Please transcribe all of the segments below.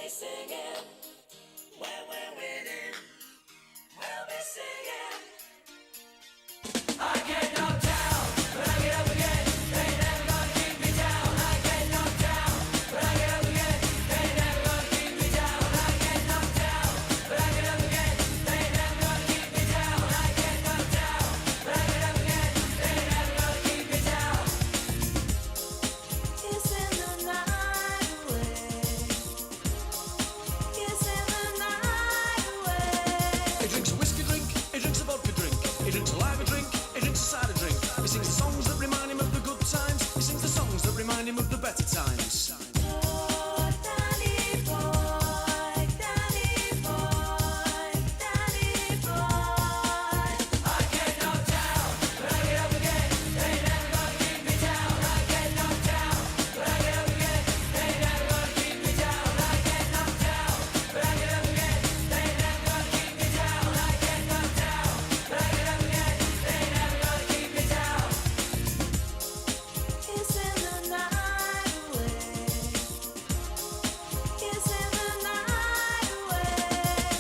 be singing. When we're winning, we'll be singing. I get knocked down, but I get up again. They never gonna keep me down. I get knocked down, but I get up again. They never gonna keep me down. I get knocked down, but I get up again. They never gonna keep me down. I get knocked down, but I get up again. They never gonna keep me down. Kissing the night away. Kissing the night away. He drinks a whiskey drink, he drinks a vodka drink, he drinks a lager drink, he drinks a cider drink. He sings the songs that remind him of the good times, he sings the songs that remind him of the better times. Oh, Danny boy, Danny boy, Danny boy. I get knocked down, but I get up again. They never gonna keep me down. I get knocked down, but I get up again. They never gonna keep me down. I get knocked down, but I get up again. They never gonna keep me down. I get knocked down, but I get up again. They never gonna keep me down. Kissing the night away. Kissing the night away.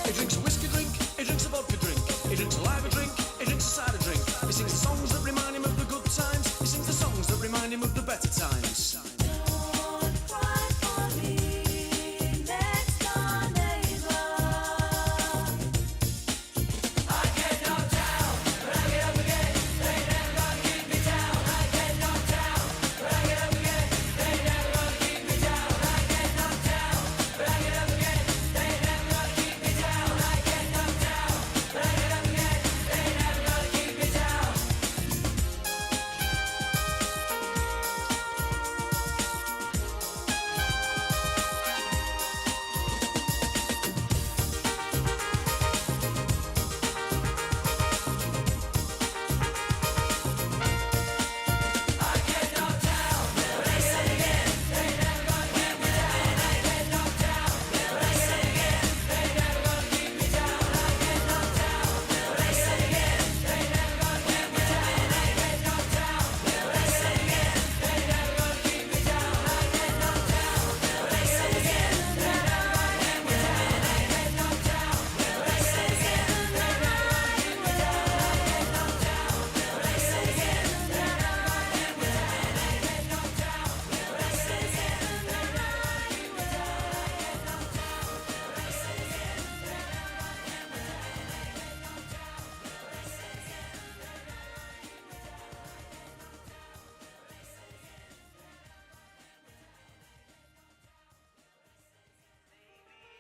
He drinks a whiskey drink, he drinks a vodka drink, he drinks a lager drink, he drinks a cider drink. He sings the songs that remind him of the good times, he sings the songs that remind him of the better times. Don't cry for me, next door neighbor. I get knocked down, but I get up again. They never gonna keep me down. I get knocked down, but I get up again. They never gonna keep me down. I get knocked down, but I get up again. They never gonna keep me down. I get knocked down, but I get up again. They never gonna keep me down. I get knocked down, but I say again. They never gonna keep me down. I get knocked down, but I say again. They never gonna keep me down. I get knocked down, but I say again. They never gonna keep me down. I get knocked down, but I say again. They never gonna keep me down. I get knocked down, but I say again. They never gonna keep me down. I get knocked down, but I say again. They never gonna keep me down. I get knocked down, but I say again. They never gonna keep me down. I get knocked down, but I say again. They never gonna keep me down. I get knocked down, but I say again. They never gonna keep me down. I get knocked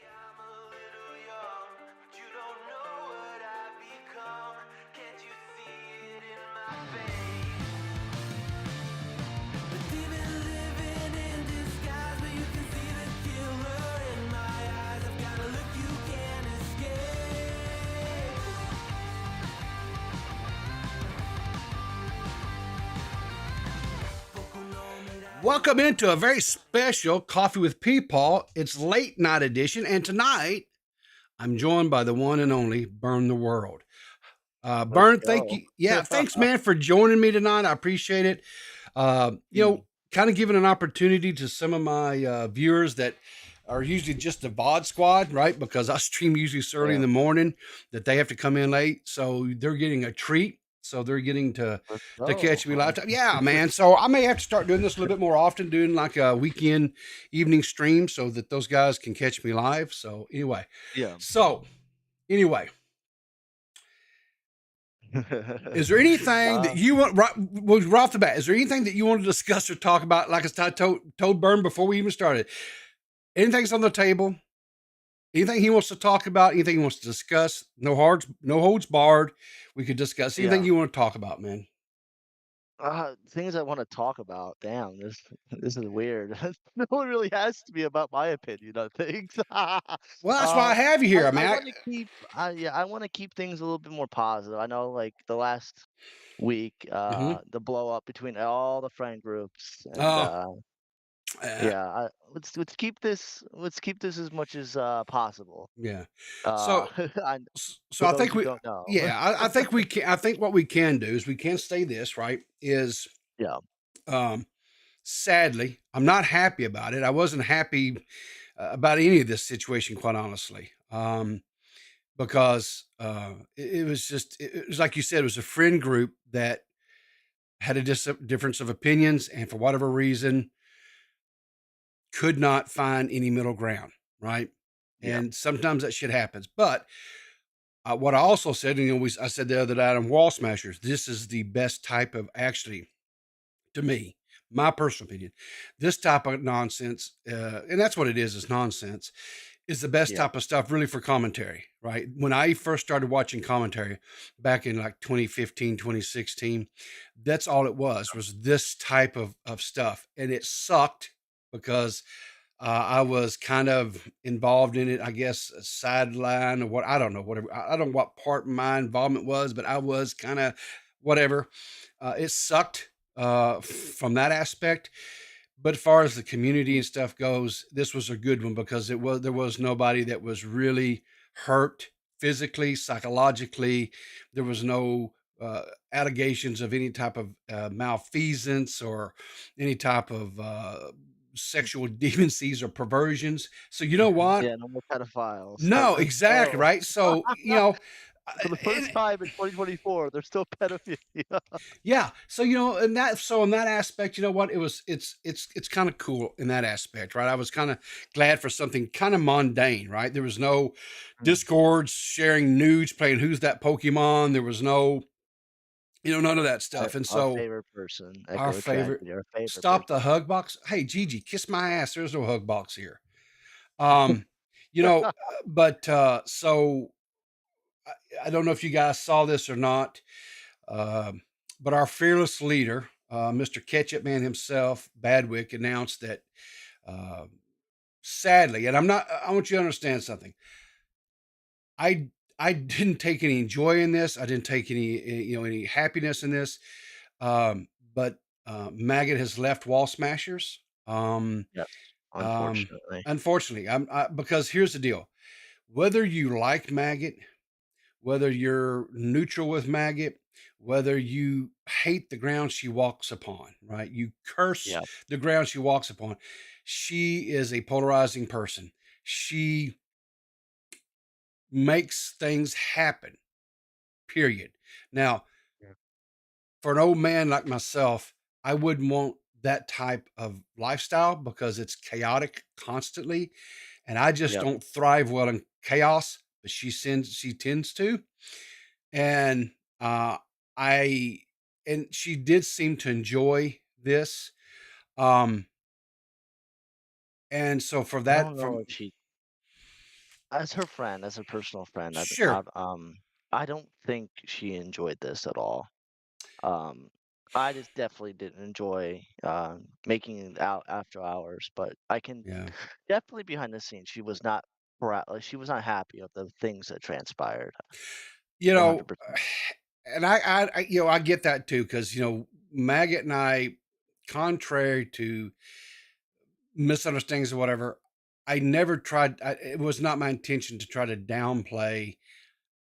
I'm a little young, but you don't know what I've become. Can't you see it in my face? The demon living in disguise, but you can see the killer in my eyes. I've got a look you can't escape. Welcome into a very special Coffee with PeePaw. It's late night edition, and tonight I'm joined by the one and only ByrneTheWorld. Byrne, thank you. Yeah, thanks, man, for joining me tonight. I appreciate it. Kind of giving an opportunity to some of my viewers that are usually just the VOD squad, right? Because I stream usually so early in the morning that they have to come in late, so they're getting a treat. So they're getting to catch me live. Yeah, man. So I may have to start doing this a little bit more often, doing like a weekend evening stream so that those guys can catch me live. So anyway, is there anything that you want right off the bat? Is there anything that you want to discuss or talk about? Like I told Byrne before we even started, anything's on the table. Anything he wants to talk about, anything he wants to discuss, no holds barred. We could discuss anything you want to talk about, man. Things I want to talk about. Damn, this is weird. No one really has to be about my opinion on things. Well, that's why I have you here, man. I want to keep things a little bit more positive. I know, like the last week, the blow up between all the friend groups. And, let's keep this as much as possible. Yeah. So I think we don't know. Yeah, I think we can. I think what we can do is we can say this, right? Is sadly, I'm not happy about it. I wasn't happy about any of this situation, quite honestly. Because it was just, it was like you said, it was a friend group that had a difference of opinions, and for whatever reason, could not find any middle ground, right? Yeah. And sometimes that shit happens. But what I also said, and, I said the other day on Wall Smashers, this is the best type of, actually, to me, my personal opinion, this type of nonsense, and that's what it is nonsense, is the best Yeah. type of stuff really for commentary, right? When I first started watching commentary back in like 2015, 2016, that's all it was this type of stuff. And it sucked because I was kind of involved in it, I guess, a sideline or what, I don't know, whatever. I don't know what part my involvement was, but I was kind of whatever. It sucked from that aspect. But as far as the community and stuff goes, this was a good one because there was nobody that was really hurt physically, psychologically. There was no allegations of any type of malfeasance or any type of sexual deviancies or perversions. So you know what? Yeah, no more pedophiles. No, Let's exactly, go. right? So, For the first time in 2024, there's still pedophilia. yeah. So, in that aspect, you know what? It's kind of cool in that aspect, right? I was kind of glad for something kind of mundane, right? There was no Mm. discords sharing nudes, playing who's that Pokemon. There was no, none of that stuff. And Our so favorite person, our Echo favorite, Tragedy, our favorite stop the person. hug box. Hey, Gigi, kiss my ass. There's no hug box here. Um, you know, but so I don't know if you guys saw this or not. Um, but our fearless leader, Mr. Ketchup Man himself, Badwick, announced that uh, sadly, and I want you to understand something. I didn't take any joy in this. I didn't take any happiness in this. But Maggot has left Wall Smashers. Yes, Um, unfortunately. Unfortunately, because here's the deal: whether you like Maggot, whether you're neutral with Maggot, whether you hate the ground she walks upon, right? You curse Yeah. the ground she walks upon. She is a polarizing person. She makes things happen, period. Now, Yeah. for an old man like myself, I wouldn't want that type of lifestyle because it's chaotic constantly. And I just Yep. don't thrive well in chaos, but she tends to. And uh I and she did seem to enjoy this. Um and so for I that don't know from if she, as her friend, as a personal friend, sure. I don't think she enjoyed this at all. Um, I just definitely didn't enjoy making it out after hours, but I can Yeah. definitely behind the scenes she was not like she was not happy of the things that transpired. You know, 100%. and I get that too cuz Maggot and I, contrary to misunderstandings or whatever, I never tried it was not my intention to try to downplay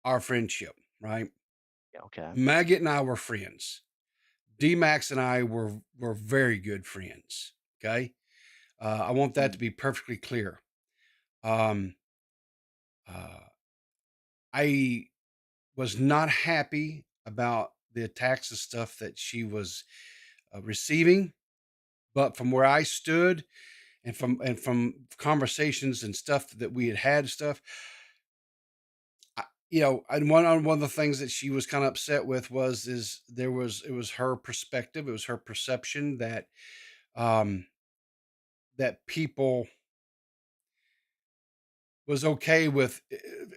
our friendship, right? Yeah, okay. Maggot and I were friends. D Max and I were very good friends. Okay. I want that to Mm. be perfectly clear. Um, uh, I was not happy about the attacks and stuff that she was receiving, but from where I stood and from conversations and stuff that we had stuff, and one of the things that she was kind of upset with it was her perspective, it was her perception um, that people was okay with.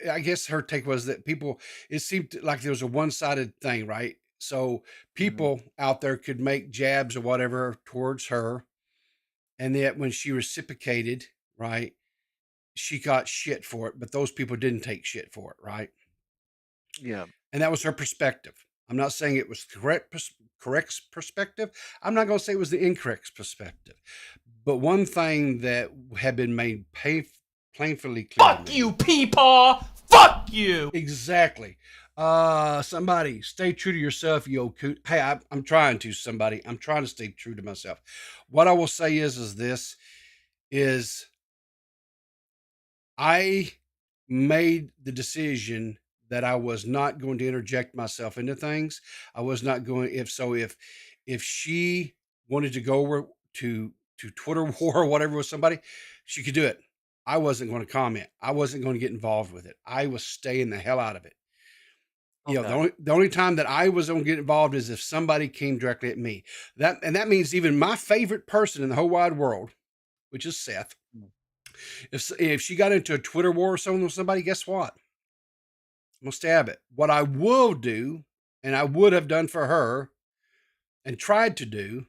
I guess her take was that people, it seemed like there was a one-sided thing, right? So Mhm. people out there could make jabs or whatever towards her, and yet when she reciprocated, right, she got shit for it, but those people didn't take shit for it, right? Yeah. And that was her perspective. I'm not saying it was the correct perspective. I'm not going to say it was the incorrect perspective. But one thing that had been made painfully clear to Fuck me. you, PeePaw! Fuck you! Exactly. Somebody stay true to yourself, you old coot. Hey, I'm trying to. Somebody, I'm trying to stay true to myself. What I will say is this: is I made the decision that I was not going to interject myself into things. I was not going if she wanted to go over to Twitter war or whatever with somebody, she could do it. I wasn't going to comment. I wasn't going to get involved with it. I was staying the hell out of it. Okay. The only time that I was going to get involved is if somebody came directly at me. That means even my favorite person in the whole wide world, which is Seth, Mm. if she got into a Twitter war or something with somebody, guess what? I'm gonna stab it. What I will do, and I would have done for her and tried to do,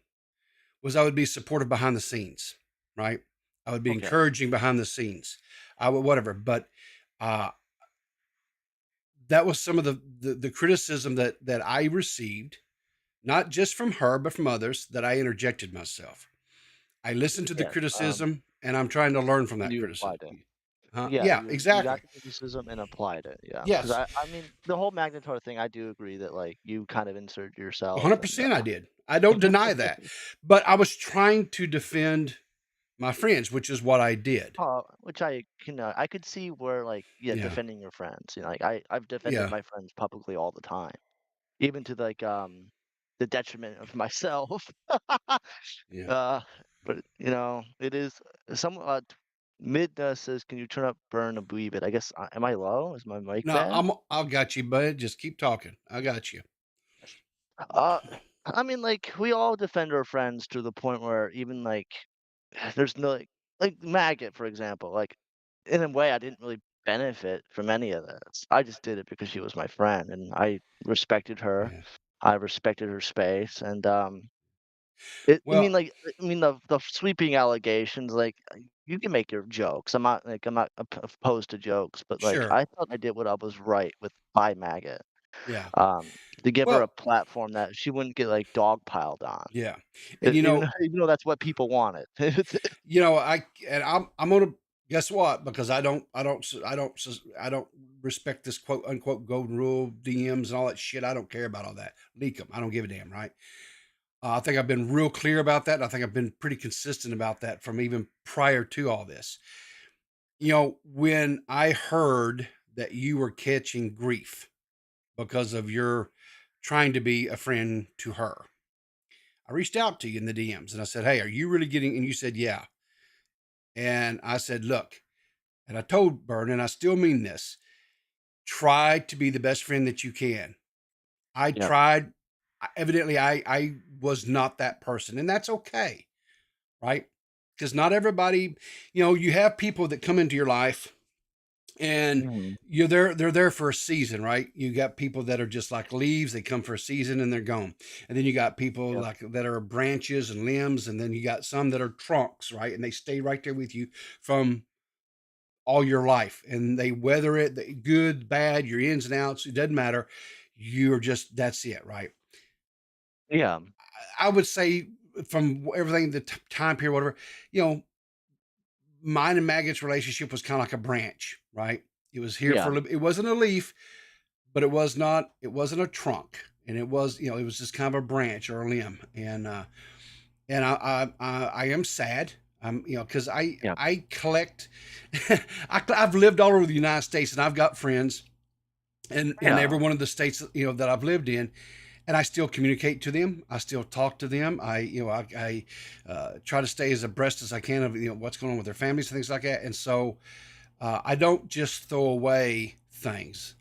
was I would be supportive behind the scenes, right? I would be Okay. encouraging behind the scenes. I would whatever, but uh, that was some of the criticism that I received, not just from her but from others, that I interjected myself. I listened to the Yes. criticism, and I'm trying to learn from And that you criticism. applied it. Huh? Yeah, Yeah, you got exactly. the criticism and applied it. Yeah, because Yes, I mean the whole Magnetar thing. I do agree that like you kind of insert yourself and 100% I did. I don't deny that, but I was trying to defend my friends, which is what I did. which I could see where like yeah Yeah, defending your friends. You know, like I've defended yeah, my friends publicly all the time, even to like the detriment of myself. yeah. uh, but you know it is some mid says can you turn up burn a wee bit? I guess am I low? Is my mic No, bad? I got you, bud. Just keep talking. I got you. Uh, I mean, like, we all defend our friends to the point where even like, there's no like Maggot, for example. Like, in a way, I didn't really benefit from any of this. I just did it because she was my friend, and I respected her. Yeah. I respected her space, and I Well, mean, like, I mean, the sweeping allegations, like, you can make your jokes. I'm not opposed to jokes, but like, sure. I thought I did what I was right with by Maggot Yeah. um, to give her a Well, platform that she wouldn't get, like, dogpiled on, yeah. And even though even though that's what people wanted. you know, I'm gonna guess what? Because I don't respect this quote unquote golden rule DMs and all that shit. I don't care about all that. Leak them. I don't give a damn. Right. I think I've been real clear about that. I think I've been pretty consistent about that from even prior to all this. When I heard that you were catching grief because of your trying to be a friend to her, I reached out to you in the DMs and I said, "Hey, are you really getting?" And you said, "Yeah." And I said, "Look," and I told Byrne, and I still mean this: try to be the best friend that you can. I Yep, tried. Evidently, I was not that person, and that's okay, right? Because not everybody, you have people that come into your life and mhm, they're there for a season, right? You got people that are just like leaves, they come for a season and they're gone. And then you got people yep, like that are branches and limbs, and then you got some that are trunks, right? And they stay right there with you from all your life, and they weather it, the good, bad, your ins and outs, it doesn't matter. You're just that's it, right? yeah, I would say from everything, the time period, whatever, you know, mine and Maggot's relationship was kind of like a branch, right? It was here yeah, for it wasn't a leaf, but it wasn't a trunk, and it was it was just kind of a branch or a limb, and I am sad. I'm because yeah, I collect. I've lived all over the United States, and I've got friends in yeah, every one of the states that I've lived in, and I still communicate to them. I still talk to them. I try to stay as abreast as I can of what's going on with their families and things like that. And so I don't just throw away things.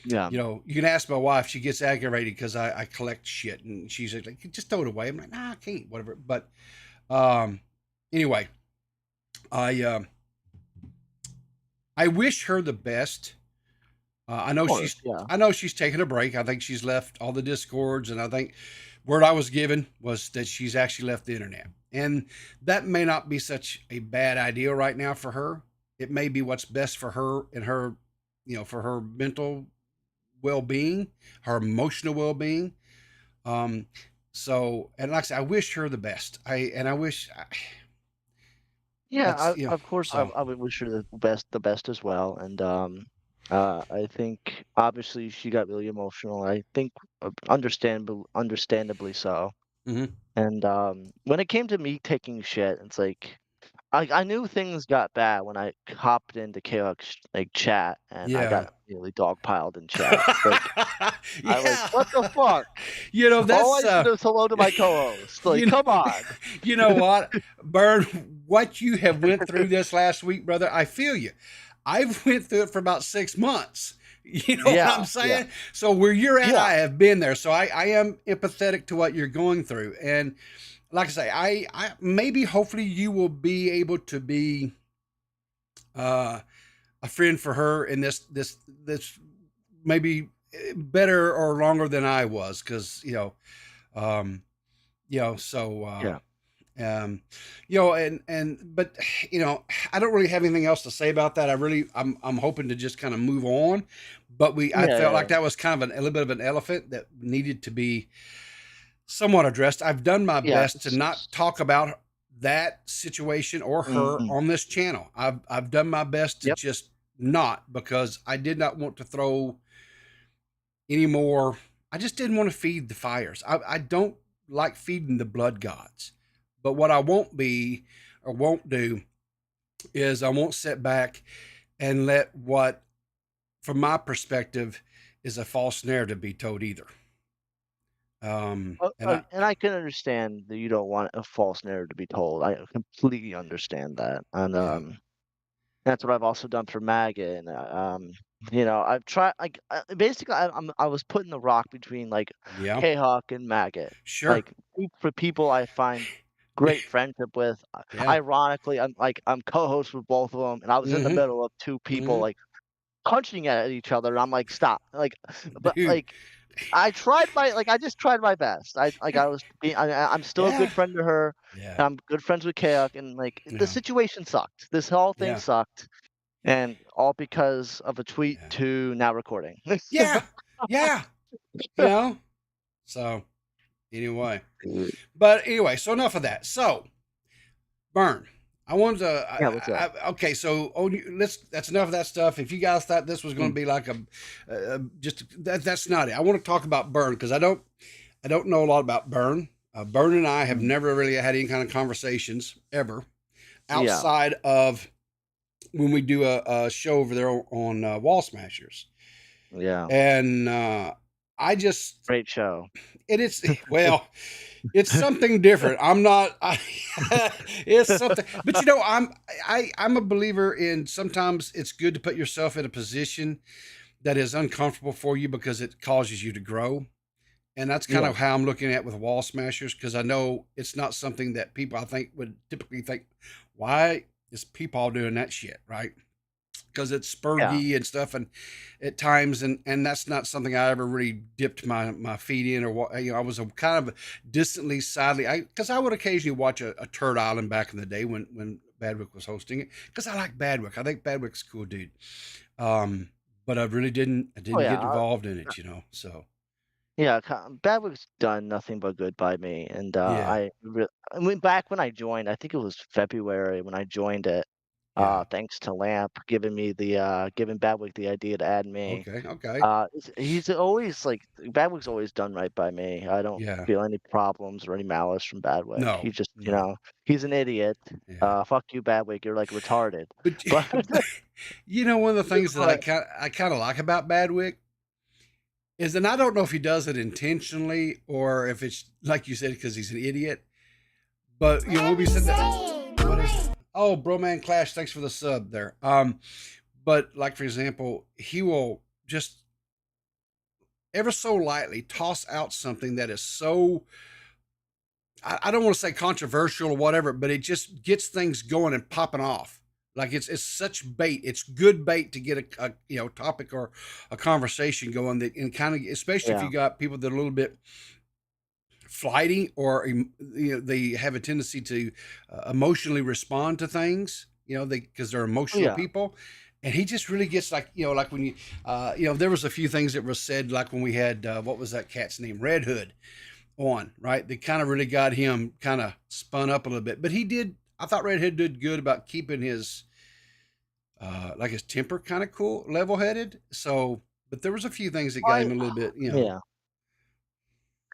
yeah, You can ask my wife; she gets aggravated because I collect shit, and she's like, "Just throw it away." I'm like, "Nah, I can't, whatever." But um, anyway, I um, I wish her the best. of course, yeah, I know she's taking a break. I think she's left all the discords, and I think word I was given was that she's actually left the internet, and that may not be such a bad idea right now for her. It may be what's best for her and her, for her mental well-being, her emotional well-being. Um, and like I said, I wish her the best. I wish yeah. that's Of course, so. I would wish her the best as well, and I think obviously she got really emotional. I think understandably so. Mhm. And when it came to me taking shit, it's like. I knew things got bad when I hopped into Kalex's, like, chat, and I Yeah. got immediately dogpiled in chat. Like, I like, Yeah. "What the fuck?" You know, All I that's, said was hello to my co-host. Like, you know, come on. you know what, Bern, what you have went through this last week, brother, I feel you. I've went through it for about 6 months. You know what Yeah, I'm yeah, saying? So where you're at, yeah. I have been there. So I am empathetic to what you're going through. And like I say, I maybe hopefully you will be able to be uh, a friend for her in this maybe better or longer than I was, because um, so Yeah. um, and but I don't really have anything else to say about that. I'm hoping to just kind of move on, but I Yeah, felt yeah, like that was kind of a little bit of an elephant that needed to be somewhat addressed. I've done my yeah. best to not talk about that situation or her Mhm. on this channel. I've done my best to Yep. just not, because I did not want to throw any more. I just didn't want to feed the fires. I don't like feeding the blood gods. But what I won't be or won't do is I won't sit back and let what, from my perspective, is a false narrative be told either. And And I can understand that you don't want a false narrative to be told. I completely understand that, and, yeah, that's what I've also done for MAGA, and, I've tried like, basically, I was putting the rock between, like, yeah, K-Hawk and MAGA, sure, like, 2 for people I find great friendship with. yeah, Ironically, I'm co-host with both of them, and I was in the mm-hmm, middle of 2 people, mm-hmm, like, punching at each other, and I'm like, "Stop." Like, but, dude, like, I just tried my best. I was being I'm still a good yeah, friend to her, yeah, and I'm good friends with Kayak, and, like, the yeah, situation sucked. This whole thing yeah, sucked, and all because of a tweet yeah, to now recording. yeah, yeah, you know. So anyway, so enough of that. So Burn. I wanted to. Yeah, what's up? Okay, so let's. That's enough of that stuff. If you guys thought this was going to Mm, be like just that's not it. I want to talk about Burn because I don't know a lot about Burn. Burn and I have mm. never really had any kind of conversations ever Yeah, outside of when we do a show over there on Wall Smashers, yeah. and I just Great show. it's well, it's something different. I'm not. It's something, but I'm a believer in sometimes it's good to put yourself in a position that is uncomfortable for you because it causes you to grow, and that's kind Yeah, of how I'm looking at with Wall Smashers, because I know it's not something that people I think would typically think, why is people doing that shit, right? Because it's yeah. spurgy and stuff, and at times, and that's not something I ever really dipped my feet in, or what. I was a kind of distantly, sadly, because I would occasionally watch a Turd Island back in the day when Badwick was hosting it, because I like Badwick. I think Badwick's a cool dude. Um, but I Oh, didn't yeah. get involved in it, So Yeah, Badwick's done nothing but good by me, and, yeah, I mean, back when I joined, I think it was February when I joined it, yeah, thanks to Lamp giving Badwick the idea to add me. okay, okay, He's always, like Badwick's always done right by me. I don't yeah, feel any problems or any malice from Badwick. no, He just, no, he's an idiot. yeah, Fuck you, Badwick, you're, like, retarded. but But one of the things that but I kind of like about Badwick is, and I don't know if he does it intentionally or if it's like you said because he's an idiot. But we'll be sitting there. What is it? Oh, Broman Clash, thanks for the sub there. But like for example, he will just ever so lightly toss out something that is so, I don't want to say controversial or whatever, but it just gets things going and popping off. Like it's such bait. It's good bait to get a topic or a conversation going, that, and kind of, especially if yeah. you got people that are a little bit flighty, or they have a tendency to emotionally respond to things, because they're Oh, emotional yeah. people. And he just really gets, like, like when there was a few things that were said, like when we had what was that cat's name, Red Hood, on, right? They kind of really got him kind of spun up a little bit, but I thought Red Hood did good about keeping his like his temper kind of cool, level headed. So, but there was a few things that got I him a little bit, yeah.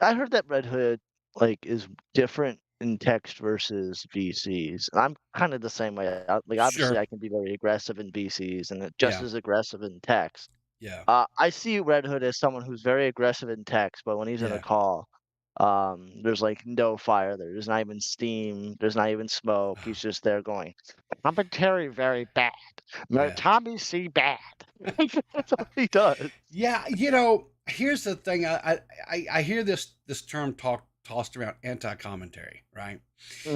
I heard that Red Hood, like, is different in text versus VCs, and I'm kinda the same way. Like, obviously, Sure. I can be very aggressive in VCs and just Yeah. as aggressive in text. Yeah. I see Red Hood as someone who's very aggressive in text, but when he's in a Yeah. call, there's, like, no fire there. There's not even steam, there's not even smoke. He's just there going, "Commentary very bad. Yeah. Tommy C. bad." That's all he does. Yeah, here's the thing. I hear this term tossed around, anti-commentary, right?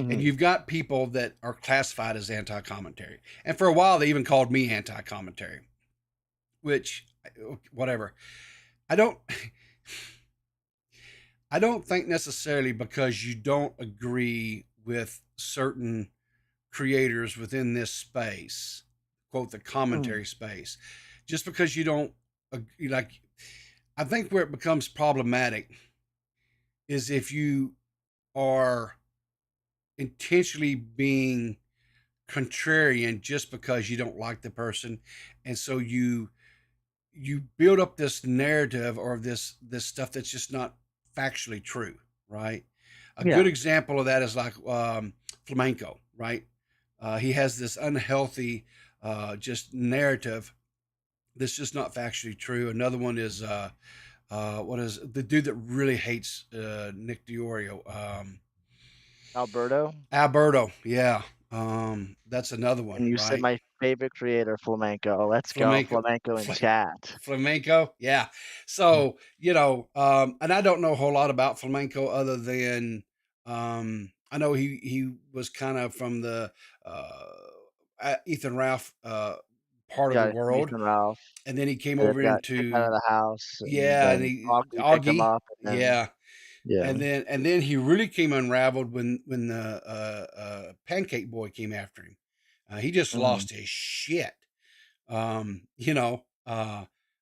And Mhm. you've got people that are classified as anti-commentary, and for a while they even called me anti-commentary, which whatever. I don't I don't think necessarily because you don't agree with certain creators within this space, quote the Mm, commentary space, just because you don't like. I think where it becomes problematic is if you are intentionally being contrarian just because you don't like the person, and so you build up this narrative or this stuff that's just not factually true, right? A good yeah. example of that is like flamenco, right? He has this unhealthy just narrative that's just not factually true. Another one is what is the dude that really hates Nick Diorio? Alberto? Alberto, yeah. That's another one, And you said right? my favorite creator, Flamenco. Let's go, Flamenco, Flamenco in fla- chat. flamenco, yeah. So and I don't know a whole lot about flamenco other than I know he was kind of from the uh, Ethan Ralph part of the Yeah, world, Ethan Ralph, and then he came and then over he got kicked out of into the house, and yeah, and then he Augie picked him Augie, up, and then yeah, yeah. and then he really came unraveled when the Pancake Boy came after him. He just Mhm. lost his shit. Um, you know,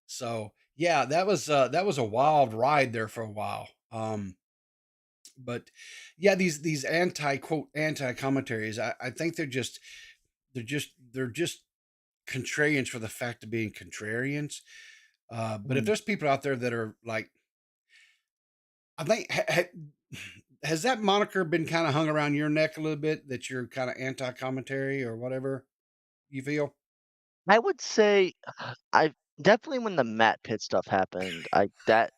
so yeah, that was a wild ride there for a while. But yeah, these anti quote anti commentaries, I think they're just contrarians for the fact of being contrarians. But if Mhm. there's people out there that are like, I think has that moniker been kind of hung around your neck a little bit that you're kind of anti commentary or whatever you feel? I would say I definitely when the Matt Pitt stuff happened, I that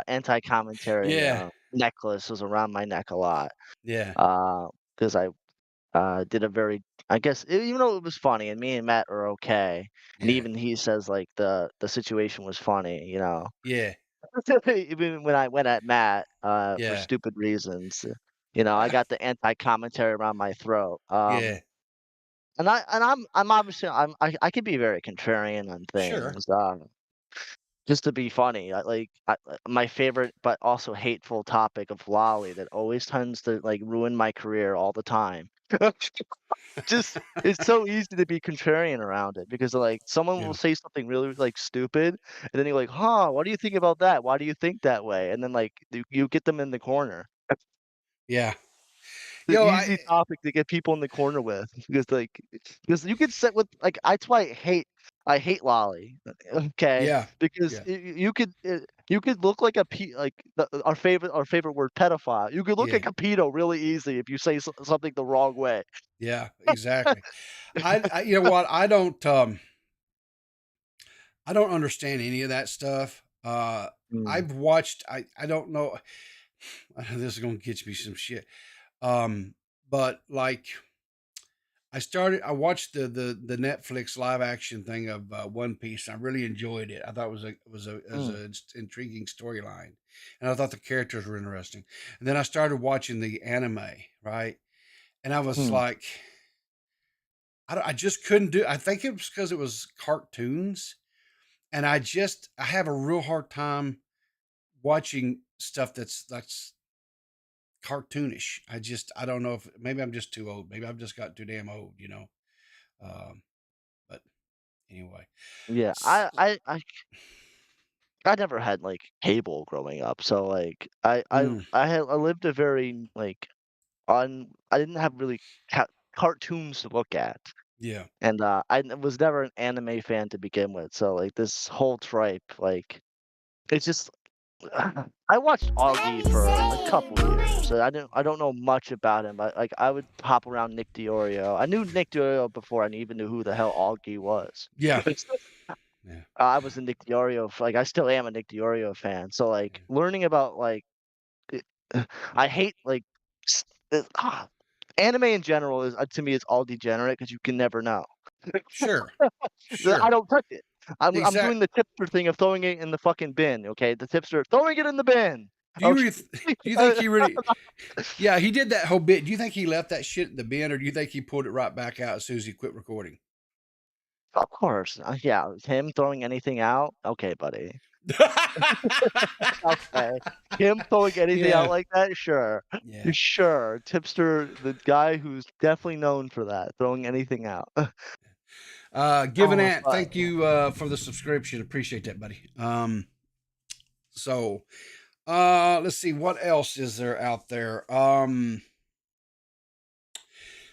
anti-commentary, Yeah, necklace was around my neck a lot, yeah, because I did a very I guess even though it was funny and me and Matt are okay, and yeah, even he says, like, the situation was funny, you know? yeah, Even when I went at Matt, for yeah, stupid reasons, I uh, got the anti-commentary around my throat, yeah. and I'm obviously I can be very contrarian on Sure. things, just to be funny. My favorite but also hateful topic of lolly that always tends to, like, ruin my career all the time. Just it's so easy to be contrarian around it because, like, someone will Yeah. say something really, like, stupid, and then you're like, "Huh, what do you think about that? Why do you think that way?" And then, like, you get them in the corner. Yeah. The Yo, I easy topic to get people in the corner with because you could sit with like, that's why I hate lolly, okay? yeah. Because Yeah. you could look like a like, our favorite word, pedophile. You could look Yeah. like a pedo really easy if you say something the wrong way. Yeah, exactly. I you know what? I don't understand any of that stuff. Mm, I've watched I don't know this is going to get me some shit. Um but like I watched the Netflix live action thing of One Piece. And I really enjoyed it. I thought mm, it was a intriguing storyline, and I thought the characters were interesting. And then I started watching the anime, right? And I was mm. like, I just couldn't do. I think it was because it was cartoons, and I have a real hard time watching stuff that's cartoonish. I don't know if maybe I'm just too old. Maybe I've just got too damn old. Um, but anyway. Yeah, S I never had, like, cable growing up, so, like, mm, I lived a very, like, I didn't have really cartoons to look at. yeah, And, was never an anime fan to begin with, so, like, this whole tripe, like, it's just I watched Augie for a couple years, so I don't know much about him, but, like, I would hop around Nick DeOrio. I knew Nick DeOrio before I even knew who the hell Augie was. Yeah. Yeah. I was a Nick DeOrio like, I still am a Nick DeOrio fan, so, like, learning about, like, it I hate, like, s anime in general is to me, it's all degenerate because you can never know. Sure. I Sure. don't touch it. I'm Exact doing the tipster thing of throwing it in the fucking bin, okay? The tipster throwing it in the bin. Do you Okay. really do you think he really Yeah, he did that whole bit. Do you think he left that shit in the bin, or do you think he pulled it right back out as soon as he quit recording? Of course, yeah, him throwing anything out? Okay, buddy. Okay. Him throwing anything out Yeah. like that? Sure. Yeah. Sure. Tipster, the guy who's definitely known for that, throwing anything out. Give an Oh, ant. but Thank you for the subscription. Appreciate that, buddy. So let's see what else is there out there.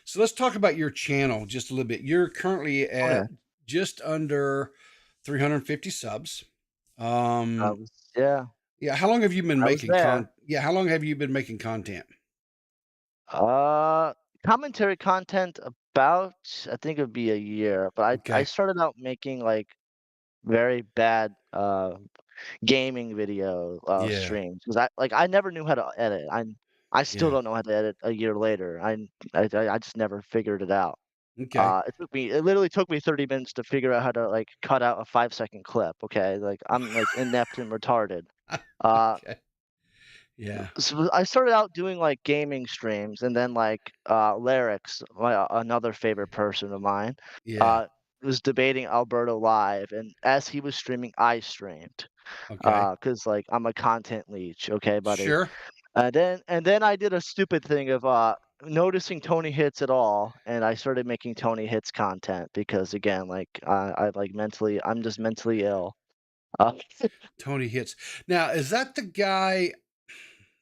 So let's talk about your channel just a little bit. You're currently okay. at just under 350 subs. I Um, was yeah, yeah, how long have you been I was making there. Yeah, how long have you been making content? Uh, commentary content about I think it would be a year, but I Okay. started out making, like, very bad, gaming video, Yeah. streams 'cause I never knew how to edit. I still Yeah. don't know how to edit a year later. I just never figured it out. Okay. It literally took me 30 minutes to figure out how to, like, cut out a 5-second clip, okay? Like, I'm, like, inept and retarded. Uh, Okay. Yeah. so I started out doing, like, gaming streams, and then, like, Larix, another favorite person of mine, Yeah. uh, was debating Alberto live, and as he was streaming, I streamed, Okay. 'cause, like, I'm a content leech, okay, buddy? Sure. And then I did a stupid thing of, noticing Tony Hits at all, and I started making Tony Hits content because, again, like, I'm just mentally ill. Uh, Tony Hits. Now, is that the guy?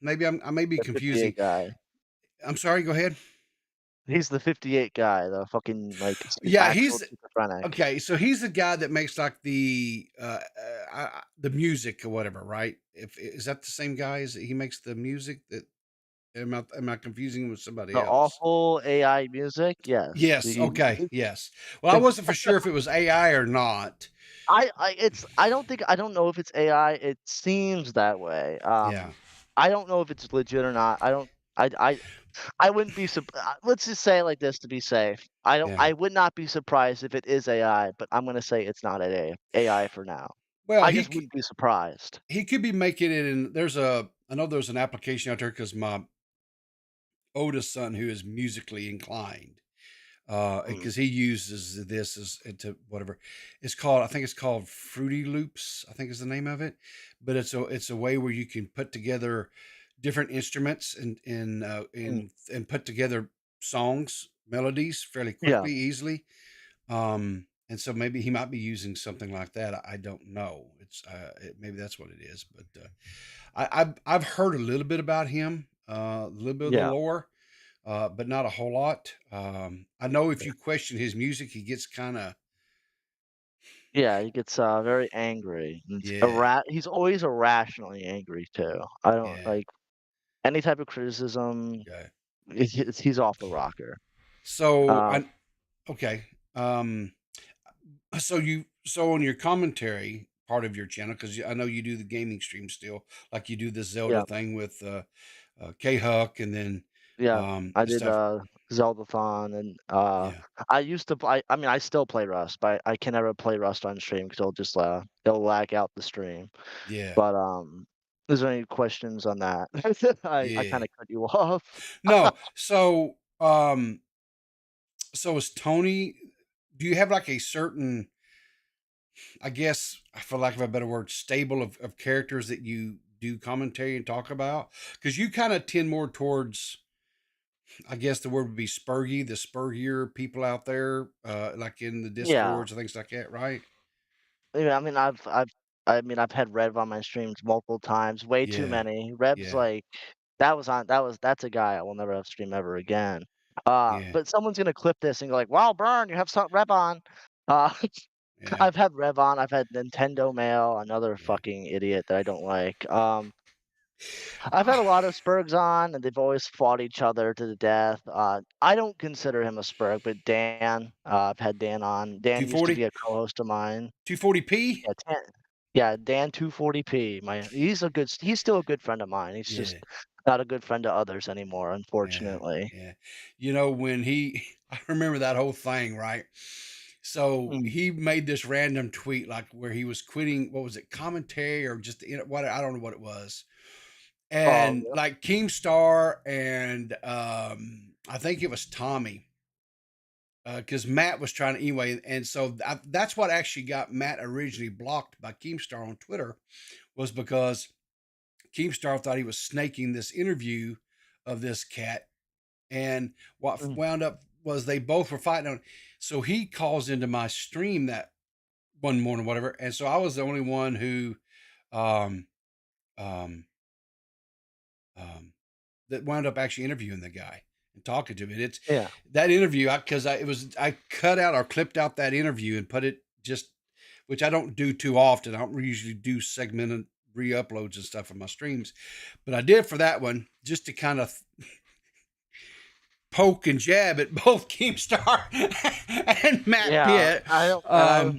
Maybe I may be the 58 confusing. guy. I'm sorry. Go ahead. He's the 58 guy, the fucking, like, Yeah, actual he's schizophrenic. okay. So he's the guy that makes like the music or whatever, right? If is that the same guy? Is he makes the music that am I confusing him with somebody The else? awful AI music? Yes. Yes. Okay. Yes. Well, I wasn't for sure if it was AI or not. I don't know if it's AI, it seems that way. Yeah. I don't know if it's legit or not. I don't I wouldn't be let's just say it like this to be safe. Yeah. I would not be surprised if it is AI, but I'm gonna say it's not AI for now. Well, I just wouldn't be surprised. he could be making it in. I know there's an application out there because my oldest son who is musically inclined. Mm. Because he uses this as to whatever it's called. I think it's called Fruity Loops. I think is the name of it. But it's a way where you can put together different instruments Mm. and put together songs, melodies fairly Yeah. quickly, easily. And so maybe he might be using something like that. I don't know. Maybe that's what it is. But I've heard a little bit about him, a little bit of the Yeah. lore, but not a whole lot. I know if you question his music, he gets kind of Yeah, he gets, very angry. yeah, He's always irrationally angry too. I don't yeah. like any type of criticism, Okay. he's off the rocker. So Uh, I okay. Um, so on your commentary part of your channel, because I know you do the gaming stream still, like you do the Zelda yeah, thing with K Huck, and then yeah, I and did, stuff. Zeldathon and, Yeah, I used to play I mean, I still play Rust, but I can never play Rust on stream because 'cause it'll lag out the stream. yeah, But, is there any questions on that? I yeah. kinda cut you off. No, so is Tony? Do you have like a certain, I guess, for lack of a better word, stable of characters that you do commentary and talk about? Because you kind of tend more towards, I guess the word would be spurgy, the spurgier people out there, like in the Yeah. discords and things like that, right? Yeah, I mean, I've had Rev on my streams multiple times, way too Yeah, many. Rev's yeah, like that's a guy I will never have stream ever again. yeah, But someone's gonna clip this and go like, "Wow, Burn, you have some Rev on." Uh, Yeah. I've had Rev on, I've had Nintendo Mail, another Yeah. fucking idiot that I don't like. I've had a lot of Spurgs on, and they've always fought each other to the death. I don't consider him a Spurg, but Dan, I've had Dan on. Dan used to 240? be a co-host of mine. 240p? Yeah, yeah, Dan 240p. He's still a good friend of mine. He's just Yeah. not a good friend to others anymore, Yeah. unfortunately. Yeah. When I remember that whole thing, right? So Mm. he made this random tweet, like where he was quitting, what was it, commentary or just, what, I don't know what it was. Oh, And yeah. like Keemstar and I think it was Tommy, because Matt was trying to anyway. And so that's what actually got Matt originally blocked by Keemstar on Twitter, was because Keemstar thought he was snaking this interview of this cat. And what Mm. wound up was they both were fighting on. So he calls into my stream that one morning, whatever. And so I was the only one who, um, um, um, that wound up actually interviewing the guy and talking to him. And it's Yeah. that interview, I cut out or clipped out that interview and put it just, which I don't do too often. I don't usually do segmented re-uploads and stuff of my streams, but I did for that one just to kind of poke and jab at both Keemstar and Matt Yeah, Pitt. I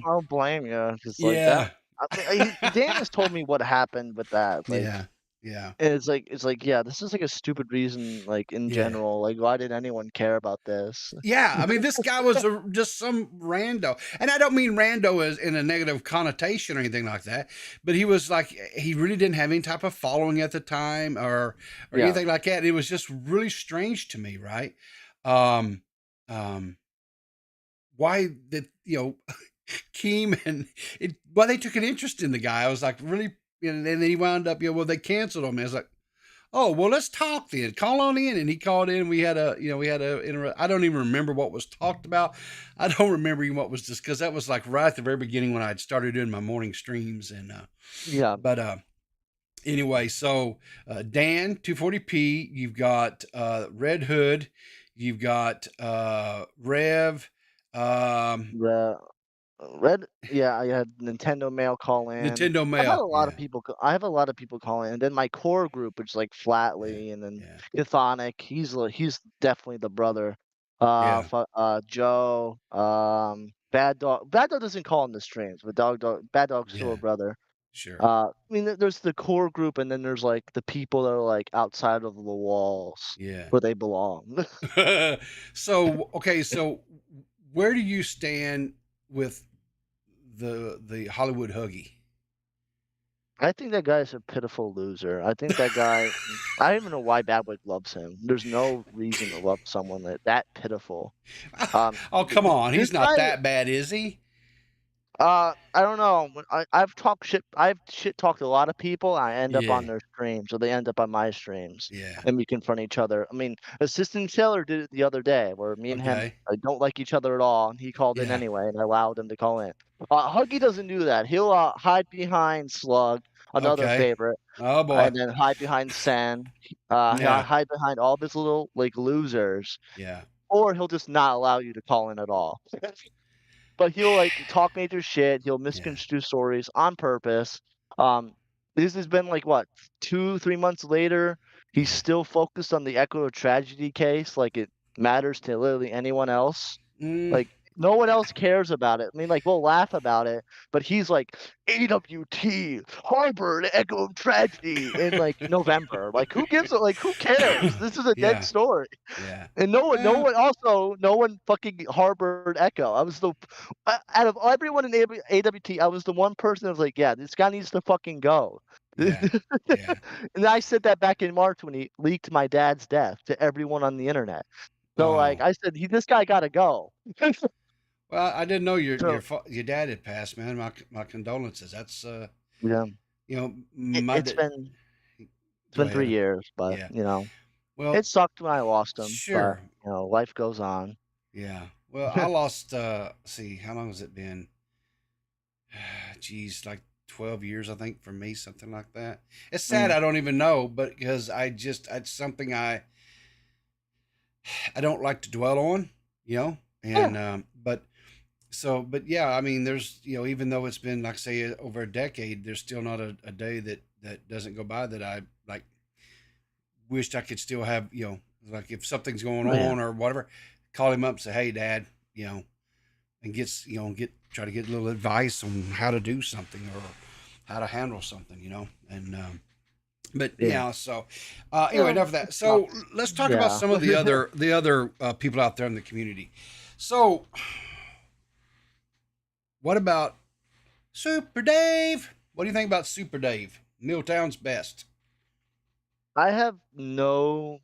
don't blame you, 'cause, like, that Yeah, I mean, Dan has told me what happened with that, like, yeah, yeah, and it's like, yeah, this is, like, a stupid reason, like, in yeah. general, like, why did anyone care about this? Yeah, I mean, this guy was just some rando, and I don't mean rando as in a negative connotation or anything like that. But he was like, he really didn't have any type of following at the time, or Yeah, anything like that. It was just really strange to me, right? Um, um, why did Keem and why they took an interest in the guy? I was like, really, and then he wound up, well, they canceled him. I was like, oh, well, let's talk then. Call on in. And he called in. I don't even remember what was talked about. I don't remember even what was just, because that was like right at the very beginning when I had started doing my morning streams. And, yeah, but, anyway, so, Dan, 240p, you've got, Red Hood, you've got, Rev, um, the yeah, I had Nintendo Mail call in. Nintendo I've had Mail. a lot of Yeah. people c I have a lot of people call in, and then my core group, which is, like, Yeah. Flatley, and then Yeah. Chthonic, he's definitely the brother. Yeah. Joe, Bad Dog doesn't call in the streams, but Bad Dog's still a Yeah. brother. Sure. I mean, there's the core group, and then there's, like, the people that are, like, outside of the walls Yeah. where they belong. So, okay, so where do you stand with the Hollywood Huggy? I think that guy's a pitiful loser. I think that guy I don't even know why Badwick loves him. There's no reason to love someone that pitiful. Oh, Th come th on. this He's not guy that bad, is he? I don't know. I've shit talked a lot of people, I end up Yeah. on their streams, or they end up on my streams, Yeah. and we confront each other. I mean, Assistant Sailor did it the other day, where me and him, Okay. don't like each other at all, and he called in Yeah. anyway, and I allowed him to call in. Huggy doesn't do that. He'll, hide behind Slug, another Okay. favorite, Oh boy. and then hide behind Sen. He'll Yeah. hide behind all of his little, like, losers, Yeah. or he'll just not allow you to call in at all. But he'll, like, talk major shit, he'll Yeah. misconstrue stories on purpose. Um, this has been, like, what, 2, 3 months later, he's Yeah. still focused on the Echo Tragedy case like it matters to literally anyone else. Mm, Like, no one else cares about it. I mean, like, we'll laugh about it, but he's like, "AWT, Harbor, the Echo of Tragedy" in, like, November. Like, who gives a like, who cares? This is a dead yeah. story. Yeah. And Well, no one fucking harbored Echo. I was the out of everyone in AWT, I was the one person that was like, "Yeah, this guy needs to fucking go." yeah. Yeah. And I said that back in March when he leaked my dad's death to everyone on the internet. So, like, Oh. I said, This guy gotta go." Well, I didn't know So, your dad had passed, man. My condolences. That's yeah, it my it's dad. been it's Go been 3 ahead. years, but, Yeah. it Well, sucked when I lost him, but, sure. life goes on. Yeah. Well, I lost, see, how long has it been? Geez, like 12 years, I think, for me, something like that. It's sad. Mm, I don't even know, but because it's something I don't like to dwell on, yeah, but So, but yeah, I mean, there's, even though it's been, like I say, over a decade, there's still not a day that doesn't go by that I like wished I could still have, like if something's going Oh, yeah. on or whatever, call him up and say, hey, Dad, and try to get a little advice on how to do something or how to handle something, and, but Yeah. yeah, so anyway, Well, enough of that. it So sucks. let's talk about Yeah. some of the other people out there in the community. So, what about Super Dave? What do you think about Super Dave? Milltown's best. I have no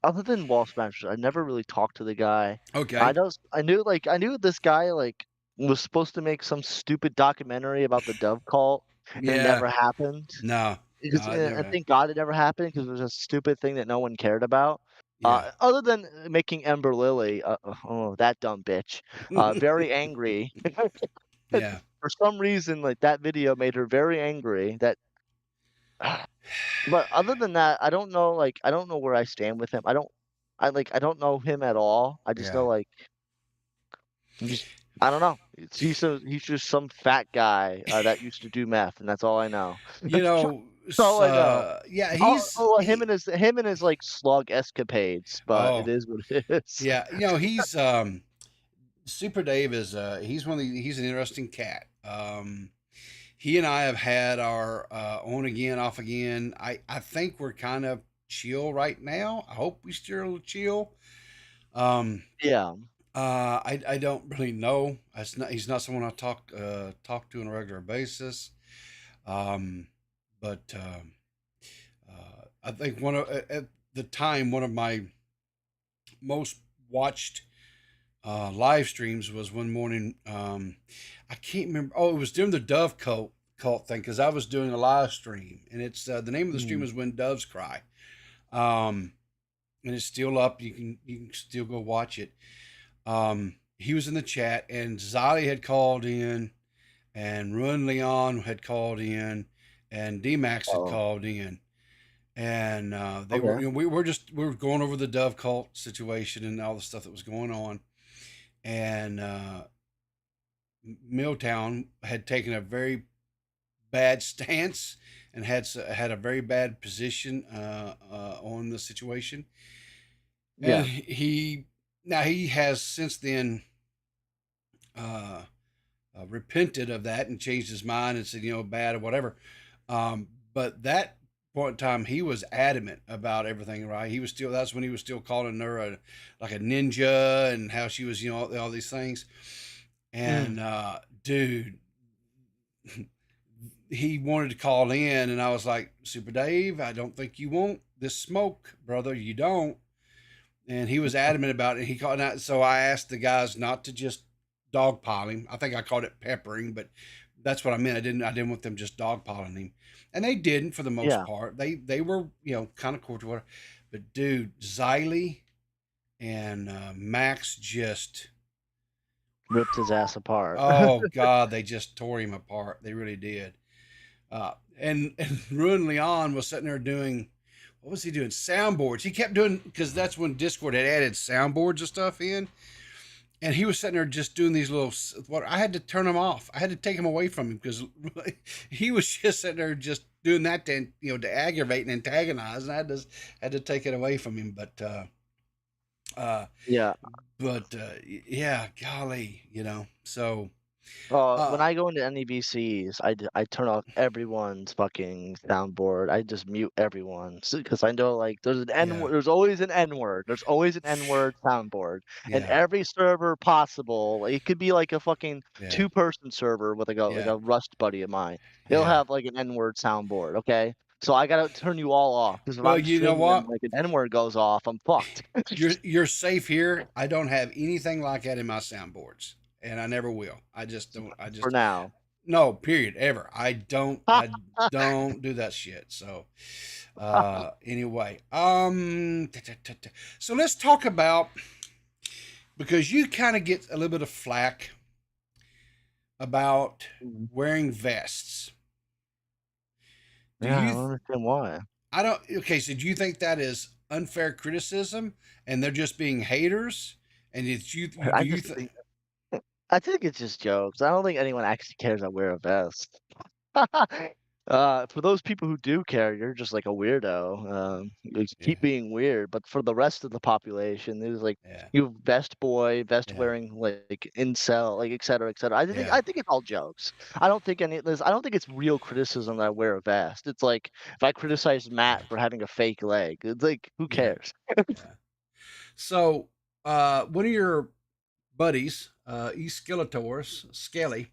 other than Wall Smashers, I never really talked to the guy. Okay. I knew this guy, like, was supposed to make some stupid documentary about the Dove cult, and it Yeah. never happened. No. Because No, it never and happened. thank God it never happened because it was a stupid thing that no one cared about. Yeah. Other than making Ember Lily, oh, that dumb bitch, very angry. Yeah. For some reason, like, that video made her very angry that but other than that, I don't know, like, I don't know where I stand with him. I don't know him at all. I just Yeah. know, like, I'm just I don't know. He's just some fat guy, that used to do meth, and that's all I know. You That's know, all I know. yeah, Him and his, like, slug escapades, but it oh, is what it is. yeah, he's Super Dave is he's an interesting cat. He and I have had our on again, off again. I think we're kind of chill right now. I hope we still chill. Um, Yeah. I don't really know. He's not someone I talk to on a regular basis. Um, but I think at the time one of my most watched live streams was one morning. I can't remember. Oh, it was during the Dove cult thing because I was doing a live stream, and it's the name of the stream Mm. is When Doves Cry. Um, and it's still up. You can still go watch it. He was in the chat, and Zali had called in, and Ruin Leon had called in, and D-Max had Oh, called in, and they were, okay. we were going over the Dove cult situation and all the stuff that was going on, and Milltown had taken a very bad stance and had a very bad position on the situation, and Yeah. he has since then uh, repented of that and changed his mind and said, bad or whatever. But that point in time, he was adamant about everything. Right? That's when he was still calling her like a ninja and how she was, all these things. Mm. And dude, he wanted to call in, and I was like, Super Dave, I don't think you want this smoke, brother. You don't. And he was adamant about it. He called out, so I asked the guys not to just dogpile him. I think I called it peppering, but that's what I meant. I didn't want them just dogpiling him, and they didn't for the most Yeah. part. They were kind of cordial, but dude, Xylee and Max just Ripped his ass apart. oh god, they just tore him apart. They really did. And Ruin Leon was sitting there doing, what was he doing? Soundboards. He kept doing, because that's when Discord had added soundboards and stuff in. And he was sitting there just doing these little, what I had to turn him off. I had to take him away from him because he was just sitting there just doing that to aggravate and antagonize. And I had to take it away from him. Uh, Yeah. yeah, golly, so, When uh, I go into NEBCs, I turn off everyone's fucking soundboard. I just mute everyone because I know like yeah, there's always an N word. There's always an N word soundboard, and yeah, every server possible. It could be like a fucking yeah, two-person server with like yeah, a Rust buddy of mine. It'll yeah. have like an N word soundboard. Okay, so I gotta turn you all off because if Well, I'm you know streaming and what? like an N word goes off, I'm fucked. You're safe here. I don't have anything like that in my soundboards, and I never will. I just don't. I For just now. no. Period. Ever. I don't. I don't do that shit. So, anyway, so let's talk about, because you kind of get a little bit of flack about Mm. wearing vests. Do Yeah, I you? don't understand why. I don't. Okay, so do you think that is unfair criticism, and they're just being haters? And it's you? I Do you just think? think. I think it's just jokes. I don't think anyone actually cares I wear a vest. For those people who do care, you're just like a weirdo. You keep Yeah, being weird, but for the rest of the population, there's like yeah, you vest boy, vest yeah, wearing, like incel, like et cetera, et cetera. yeah, I think it's all jokes. I don't think any of this. I don't think it's real criticism that I wear a vest. It's like if I criticize Matt for having a fake leg, it's like who yeah, cares? yeah. So, one of your buddies, E. Skeletor's Skelly,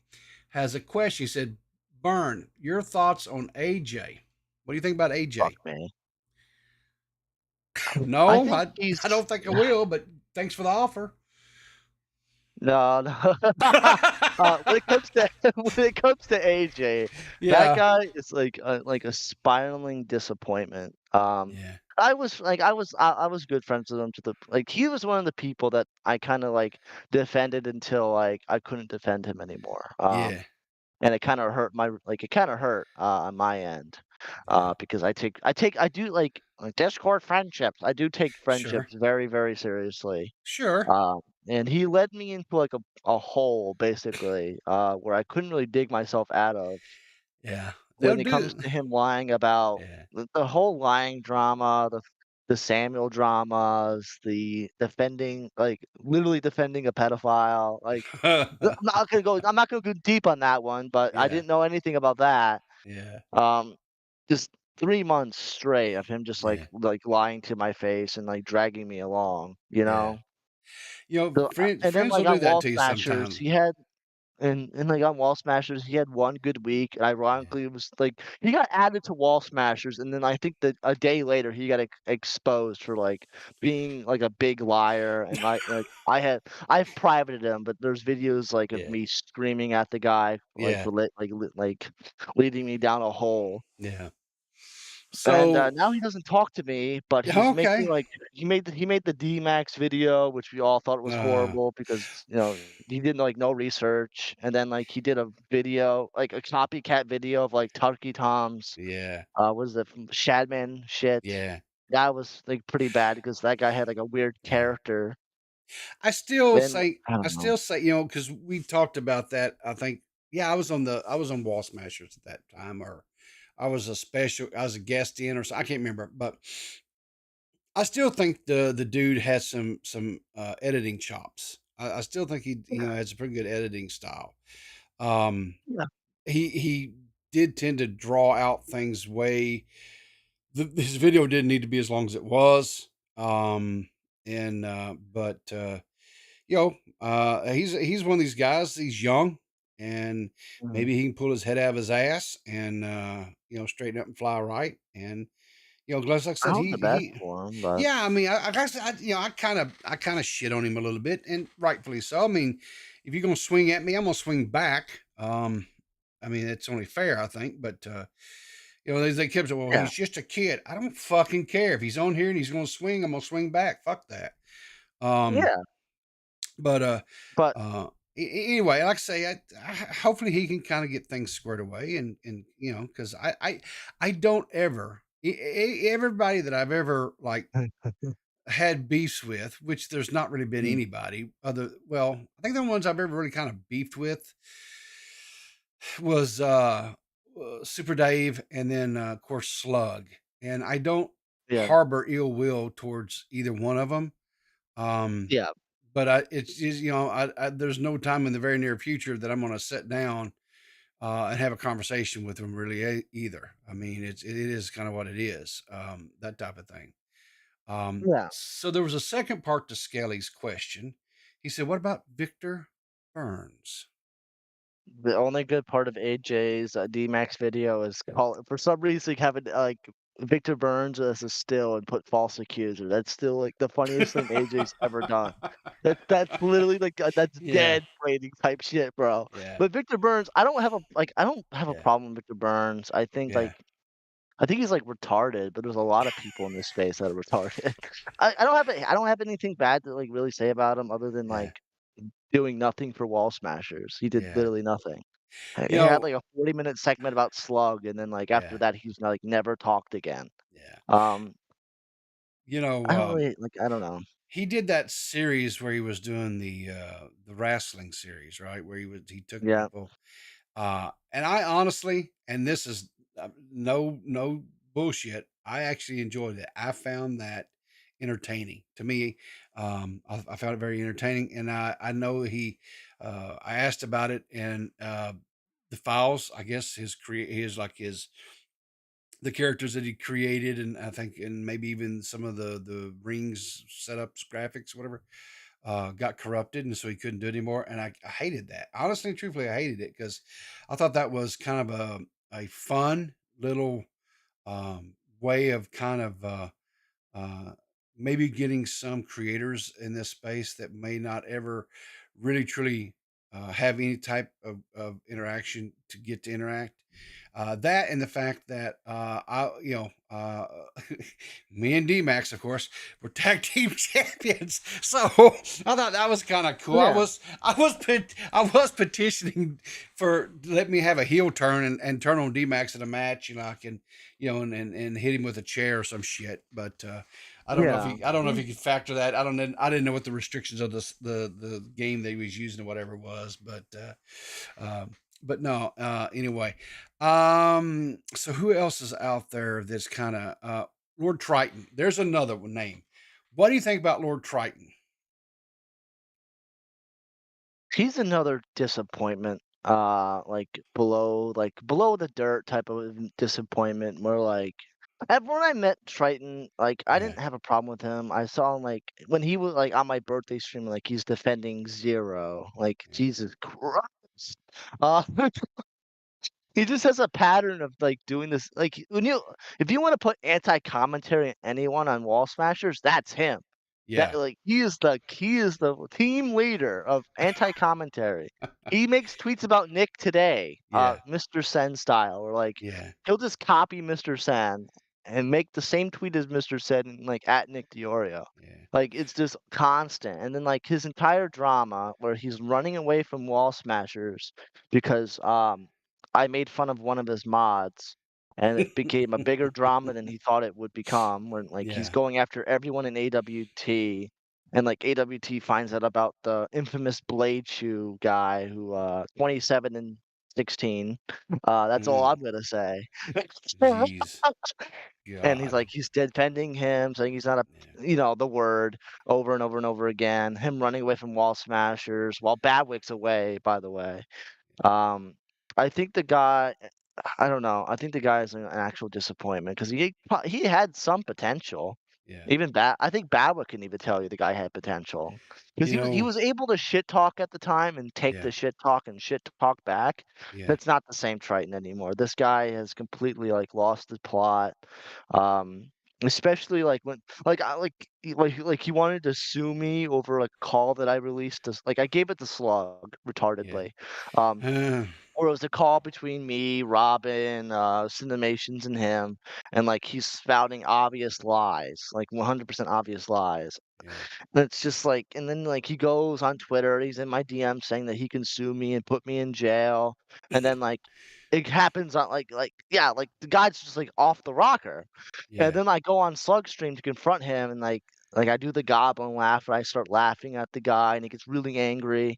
has a question. He said, "Burn, your thoughts on AJ? What do you think about Fuck AJ?" me. I No, think I he's don't think I will, but thanks for the offer. no, no. When it comes to when it comes to AJ, that Yeah, guy is like a spiraling disappointment. yeah, I was good friends with him to the like he was one of the people that I kind of like defended until like I couldn't defend him anymore. yeah, And it kind of hurt my like it kind of hurt on my end yeah. because I do like Discord friendships. I do take Sure, friendships very very seriously. sure. Um, and he led me into like a hole basically, where I couldn't really dig myself out of Yeah, they'll when it comes do. to him lying about Yeah, the whole lying drama, the Samuel dramas, the defending like literally defending a pedophile. Like I'm not gonna go deep on that one, but I yeah, didn't know anything about that. yeah, Um, just 3 months straight of him just yeah, like lying to my face and like dragging me along, you yeah. know? So, and then, Friends will like, do on that Wall to you Smashers, sometime. he had like, on Wall Smashers, he had 1 good week, and Yeah. ironically, it was, like he got added to Wall Smashers, and then I think that a day later, he got exposed for, like, being, like, a big liar, and I've privated him, but there's videos, like, of Yeah, me screaming at the guy, like, yeah, for leading me down a hole. yeah. And, So, now he doesn't talk to me, but he's making, okay. like he made the D-Max video, which we all thought was Uh, horrible because, he did, like, no research, and then, like, he did a video, like, a copycat video of, like, Turkey Tom's, yeah, what is it, from Shadman shit. yeah, That was, like, pretty bad because that guy had, like, a weird yeah. character, and I I don't know. still say, because we talked about that. I think, yeah, I was on Wall Smashers at that time, or I was a guest in, or so I can't remember, but I still think the dude has editing chops. I still think he Yeah, has a pretty good editing style. Um, yeah, he did tend to draw out things way. His video didn't need to be as long as it was. And but he's one of these guys. He's young, and mhm. maybe he can pull his head out of his ass and straighten up and fly right. And like I I said, hope the best he for him, but yeah, I mean, I guess I kind of shit on him a little bit, and rightfully so. I mean, if you're gonna swing at me, I'm gonna swing back. I mean, it's only fair, I think. But they kept saying, "Well, yeah, he's just a kid." I don't fucking care if he's on here and he's gonna swing. I'm gonna swing back. Fuck that. Um, yeah, but but anyway, like I say, hopefully he can kind of get things squared away, and because I don't ever everybody that I've ever like had beefs with, which there's not really been Mm, anybody other. Well, I think the ones I've ever really kind of beefed with was Super Dave, and then of course Slug. And I don't yeah, harbor ill will towards either one of them. Um, yeah, but it's just, there's no time in the very near future that I'm going to sit down and have a conversation with them really either. I mean, it is kind of what it is, that type of thing. yeah. So there was a second part to Skelly's question. He said, "What about Victor Burns?" The only good part of AJ's, D-Max video is call for some reason, having, like, Victor Burns as a still and put false accuser. That's still, like, the funniest thing AJ's ever done. That's literally, like, that's Yeah, dead braiding type shit, bro. yeah, But Victor Burns, I don't have a yeah, problem with Victor Burns. yeah, I think he's, like, retarded, but there's a lot of people in this space that are retarded. I don't have anything bad to, like, really say about him other than, yeah, like, doing nothing for Wall Smashers. He did yeah. literally nothing. You He had, know, like, a 40-minute segment about Slug, and then, like, after yeah, that, he's, like, never talked again. yeah. Um, You know, I don't really like, I don't know. he did that series where he was doing the wrestling series, right? Where he took Yeah. people. And I honestly, and this is no bullshit, I actually enjoyed it. I found that entertaining. To me, I found it very entertaining, and I know I asked about it, and the files, I guess his like his the characters that he created, and I think, and maybe even some of the rings setups, graphics, whatever, got corrupted, and so he couldn't do it anymore. And I hated that. Honestly, and truthfully, I hated it because I thought that was kind of a fun little way of kind of uh, maybe getting some creators in this space that may not ever really truly have any type of interaction to get to interact. That and the fact that me and D-Max, of course, were tag team champions. So I thought that was kind of cool. Yeah. I was petitioning for let me have a heel turn and turn on D-Max in a match, I can, and hit him with a chair or some shit. But Yeah. I don't know if you could factor that. I didn't know what the restrictions of the game that he was using or whatever it was, but no, anyway. So who else is out there that's kind of Lord Triton? There's another one name. What do you think about Lord Triton? He's another disappointment, below the dirt type of disappointment where, when I met Triton, I Yeah, didn't have a problem with him. I saw him, when he was, on my birthday stream, he's defending Zero, yeah, Jesus Christ. Uh, he just has a pattern of, doing this, if you wanna put anti-commentary on anyone on Wall Smashers, that's him. That yeah, he is the team leader of anti-commentary. He makes tweets about Nick today, yeah, Mr. Sen style, or yeah, he'll just copy Mr. Sen and make the same tweet as Mr. Sen, at Nick Diorio. yeah, It's just constant. And then his entire drama where he's running away from Wall Smashers because I made fun of one of his mods and it became a bigger drama than he thought it would become when he's yeah, going after everyone in AWT and AWT finds out about the infamous Blade Shoe guy who 27 and 16. That's all mm, I'm gonna say. jeez, And he's God, he's defending him, saying he's not a yeah, the word over and over and over again. Him running away from Wall Smashers while Badwick's away, by the way. Um, I think the guy I don't know. I think the guy is an actual disappointment because he had some potential. yeah, Even I think Badwick can even tell you the guy had potential because you he know, was able to shit talk at the time and take yeah, the shit talk and shit talk back. yeah, That's not the same Triton anymore. This guy has completely lost the plot. Um, especially when he wanted to sue me over a call that I released. I gave it the slug yeah, retardedly. Um, uh, or it was a call between me, Robin, Cinemations, and him, and he's spouting obvious lies, 100% obvious lies. yeah, And it's just and then he goes on Twitter, he's in my DM saying that he can sue me and put me in jail, and then it happens on yeah, the guy's just off the rocker, and yeah, then I go on Slug Stream to confront him, and I do the goblin laugh, where I start laughing at the guy, and he gets really angry.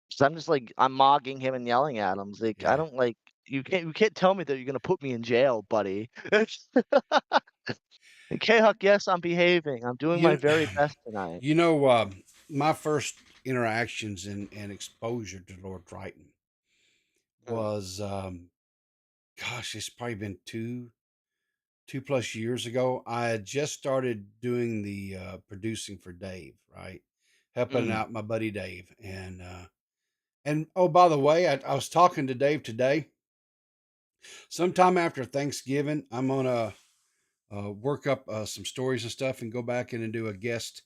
So I'm just I'm mogging him and yelling at him. It's I yeah. don't you can't tell me that you're gonna put me in jail, buddy. K-Huck, yes, I'm behaving. I'm doing my You, very best tonight. you know, my first interactions and exposure to Lord Triton Mm, was, gosh, it's probably been 2+ years ago. I had just started doing the producing for Dave, right? Helping mm, out my buddy Dave. And oh, by the way, I was talking to Dave today. Sometime after Thanksgiving, I'm gonna work up some stories and stuff and go back in and do a guest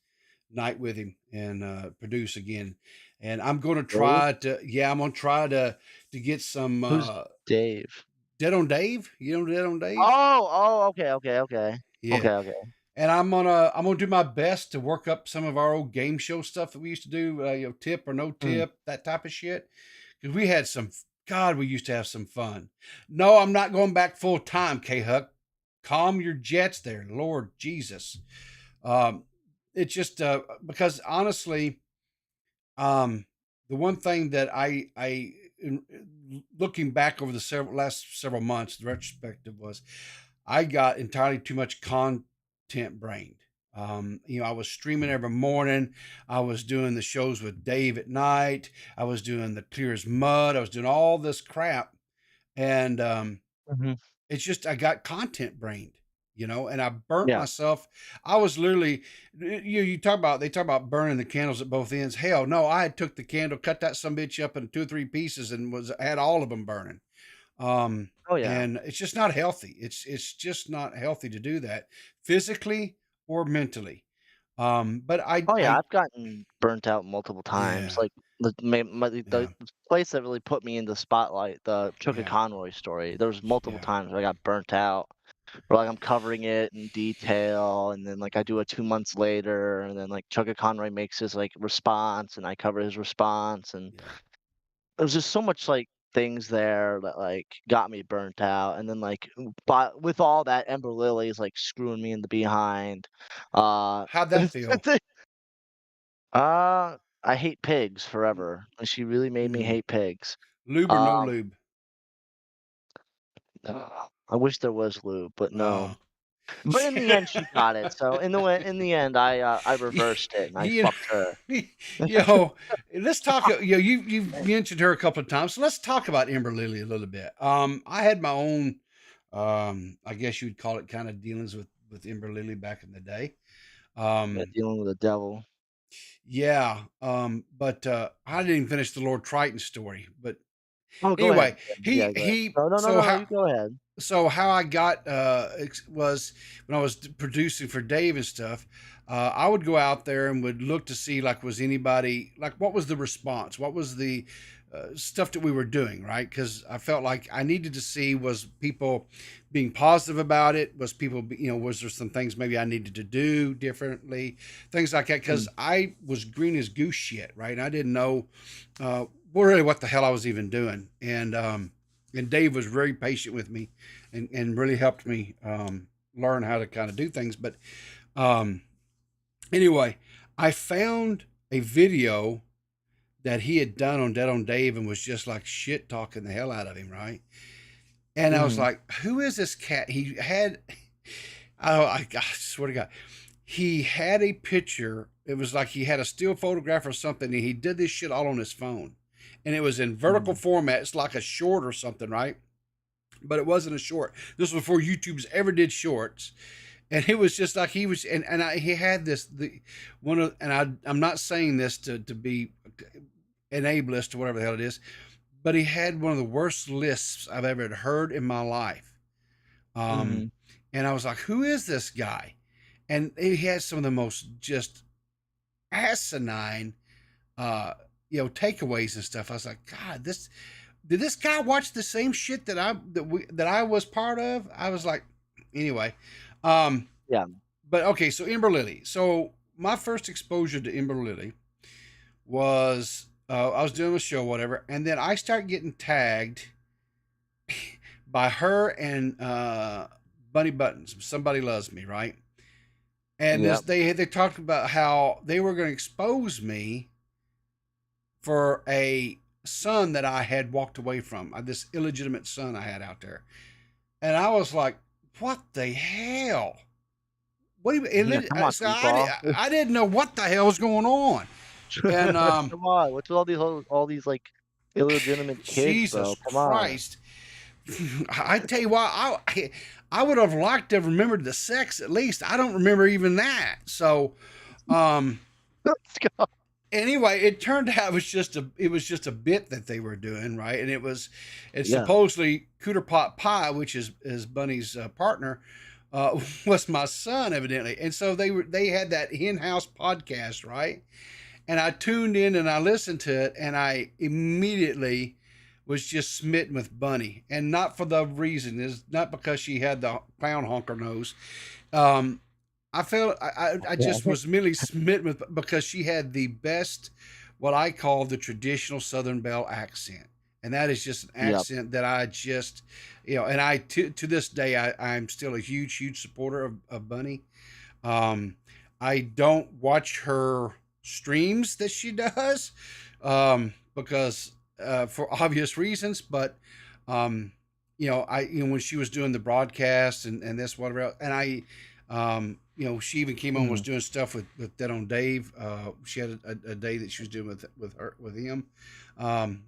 night with him and produce again. And I'm going to Dave? try to, yeah, I'm going to try to get some Who's Dave? Dead on Dave. You know Dead on Dave? Oh, okay, okay, okay. Yeah. Okay, okay. And I'm gonna do my best to work up some of our old game show stuff that we used to do, tip or no Mm. tip, that type of shit. Because we had some, God, we used to have some fun. No, I'm not going back full time, K Huck. Calm your jets there, Lord Jesus. Um, it's just because honestly, um, the one thing that looking back over the last several months, the retrospective was I got entirely too much content brained. I was streaming every morning. I was doing the shows with Dave at night. I was doing the Clear as Mud. I was doing all this crap, and Mhm. it's just I got content brained, and I burnt Yeah. myself. I was literally, you talk about they talk about burning the candles at both ends. Hell no, I had took the candle, cut that some bitch up in 2 or 3 pieces, and was had all of them burning. Oh, yeah. And it's just not healthy. It's just not healthy to do that physically or mentally. But Oh, yeah, I I've gotten burnt out multiple times, yeah, like, the yeah, place that really put me in the spotlight, the Chuka yeah, Conroy story, there was multiple yeah, times where I got burnt out, where, like, I'm covering it in detail, and then, like, I do it 2 months later, and then, like, Chuka Conroy makes his, like, response, and I cover his response, and yeah. there was just so much, like, things there that, like, got me burnt out, and then, like, but with all that, Ember Lily is, like, screwing me in the behind, uh How'd that feel? I hate pigs forever, and she really made me Mm. hate pigs. Lube or no Um, lube? I wish there was lube, but no. Uh, But in the end, she got it, so in the end, I reversed it, and I you know, fucked her. you know, let's talk. You've mentioned her a couple of times, so let's talk about Ember Lily a little bit. I had my own, I guess you would call it, kind of dealings with Ember Lily back in the day. Yeah, Um, dealing with the devil. yeah, but I didn't finish the Lord Triton story. But Oh, go ahead. anyway, Yeah, he go ahead. he. No, no, no, So no, how you go ahead. so how I got was when I was producing for Dave and stuff. I would go out there and would look to see like was anybody like what was the response, what was the stuff that we were doing, right? Because I felt like I needed to see was people being positive about it, was people was there some things maybe I needed to do differently, things like that. Because Mm, I was green as goose shit, right? And I didn't know really what the hell I was even doing, and Dave was very patient with me and really helped me learn how to kind of do things. But um, anyway, I found a video that he had done on Dead on Dave and was just like shit talking the hell out of him, right? And I was mhm, like, who is this cat? He had, oh, I swear to God, he had a picture. It was like he had a still photograph or something, and he did this shit all on his phone. And it was in vertical mhm, format. It's like a short or something, right? But it wasn't a short. This was before YouTube's ever did shorts, and it was just like he was, he had this the one of, and I'm not saying this to be an ableist or whatever the hell it is, but he had one of the worst lisps I've ever heard in my life. Um, mhm. and I was like, who is this guy? And he had some of the most just asinine, uh, takeaways and stuff. I was like, God, this did this guy watch the same shit that I was part of? I was like, anyway, um, Yeah, but okay, so Ember Lily. So my first exposure to Ember Lily was I was doing a show, whatever, and then I start getting tagged by her and Bunny Buttons. Somebody loves me, right? And this yep, they talked about how they were going to expose me for a son that I had walked away from, this illegitimate son I had out there. And I was like, what the hell? What do yeah, you, come on, so PeePaw. I didn't know what the hell was going on. And Come on, what's with all these, like, illegitimate kids, bro? Jesus Come on. Christ. I tell you what, I would have liked to have remembered the sex at least. I don't remember even that. So, um, Let's go. anyway, it turned out it was just a bit that they were doing, right? And it's Yeah, supposedly Cooter Pot Pie, which is Bunny's partner, was my son evidently. And so they had that in-house podcast, right? And I tuned in and I listened to it, and I immediately was just smitten with Bunny, and not for the reason is not because she had the clown honker nose. Um, I felt I just yeah, was merely smitten with because she had the best, what I call the traditional Southern Belle accent, and that is just an yep, accent that I just, and to this day I'm still a huge supporter of Bunny. Um, I don't watch her streams that she does, because for obvious reasons. But when she was doing the broadcast and this whatever, and she even came on was Mhm. doing stuff with Dead on Dave. She had a day that she was doing with him. Um,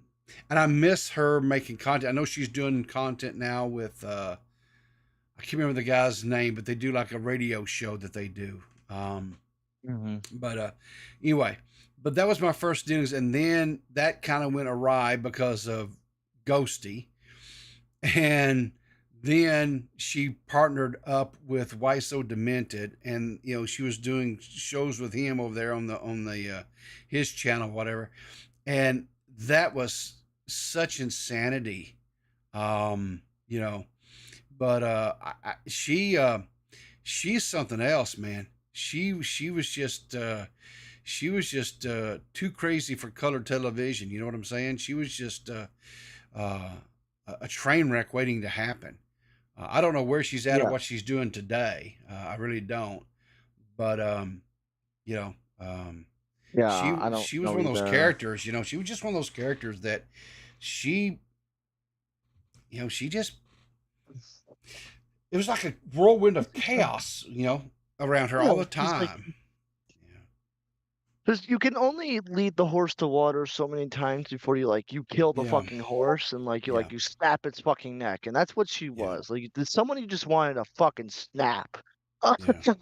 and I miss her making content. I know she's doing content now with I can't remember the guy's name, but they do like a radio show that they do. Mhm. But anyway, but that was my first dealings, and then that kind of went awry because of Ghosty, and then she partnered up with Why So Demented, and she was doing shows with him over there on the his channel, whatever, and that was such insanity. Um, you know, but she's something else, man. She was just too crazy for color television. You know what I'm saying? She was just uh, a train wreck waiting to happen. I don't know where she's at or Yeah. what she's doing today. I really don't. But you know, um, Yeah, she I don't she was know one of those either. characters. She was just one of those characters that she, she just it was like a whirlwind of chaos, around her Yeah, all the she's like, time. because you can only lead the horse to water so many times before you kill the Yeah, fucking horse and yeah, you snap its fucking neck, and that's what she yeah, was. Like, there's someone you just wanted to fucking snap. yeah,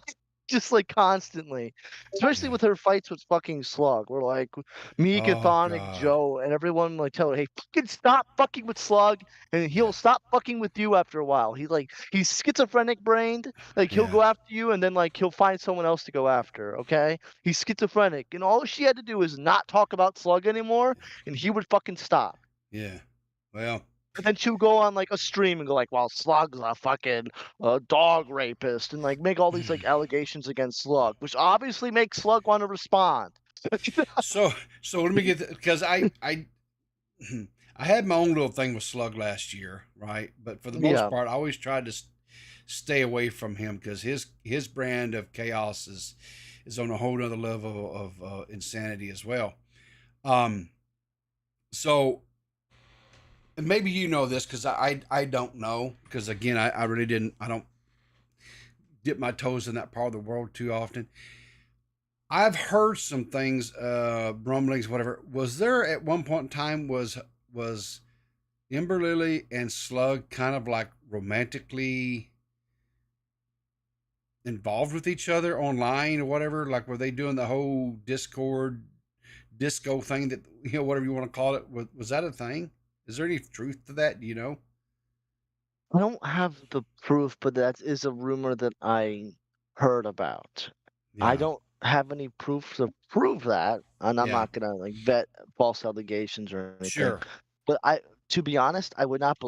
Just like constantly, especially yeah. with her fights with fucking Slug. We're like me, Oh Gathonic, God. Joe, and everyone like tell her, "Hey, fucking stop fucking with Slug," and Yeah, he'll stop fucking with you after a while. He's schizophrenic brained. Like he'll yeah, go after you, and then he'll find someone else to go after. Okay, he's schizophrenic, and all she had to do is not talk about Slug anymore, and he would fucking stop. yeah. Well, And then she would go on like a stream and go like, "Well, Slug's a fucking dog rapist," and like make all these like allegations against Slug, which obviously makes Slug want to respond. so so let me get because I I had my own little thing with Slug last year, right? But for the most Yeah. part, I always tried to stay away from him because his brand of chaos is on a whole other level of insanity as well. Um, so and maybe you know this because I don't know because again I really didn't I don't dip my toes in that part of the world too often. I've heard some things, rumblings, whatever. Was there at one point in time was Ember Lily and Slug kind of like romantically involved with each other online or whatever? Like were they doing the whole Discord disco thing that whatever you want to call it? Was that a thing? Is there any truth to that? Do you know? I don't have the proof, but that is a rumor that I heard about. I Yeah, don't have any proof to prove that, and I'm yeah, not gonna like vet false allegations or anything. sure. But to be honest, I would not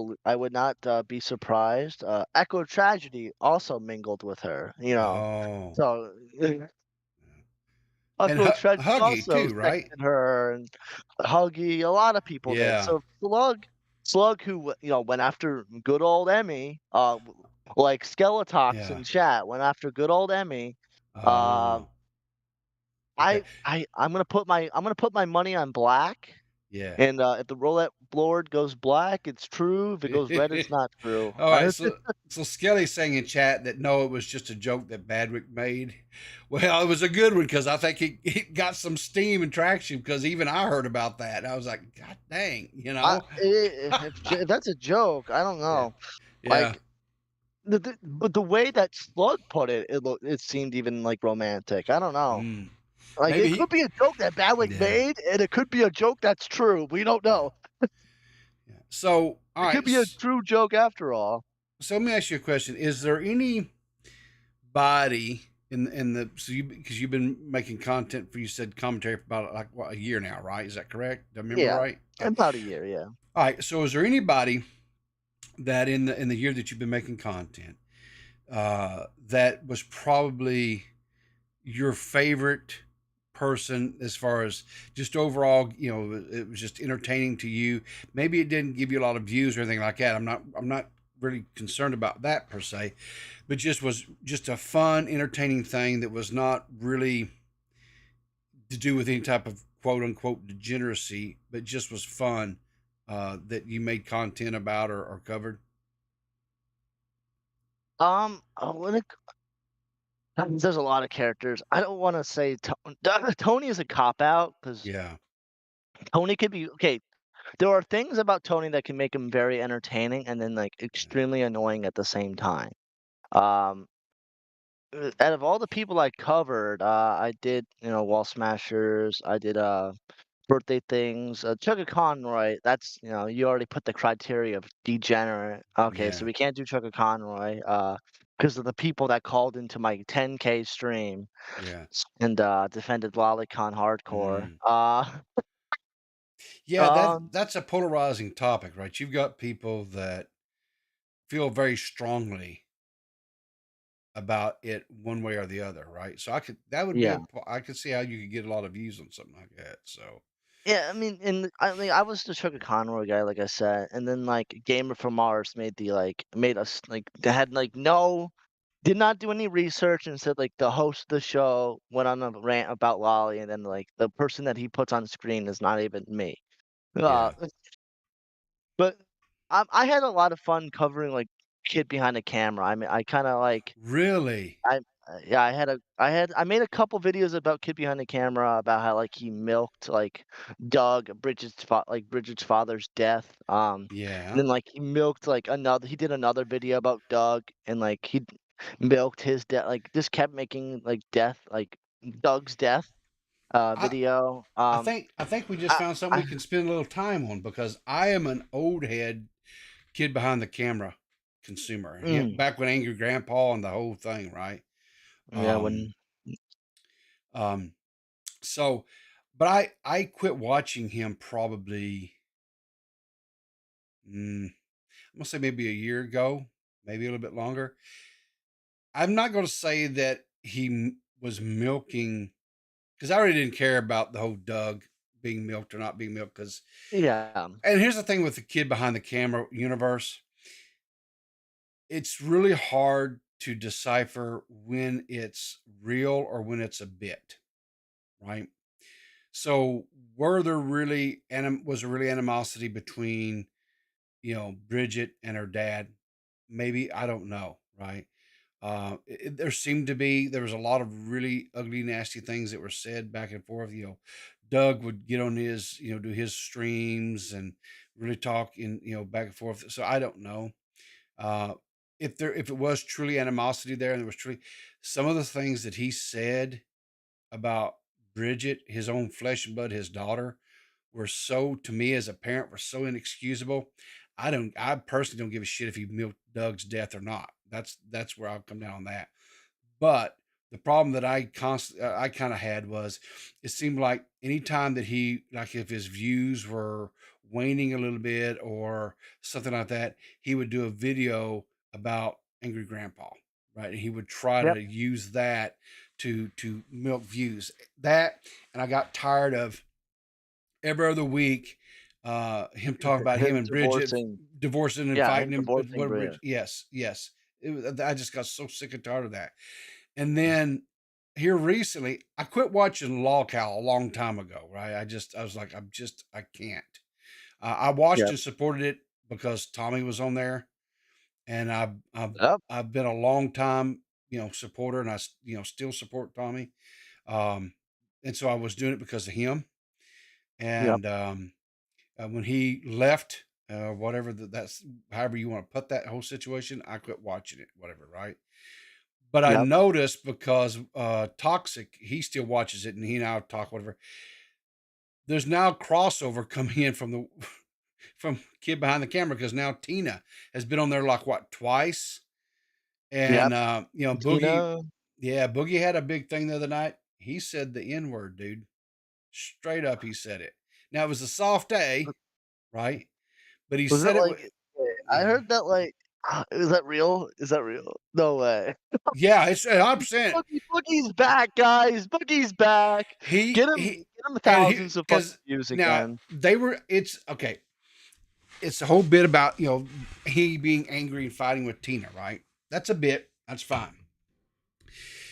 be surprised. Echo Tragedy also mingled with her, Oh, so and Echo Tragedy Huggy also too, right? sexted her and Huggy. A lot of people did. Yeah, So Slug, who went after good old Emmy, like Skeletox yeah. in chat went after good old Emmy. Uh, Oh, okay. I'm gonna put my money on black. Yeah. And if the roulette board goes black, it's true. If it goes red, it's not true. All right, so Skelly's saying in chat that no, it was just a joke that Badwick made. Well, it was a good one because I think it got some steam and traction because even I heard about that. I was like, God dang, If that's a joke, I don't Yeah, know. yeah. Like but the way that Slug put it, it seemed even like romantic. I don't know. Mm. Like Maybe it could be a joke that Badwick yeah, made, and it could be a joke that's true. We don't yeah, know. yeah. So, all It right. could be a true joke after all. So let me ask you a question: is there anybody in the so you because you've been making content for you said commentary for about like what, a year now, right? Is that correct? Do I remember Yeah, right? Okay. about a year. Yeah. All right. So is there anybody that in the year that you've been making content that was probably your favorite person as far as just overall, it was just entertaining to you. Maybe it didn't give you a lot of views or anything like that. I'm not really concerned about that per se, but just was just a fun, entertaining thing that was not really to do with any type of quote unquote degeneracy, but just was fun that you made content about or covered? When it there's a lot of characters. I don't wanna say Tony is a cop out because Yeah. Tony could be okay, there are things about Tony that can make him very entertaining and then, like, Yeah. extremely annoying at the same time. Um, out of all the people I covered, I did, Wall Smashers, I did, birthday things, Chugga Conroy, that's you already put the criteria of degenerate. Okay, so Yeah. we can't do Chugga Conroy, because of the people that called into my 10K stream Yeah. and, defended Lolicon hardcore. Mm. Yeah, Um, that's a polarizing topic, right? You've got people that feel very strongly about it one way or the other, right? So that would be yeah. I could see how you could get a lot of views on something like that. So Yeah, I was the Chugga Conroy guy, like I said, and then, like, Gamer from Mars made us, like they had, like, no did not do any research and said, like, the host of the show went on a rant about Lolly, and then, like, the person that he puts on screen is not even me. Uh, yeah. but I had a lot of fun covering, like, kid behind the camera. I mean, I kinda, like Really? yeah, I made a couple videos about Kid Behind the Camera about how, like, he milked, like, Doug, Bridget's father's death, and Yeah. then, like, he did another video about Doug and, like, he milked his death, like, just kept making, like, Doug's death, I video, I think we just I found something we I can spend a little time on because I am an old head kid behind the camera consumer. Yeah, mm, back when Angry Grandpa and the whole thing, right? yeah, Um um so but I quit watching him probably I'm gonna say maybe a year ago, maybe a little bit longer. I'm not gonna say that was milking because I really didn't care about the whole Doug being milked or not being milked. Because, yeah, and here's the thing with the kid behind the camera universe, it's really hard to decipher when it's real or when it's a bit, right? So, was there really animosity between Bridget and her dad? Maybe, I don't know, right? There was a lot of really ugly, nasty things that were said back and forth. Doug would get on his, do his streams and really talk back and forth. So I don't know uh, if it was truly animosity there, and there was truly some of the things that he said about Bridget, his own flesh and blood, his daughter, were so to me as a parent were so inexcusable. I personally don't give a shit if he milked Doug's death or not. That's where I'll come down on that. But the problem that I kind of had was it seemed like anytime that if his views were waning a little bit or something like that, he would do a video about Angry Grandpa, right? And he would try yep, to use that to milk views. That and I got tired of every other week him talking about him him and Bridget divorcing divorcing and yeah, fighting him him. divorcing What Bria. Yes, yes. I just got so sick and tired of that. And then here recently, I quit watching Law Cow a long time ago, right? I was like, I can't. I watched Yep, and supported it because Tommy was on there, and yep, I've been a long time, supporter, and still support Tommy. Um, and so I was doing it because of him. yep, And when he left, whatever that's however you want to put that whole situation, I quit watching it, whatever, right? But I yep, noticed because Toxic, he still watches it, and he and I talk whatever. There's now crossover coming in from the from Kid Behind the Camera because now Tina has been on there like what twice, yep, and Boogie, Tina. yeah, Boogie had a big thing the other night. He said the N word, dude, straight up. He said it. Now it was a soft A, right? But he Was it said it with I yeah, heard that is that real? Is that real? No way. yeah. It's 100%. Boogie's back, guys. Boogie's back. He Get him and he thousands of fucking because views now again. they were. It's okay. it's a whole bit about he being angry and fighting with Tina, right? That's a bit. That's fine.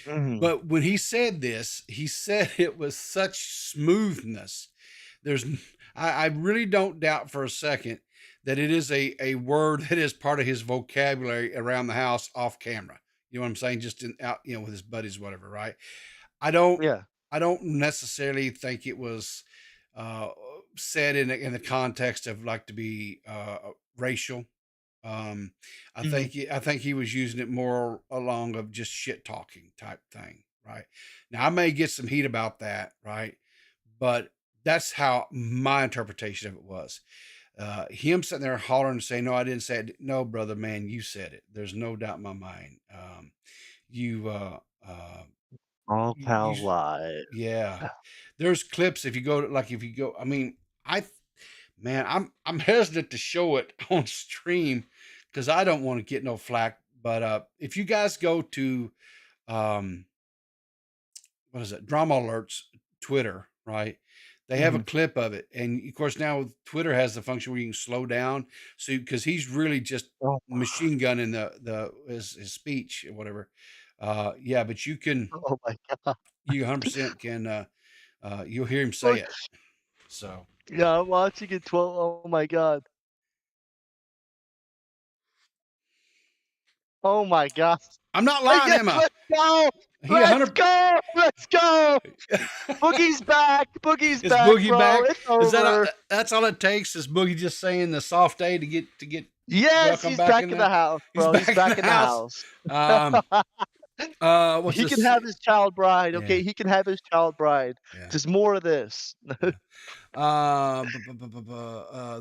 Mhm. But when he said this, he said it with such smoothness. There's, I really don't doubt for a second that it is a word that is part of his vocabulary around the house off camera. You know what I'm saying? Just out, with his buddies, whatever, right? I don't, Yeah. I don't necessarily think it was uh, said in the context of like to be racial. Um, Mhm. I think he was using it more along of just shit talking type thing, right? Now I may get some heat about that, right? But that's how my interpretation of it was. Him sitting there hollering and saying, "No, I didn't say it." No, brother, man, you said it. There's no doubt in my mind. You, All you, pal live. yeah. There's clips if you go to like if you go. I mean, man, I'm hesitant to show it on stream because I don't want to get no flack. But if you guys go to um, what is it, Drama Alerts Twitter, right? They have a Mhm. clip of it, and of course now Twitter has the function where you can slow down, so because he's really just Oh, machine gunning his speech or whatever. Yeah, but oh my god. you 100% can you'll hear him say Look, it. So yeah, I'm watching it 12. Oh my god. Oh my god. I'm not lying, Yes, Emma. let's go! He Let's 100. go! Let's go! Boogie's back! Boogie's Is back, Boogie bro. back? It's Is that over. that's all it takes? Is Boogie just saying the soft A to get Yes, welcome he's back back in in the there? house, He's bro. He's back in back the in the house. house. Um, what's He can this? have his child bride, Yeah, okay? He can have his child bride. yeah, Just more of this. yeah.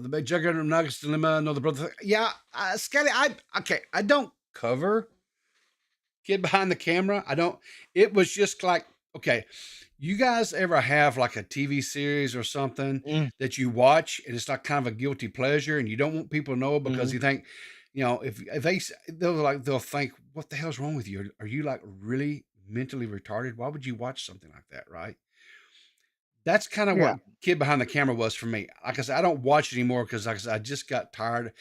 The big juggernaut nuggets dilemma. Another brother. Yeah, Skelly. Okay. I don't cover Kid Behind the Camera. I don't. It was just like okay. You guys ever have like a TV series or something Mm, that you watch and it's like kind of a guilty pleasure and you don't want people to know because mhm. you think, if they'll think, what the hell's wrong with you? Are you like really mentally retarded? Why would you watch something like that, right? That's kind of Yeah, what Kid Behind the Camera was for me. Like I said, I don't watch it anymore because like I said, I just got tired.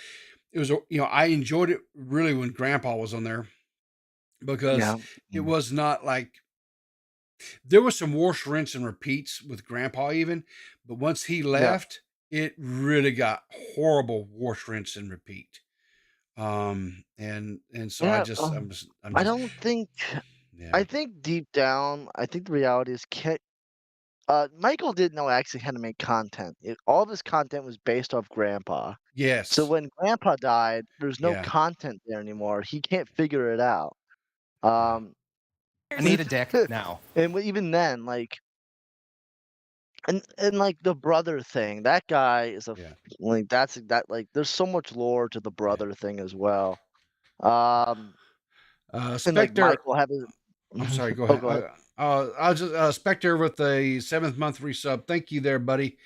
It was, I enjoyed it really when Grandpa was on there because yeah, it mm, was not like there was some wash, rinse, and repeats with Grandpa even, but once he yeah, left, it really got horrible wash, rinse, and repeat. And so yeah, I'm I just don't think yeah. I think deep down, I think the reality is Michael didn't know actually how to make content. All of his content was based off Grandpa. So Yes. when Grandpa died, there's no Yeah. content there anymore. He can't figure it out. Yeah. Um, I need a dick now. and even then, like, and like the brother thing, that guy is Yeah. like that like there's so much lore to the Yeah. brother thing as well. Um, and like Spectre, Michael having I'm sorry, go oh, ahead. go ahead. I'll just Spectre with the 7th month resub. Thank you there, buddy.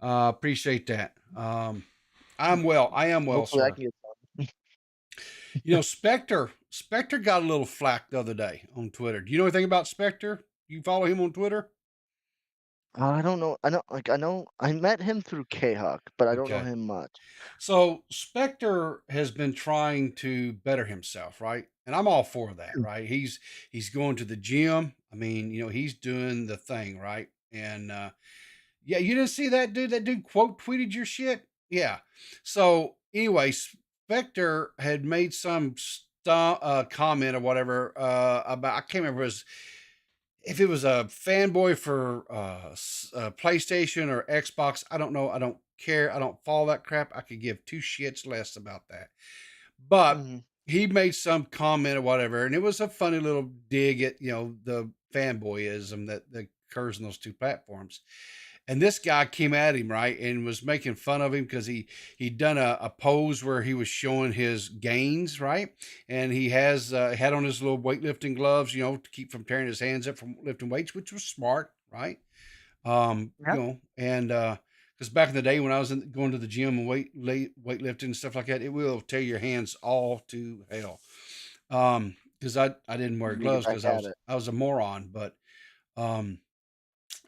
Appreciate that. I'm well. I am well, Hopefully I sir. can get Spectre got a little flack the other day on Twitter. Do you know anything about Spectre? You follow him on Twitter? I don't know. I know I met him through K-Huck, but I don't know Okay. him much. So Spectre has been trying to better himself, right? And I'm all for that, Mm. right? He's going to the gym. I mean, he's doing the thing, right? And yeah, you didn't see that dude? That dude quote tweeted your shit? Yeah. So anyway, Spectre had made some comment or whatever about I can't remember if it was a fanboy for PlayStation or Xbox. I don't know. I don't care. I don't follow that crap. I could give two shits less about that. But Mhm. he made some comment or whatever, and it was a funny little dig at the fanboyism that occurs in those two platforms. And this guy came at him right and was making fun of him because he'd done a pose where he was showing his gains right, and he had on his little weightlifting gloves, to keep from tearing his hands up from lifting weights, which was smart, right? Yeah. And because back in the day when I was going to the gym and weightlifting and stuff like that, it will tear your hands all to hell. Because I didn't wear Need to get gloves back because at it. I was a moron, but um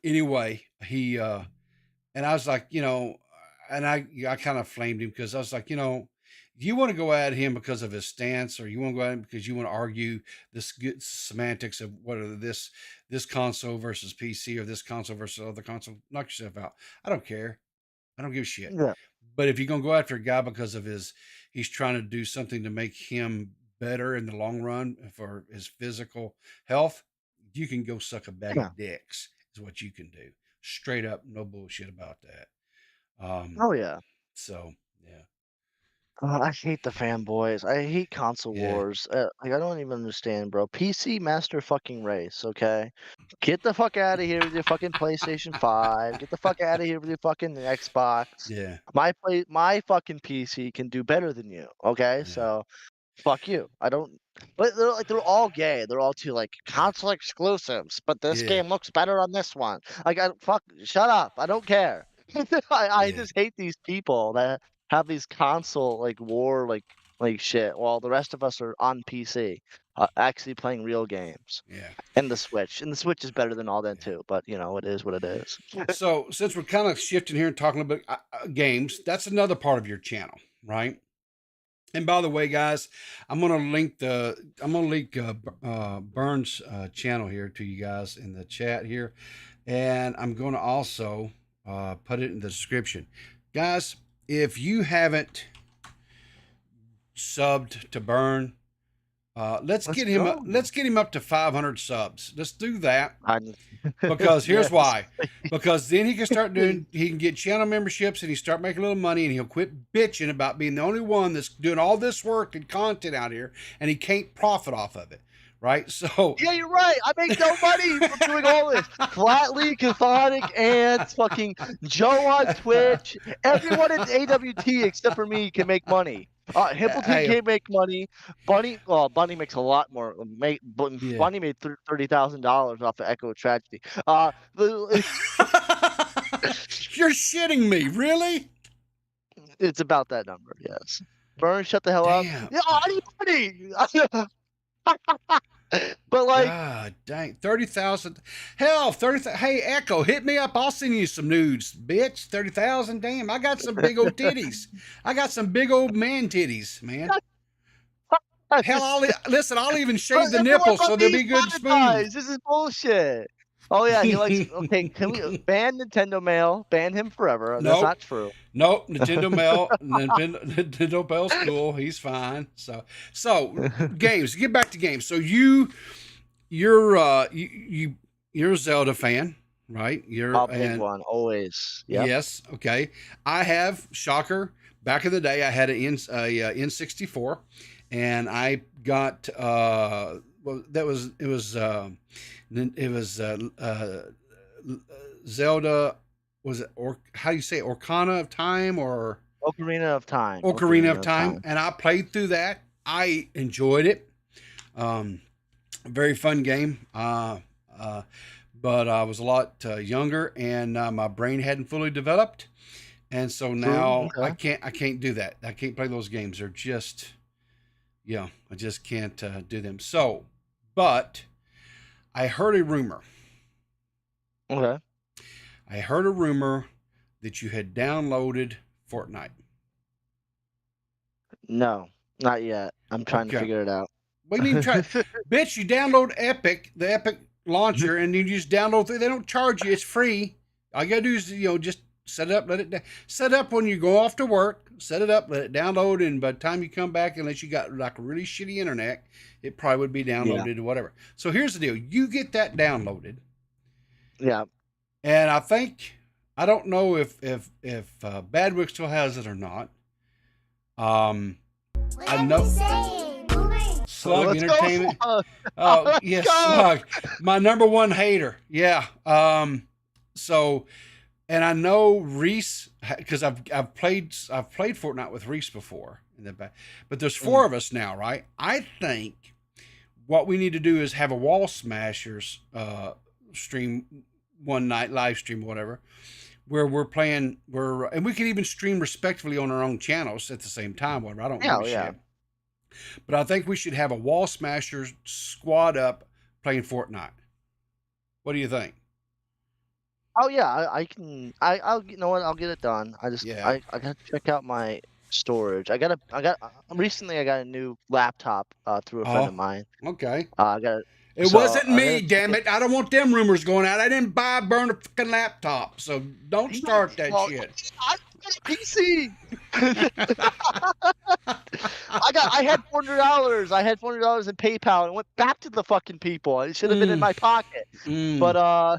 anyway, he and I was like, I kind of flamed him because I was like, you want to go at him because of his stance, or you want to go at him because you want to argue this good semantics of whether this console versus PC or this console versus other console. Knock yourself out. I don't care. I don't give a shit. Yeah. But if you're gonna go after a guy because of he's trying to do something to make him better in the long run for his physical health, you can go suck a bag Yeah. of dicks. Is what you can do. Straight up, no bullshit about that. Oh yeah. So yeah, I hate the fanboys. I hate console yeah, wars. Like I don't even understand, bro. PC master fucking race, okay? Get the fuck out of here with your fucking PlayStation 5. Get the fuck out of here with your fucking Xbox. yeah, My fucking PC can do better than you, okay? yeah, So fuck you. I don't. But they're all gay. They're all too like console exclusives. But this yeah, game looks better on this one. Like fuck. Shut up. I don't care. I yeah, just hate these people that have these console like war like shit while the rest of us are on PC, actually playing real games. yeah. And the Switch is better than all that too. But you know it is what it is. So since we're kind of shifting here and talking about games, that's another part of your channel, right? And by the way, guys, I'm gonna link Byrne's channel here to you guys in the chat here, and I'm gonna also put it in the description, guys. If you haven't subbed to Byrne, let's Let's get him go. let's get him up to 500 subs. Let's do that. Because here's Yes. why. Because then he can get channel memberships and he start making a little money, and he'll quit bitching about being the only one that's doing all this work and content out here, and he can't profit off of it. Right? So Yeah, you're right. I make no money from doing all this. Flatly, Cathonic, Ants, fucking Joe on Twitch. Everyone at AWT except for me can make money. Himpleton Hey. can't make money. Bunny makes a lot more. Yeah. Bunny made $30,000 off of Echo Tragedy. You're shitting me, really? It's about that number, yes. Byrne, shut the hell up. Damn. Yeah, I need money. But like, God dang, 30,000. Hell, 30,000. Hey, Echo, hit me up. I'll send you some nudes, bitch. 30,000. Damn, I got some big old titties. I got some big old man titties, man. Hell, I'll even shave the nipples so they'll be good and smooth. This is bullshit. Oh yeah, he likes. Okay, can we ban Nintendo Mail? Ban him forever. That's Nope. not true. Nope, Nintendo Mail's cool. He's fine. So games. Get back to games. So you're a Zelda fan, right? You're A big one, always. Yep. Yes. Okay. I have, shocker. Back in the day, I had an N64, and I got well. It was Zelda. Was it, or how do you say it? Orcana of Time, or Ocarina of Time. Ocarina of Time. And I played through that. I enjoyed it. Very fun game. But I was a lot younger, and my brain hadn't fully developed, and so now okay. I can't do that. I can't play those games. They're just, I just can't do them. So, but I heard a rumor. Okay. I heard a rumor that you had downloaded Fortnite. No, not yet. I'm trying to Okay. figure it out. What do you mean try? Bitch, you download Epic, the Epic launcher, and you just download. They don't charge you. It's free. All you gotta do is just set it up, let it set up when you go off to work. Set it up, let it download, and by the time you come back, unless you got like a really shitty internet, it probably would be downloaded or whatever. So here's the deal: you get that downloaded. Yeah. And I don't know if Badwick still has it or not. I know Slug Let's Entertainment. Go, Oh yes, Slug, my number one hater. Yeah. So, and I know Reese because I've played Fortnite with Reese before in the back, but there's four of us now, right? I think what we need to do is have a Wall Smashers stream one night, live stream, whatever, where we're playing, and we can even stream respectively on our own channels at the same time, whatever. I don't give a shit. But I think we should have a Wall Smashers squad up playing Fortnite. What do you think? Oh yeah, I can. I'll you know what? I'll get it done. Yeah. I gotta check out my storage. Recently I got a new laptop through a friend of Oh, mine. okay. I got It so wasn't I gotta me, check damn it. it. I don't want them rumors going out. I didn't burn a fucking laptop. So don't You know, start that well, shit. I got a PC. I had $400. I had $400 in PayPal and it went back to the fucking people. It should have been in Mm, my pocket. But mm,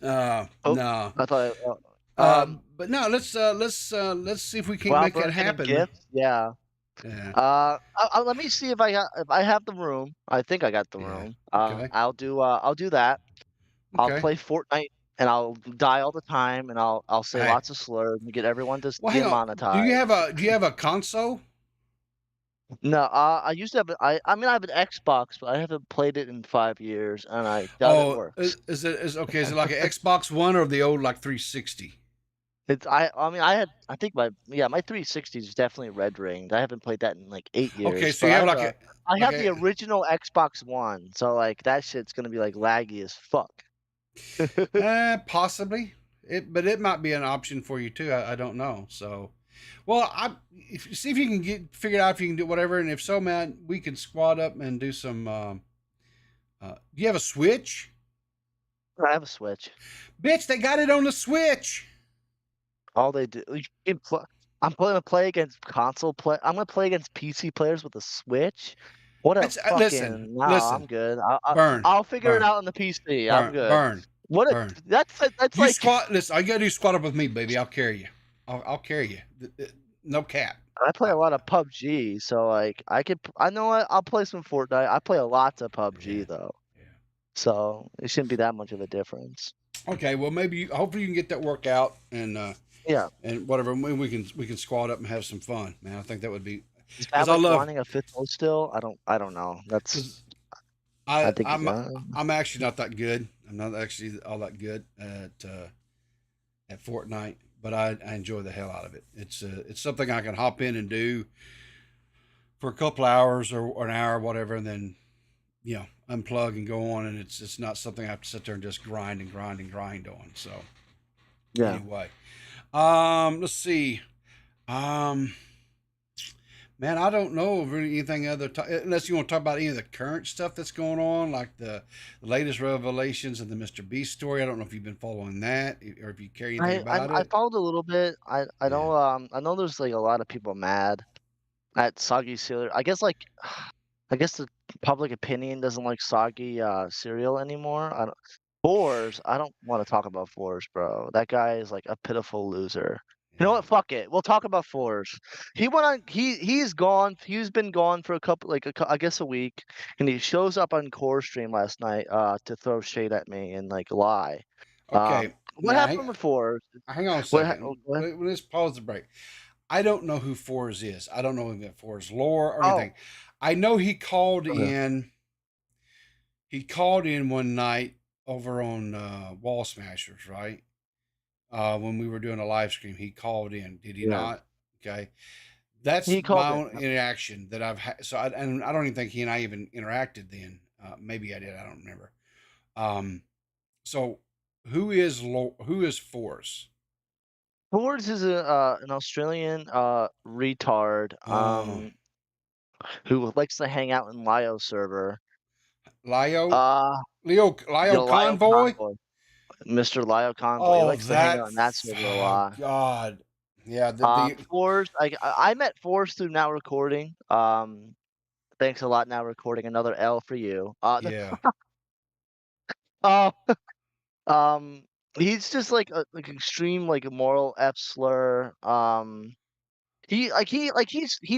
oh, no. I thought But no, let's see if we can't wow, make that Burn getting happen. gifts. Yeah. Yeah. Let me see if I have the room. I think I got the Yeah. room. Okay. I'll do that. I'll Okay. play Fortnite and I'll die all the time and I'll say Hey. lots of slurs and get everyone to Well, hang get on. monetized. Do you have a console? No, I used to have I mean I have an Xbox, but I haven't played it in 5 years and I doubt it Oh, works. is okay? Is it like an Xbox One or the old like 360? I mean I think my 360 is definitely red ringed. I haven't played that in like 8 years, Okay, so but you have like a I have the okay. original Xbox One, so like that shit's gonna be like laggy as fuck. Possibly. But it might be an option for you too. I don't know. So, well, see if you can get figure out if you can do whatever, and if so, man, we can squad up and do some. Do you have a Switch? I have a Switch. Bitch, they got it on the Switch. All they do you can pl I'm gonna play against console play I'm gonna play against PC players with a Switch? What a It's fucking no, I'm listen, good. burn, I'll figure it burn, out on the PC, I'm good. burn, What a burn. that's You like squat. Listen, all you gotta do is squat up with me, baby. I'll carry you. I'll carry you. No cap. I play I, a lot of PUBG, so, like, I know what, I'll play some Fortnite. I play a lot of yeah, PUBG, though, yeah. so it shouldn't be that much of a difference. Okay, well maybe hopefully you can get that worked out Yeah. and whatever. We can squat up and have some fun, man. I think that would be Is because I Fabrik love wanting a 5th host still? I don't know. That's because I think he's I'm actually not that good. I'm not actually all that good at Fortnite, but I enjoy the hell out of it. It's something I can hop in and do for a couple hours or an hour, whatever, and then unplug and go on. And it's not something I have to sit there and just grind and grind and grind on. So yeah. anyway, let's see. Um, Man, I don't know of really anything unless you want to talk about any of the current stuff that's going on, like the latest revelations of the Mr. Beast story. I don't know if you've been following that or if you care anything about I it. followed a little bit. Yeah. I know there's, like, a lot of people mad at soggy cereal. I guess, like, I guess the public opinion doesn't like soggy, cereal anymore. I don't wanna talk about Fours, bro. That guy is, like, a pitiful loser. You know Yeah. what? Fuck it. We'll talk about Fours. He's gone. He's been gone for a couple like, I guess a week, and he shows up on Core Stream last night, to throw shade at me and, like, lie. Okay. What Now, happened with Fours? hang on a Oh, second. go ahead. Let's pause the break. I don't know who Fours is. I don't know him at Fours lore or Oh, anything. I know he called okay. in. He called in one night over on Wall Smashers, right? When we were doing a live stream, he called in. Did he Yeah. not? Okay. That's He my called it. own interaction that I've had. And I don't even think he and I even interacted then. Maybe I did. I don't remember. Um, so who is Force? Fours is an Australian retard Oh, who likes to hang out in Lio server. Lio, Uh Lio the Lio Convoy. Convoy. Mr. Lio Convoy. He Oh, likes to hang out in that server a oh lot. God, yeah. The Fours, I met Fours through Now Recording. Thanks a lot, Now Recording. Another L for you. yeah. Uh, um, he's just like a like extreme like moral F slur. He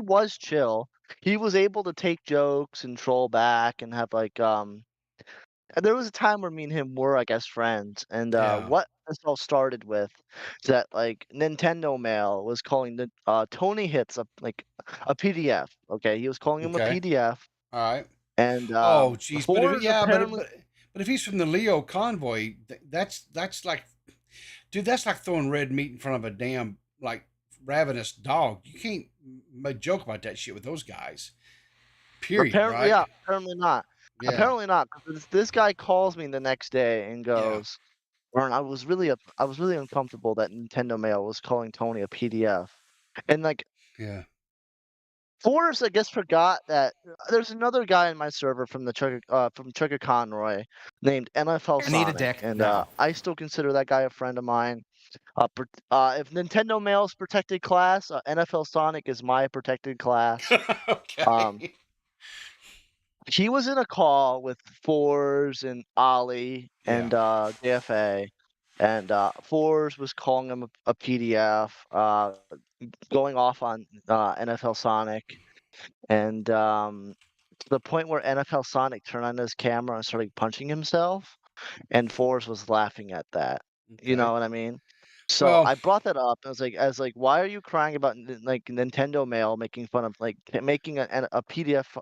was chill. He was able to take jokes and troll back and have and there was a time where me and him were, I guess, friends. And Yeah. what this all started with is that like Nintendo Mail was calling the Tony Hits a PDF. Okay, he was calling him a Okay. PDF, All right. and Oh, geez. But if Fours yeah, apparently but if he's from the Leo convoy, that's like, dude, that's like throwing red meat in front of a damn like ravenous dog. You can't make joke about that shit with those guys. Period. apparently Right? yeah, apparently not. Yeah. Apparently not, 'cause this guy calls me the next day and Yeah. goes, "Vern, I was really uncomfortable that Nintendo Mail was calling Tony a PDF." And, like, Yeah. Forrest, I guess, forgot that there's another guy in my server from Trigger Conroy named NFL I need a Sonic, dick and, now. I still consider that guy a friend of mine. If Nintendo Mail's protected class, NFL Sonic is my protected class. Um, Okay. he was in a call with Fours and Ollie and, Yeah. JFA, and, Fours was calling him a PDF, going off on, NFL Sonic, and, to the point where NFL Sonic turned on his camera and started punching himself, and Fours was laughing at that. You know Okay. what I mean? So Well, I brought that up. I was like, "Why are you crying about like Nintendo Mail making fun of like making a PDF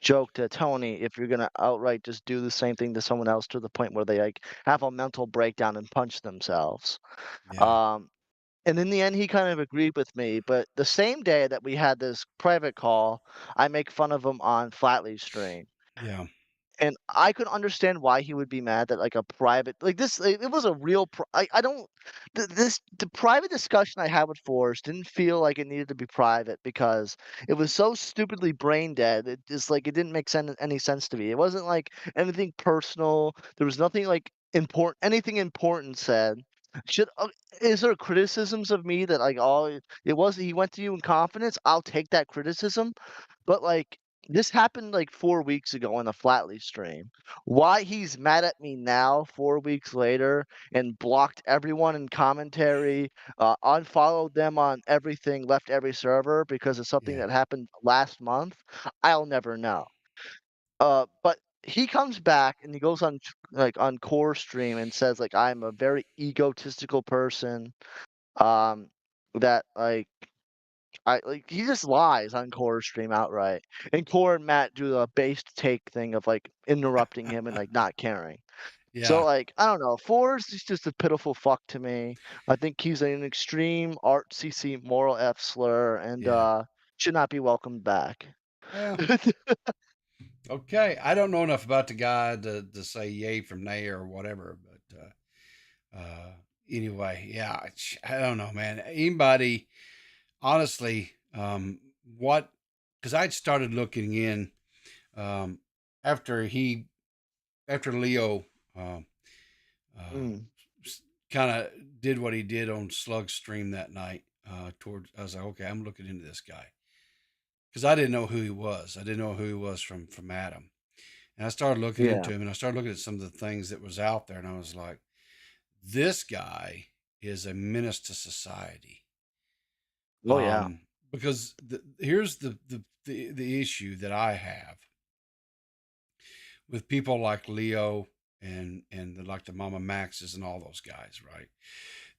joke to Tony if you're gonna outright just do the same thing to someone else to the point where they like have a mental breakdown and punch themselves?" yeah. Um, and in the end, he kind of agreed with me. But the same day that we had this private call, I make fun of him on Flatly stream. Yeah. And I could understand why he would be mad that, like, a private like, this it was a real I don't the private discussion I had with Forrest didn't feel like it needed to be private because it was so stupidly brain dead, it just, like, it didn't make any sense to me. It wasn't, like, anything personal, there was nothing, like, anything important said. Should is there criticisms of me that, like, oh, it was he went to you in confidence? I'll take that criticism, but, like, this happened, like, 4 weeks ago on the Flatley stream. Why he's mad at me now 4 weeks later and blocked everyone in commentary, unfollowed them on everything, left every server because of something Yeah. that happened last month, I'll never know. But he comes back and he goes on on Core stream and says, like, "I'm a very egotistical person," um, that, like he just lies on Core's stream outright. And Core and Matt do the based take thing of like interrupting him and like not caring. So Yeah. like I don't know, Forrest is just a pitiful fuck to me. I think he's an extreme art CC moral F slur and Yeah. should not be welcomed back. Well, okay. I don't know enough about the guy to say yay from nay or whatever, but anyway, yeah, I don't know, man. Anybody, honestly, what? Because I'd started looking in um, after he after Leo uh, Mm, kind of did what he did on Slug Stream that night. Towards I was like, okay, I'm looking into this guy because I didn't know who he was. I didn't know who he was from Adam, and I started looking yeah. into him, and I started looking at some of the things that was out there, and I was like, this guy is a menace to society. Oh yeah. Because here's the issue that I have with people like Leo and like the Mama Maxes and all those guys, right?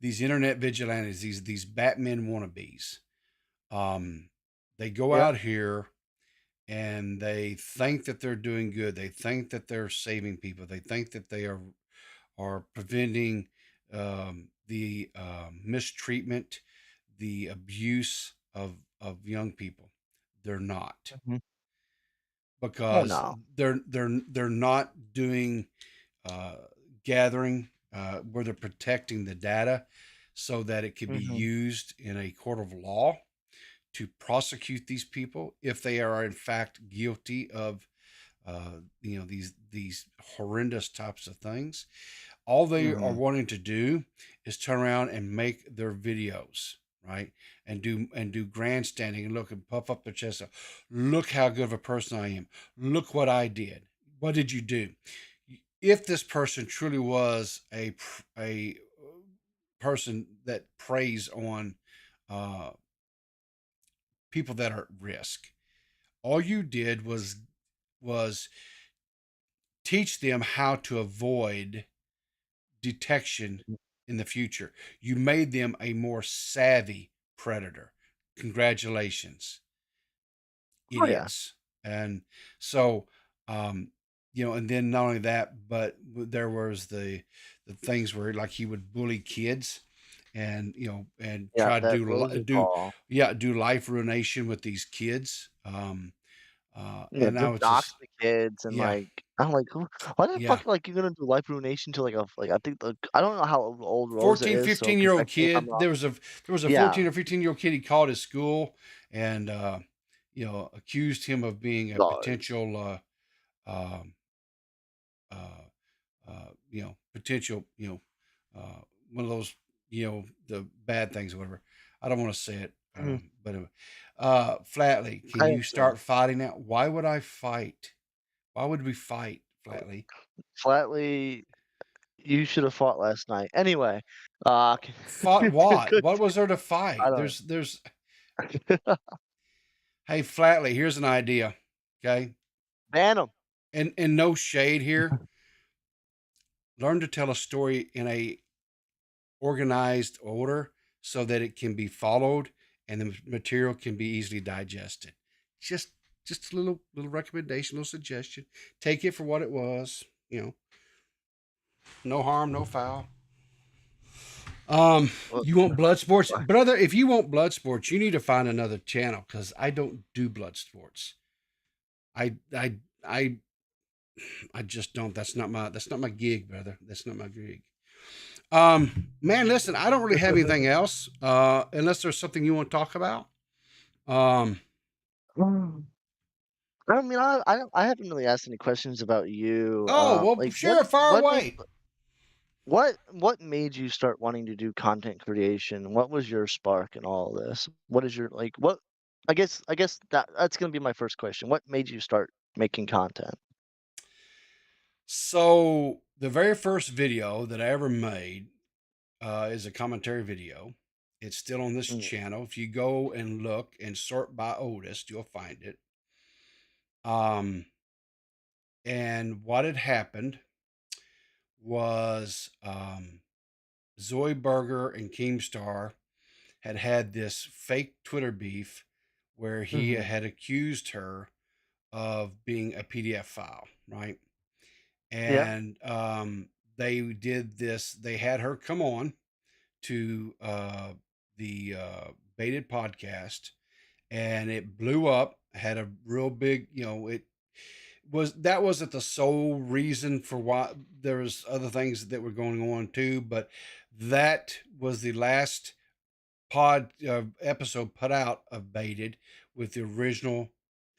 These internet vigilantes, these Batman wannabes. Um, they go Yeah. out here and they think that they're doing good. They think that they're saving people. They think that they are preventing the mistreatment, the abuse of young people. They're not, Mhm. Oh because no. they're not doing uh, gathering where they're protecting the data so that it can be Hmm. used in a court of law to prosecute these people if they are in fact guilty of these horrendous types of things. All they are Hmm. wanting to do is turn around and make their videos, right, and do grandstanding and look and puff up their chest. Look how good of a person I am. Look what I did. What did you do? If this person truly was a person that preys on uh, people that are at risk, all you did was teach them how to avoid detection in the future. You made them a more savvy predator. Congratulations, Oh yeah. idiots. And so, um, and then not only that, but there was the things where like he would bully kids and and Yeah. try to That Rosie do Ball. yeah, do life ruination with these kids. Yeah, And I just was dox just, the kids and, yeah, like I'm like, why the yeah. fuck, like, you're gonna do life ruination to, like, I think, I don't know how old Rosa 14, is, so 15 because year I old think I'm kid. not. There was a Yeah, 14 or 15-year-old kid. He called his school and, accused him of being a dogs. potential, um, uh, potential, one of those, the bad things or whatever. I don't want to say it, Mhm, but Flatly, can I you understand. start fighting now? Why would I fight? Why would we fight, Flatly? Flatly, you should have fought last night. Anyway, Fought what? good. What was there to I fight? don't There's. know. Hey, Flatly, here's an idea. Okay, Ban 'em. and no shade here. Learn to tell a story in a organized order so that it can be followed and the material can be easily digested. Just just a little recommendation, little suggestion. Take it for what it was, no harm, no foul. Well, You want blood sports? Brother, if you want blood sports, you need to find another channel because I don't do blood sports. I I I I just don't. That's not my gig, brother. That's not my gig. Man, listen, I don't really have anything else, unless there's something you want to talk about. Um, Mm. I mean, I haven't really asked any questions about you. oh, well, Like, sure, far away. what made you start wanting to do content creation? What was your spark in all of this? What is your like what I guess that's gonna be my first question. What made you start making content? So, the very first video that I ever made is a commentary video. It's still on this Mm, channel. If you go and look and sort by oldest, you'll find it. Um, and what had happened was Zoe Berger and Keemstar had this fake Twitter beef where he mhm. had accused her of being a PDF file, right? Yeah, And they did this. They had her come on to the Baited podcast, and it blew up. Had a real big, it was that wasn't the sole reason for why there was other things that were going on too, but that was the last episode put out of Baited with the original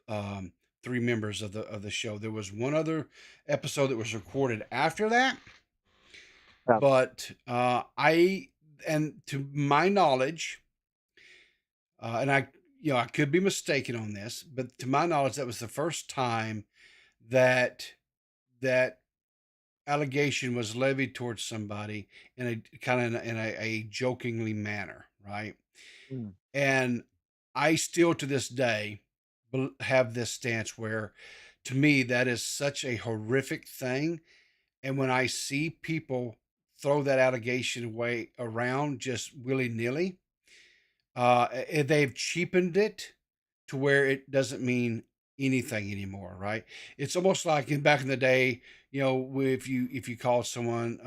um, three members of the show. There was one other episode that was recorded after that, yeah, but I and to my knowledge, and I could be mistaken on this, but to my knowledge, that was the first time that that allegation was levied towards somebody in a kind of in a jokingly manner, right? mm, And I still to this day have this stance where to me that is such a horrific thing. And when I see people throw that allegation away around just willy nilly, they've cheapened it to where it doesn't mean anything anymore, right? It's almost like back in the day, if you call someone,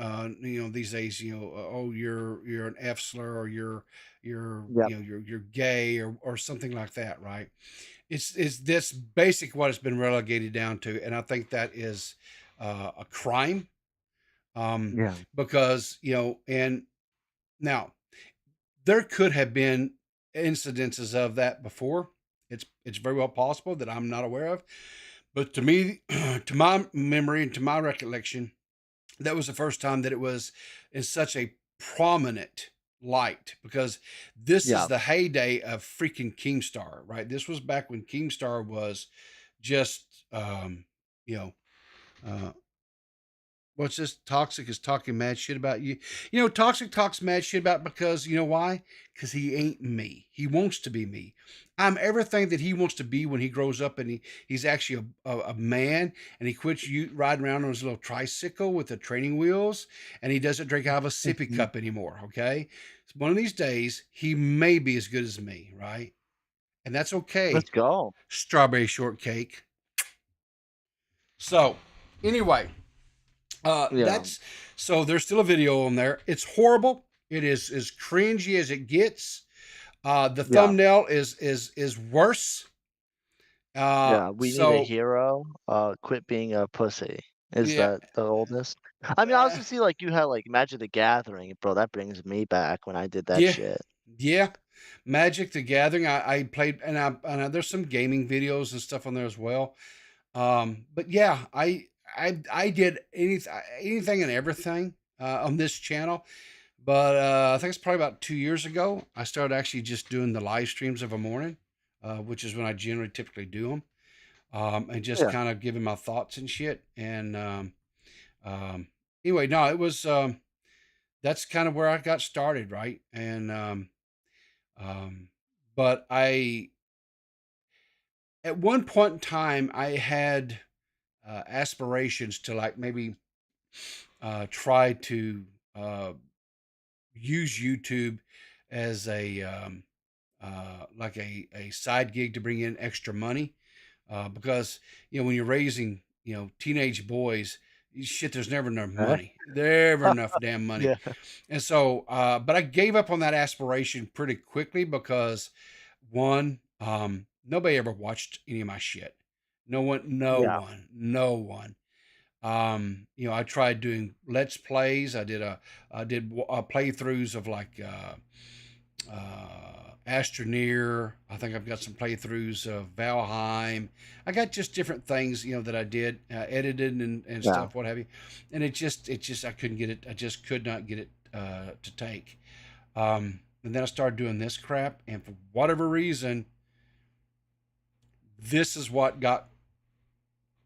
these days, oh, you're an F slur, or yep, you're gay, or something like that, right? It's this basic what it's been relegated down to, and I think that is a crime, um, yeah, because and now there could have been incidences of that before. It's very well possible that I'm not aware of, but to me, to my memory and to my recollection, that was the first time that it was in such a prominent light because this is yeah. the heyday of freaking Keemstar, right? This was back when Keemstar was just, you know, uh, what's this? Toxic is talking mad shit about you. Toxic talks mad shit about because you know why? Because he ain't me. He wants to be me. I'm everything that he wants to be when he grows up, and he's actually a man, and he quits riding around on his little tricycle with the training wheels, and he doesn't drink out of a sippy Mhm. cup anymore. Okay, so one of these days he may be as good as me, right? And that's okay. Let's go. Strawberry shortcake. So, anyway, Yeah, that's so there's still a video on there. It's horrible. It is as cringy as it gets. The yeah, thumbnail is worse. Yeah, "We need a So hero, quit being a pussy." Is yeah, that the oldest? I mean, I uh, also see, like, you had, like, Magic: The Gathering, bro, that brings me back when I did that yeah, shit. yeah. Magic the Gathering. I played, there's some gaming videos and stuff on there as well. But yeah, I did anything and everything on this channel. But I think it's probably about 2 years ago. I started actually just doing the live streams of a morning, which is when I generally typically do them, and just Yeah, kind of giving my thoughts and shit. And um, anyway, no, it was that's kind of where I got started, right? And um, but I at one point in time I had aspirations to like maybe try to uh, use YouTube as a like a side gig to bring in extra money because when you're raising teenage boys, shit, there's never enough eh? money, never enough damn money. Yeah, And so but I gave up on that aspiration pretty quickly because one, nobody ever watched any of my shit. No one, no yeah, one, no one. I tried doing let's plays. I did playthroughs of like Astroneer. I think I've got some playthroughs of Valheim. I got just different things, that I did, edited and yeah. stuff, what have you. And it just, I couldn't get it. I just could not get it to take. And then I started doing this crap, and for whatever reason, this is what got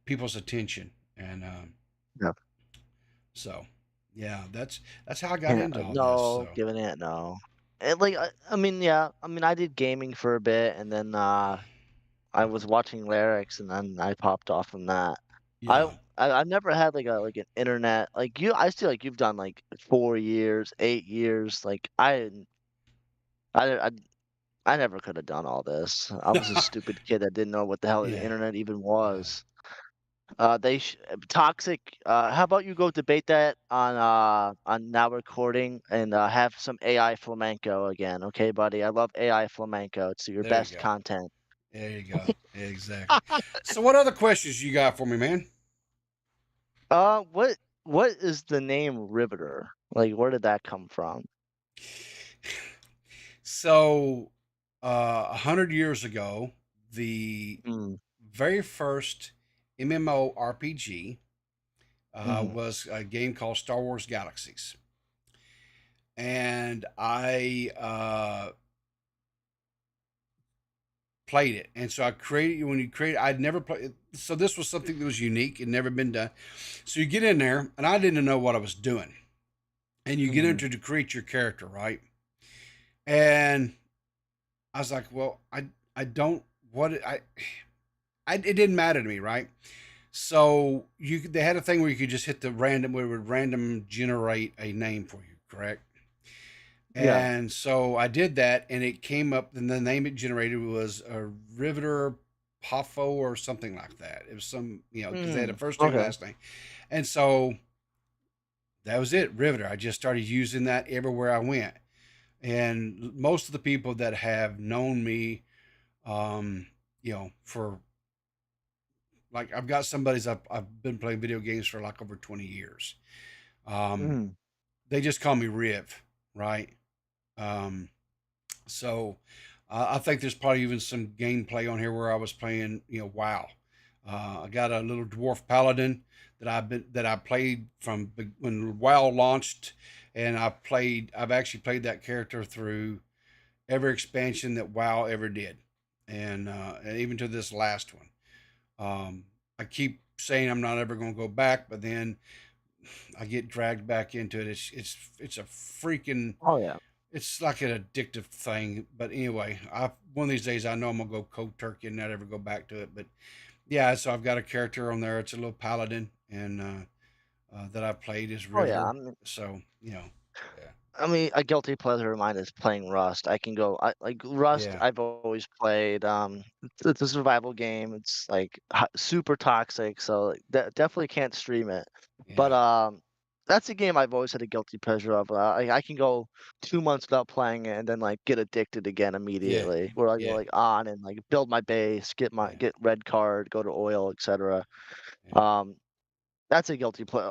people's attention. And Yeah. so, yeah, that's how I got Yeah, into all this. no, So, giving it no. And, like, I mean, yeah, I mean, I did gaming for a bit, and then, I was watching lyrics, and then I popped off from that. I yeah. I've never had, like, an internet like, I see, like, you've done, like, 4 years, 8 years, like, I I never coulda done all this. I was a stupid kid that didn't know what the hell the Yeah, internet even yeah. was. Toxic, how about you go debate that on Now Recording and, have some AI flamenco again, okay, buddy? I love AI flamenco, it's your There you best go. content. There you go. Exactly. So, what other questions you got for me, man? What is the name Riveter? Like, where did that come from? So, 100 years ago, the Mm, very first MMORPG mhm, was a game called Star Wars Galaxies, and I played it. And so I created when you create, I'd never played. So this was something that was unique and never been done. So you get in there, and I didn't know what I was doing. And you get mhm, into to create your character, right? And I was like, well, I don't what it didn't matter to me, right? So they had a thing where you could just hit the random where it would random generate a name for you, correct? yeah, And so I did that, and it came up, and the name it generated was a Riveter Poffo or something like that. It was some, because they had a first name, okay, last name, and so that was it, Riveter. I just started using that everywhere I went, and most of the people that have known me, for like I've got somebody's I've been playing video games for like over 20 years. Um, mhm, they just call me Riv, right? Um, So I think there's probably even some gameplay on here where I was playing, WoW. I got a little dwarf paladin that I played from when WoW launched, and I've actually played that character through every expansion that WoW ever did, and even to this last one. I keep saying I'm not ever going to go back, but then I get dragged back into it. It's a freaking oh, yeah. it's like an addictive thing. But anyway, one of these days I know I'm gonna go cold turkey and not ever go back to it. But yeah, so I've got a character on there. It's a little paladin, and that I played is Oh, yeah, Riveter. So yeah, I mean, a guilty pleasure of mine is playing Rust. I can go I like, Rust, yeah, I've always played, it's a survival game, it's, like, super toxic, so, like, definitely can't stream it. But, yeah. that's a game I've always had a guilty pleasure of. I can go 2 months without playing it and then, like, get addicted again Yeah, immediately, where I go, yeah, like, on and, like, build my base, yeah, get red card, go to oil, etcetera. yeah, Um, that's a guilty ple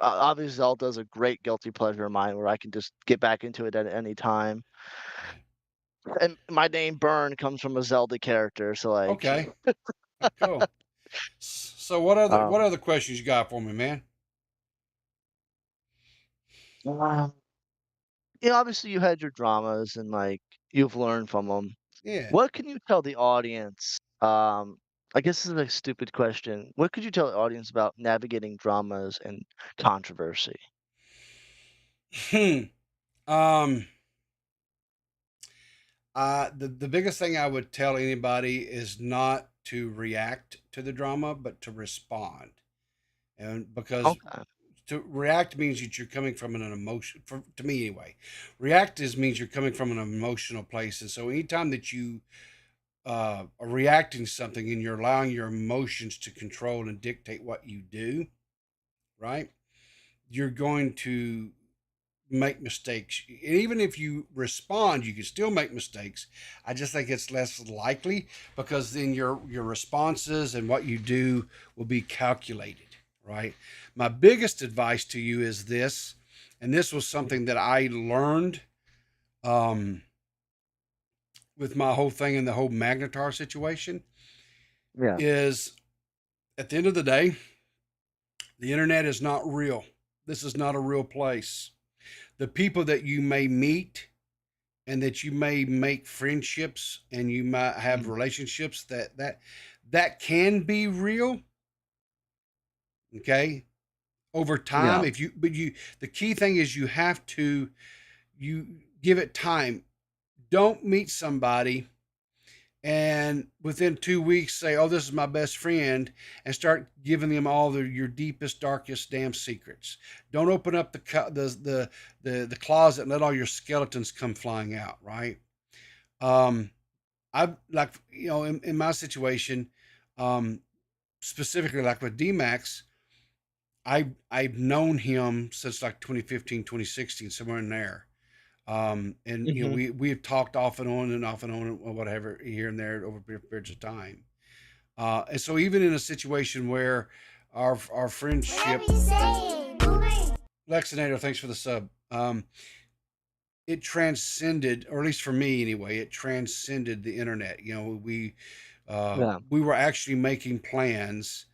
obviously, Zelda's a great guilty pleasure of mine where I can just get back into it at any time. yeah. And my name Byrne comes from a Zelda character, so, like, Okay, cool. So what um, other questions you got for me, man? um, obviously, you had your dramas and, like, you've learned from them. Yeah. What can you tell the audience, I guess this is a stupid question. What could you tell the audience about navigating dramas and controversy? Hmm. Um. The biggest thing I would tell anybody is not to react to the drama, but to respond. And because Okay. to react means that you're coming from an emotion, to me anyway. React is means you're coming from an emotional place, and so anytime that you are reacting to something and you're allowing your emotions to control and dictate what you do, right? You're going to make mistakes. Even if you respond, you can still make mistakes. I just think it's less likely because then your responses and what you do will be calculated, right? My biggest advice to you is this, and this was Mhm. something that I learned um, with my whole thing in the whole magnetar situation Yeah. is at the end of the day, the internet is not real. This is not a real place. The people that you may meet and that you may make friendships and you might have Mhm. relationships that can be real, okay, over time. Yeah. If you but you the key thing is you give it time. Don't meet somebody and within 2 weeks say, "Oh, this is my best friend," and start giving them all your deepest, darkest, damn secrets. Don't open up the closet and let all your skeletons come flying out. Right? Um, I've like in my situation, um, specifically like with D-Max, I've known him since like 2015, 2016, somewhere in there. And Mhm. we've talked off and on and off and on and whatever here and there over periods of time. And so even in a situation where our Whatever friendship, you say, boomer. Lexinator, thanks for the sub. It transcended, or at least for me anyway, it transcended the internet. Yeah. We were actually making plans.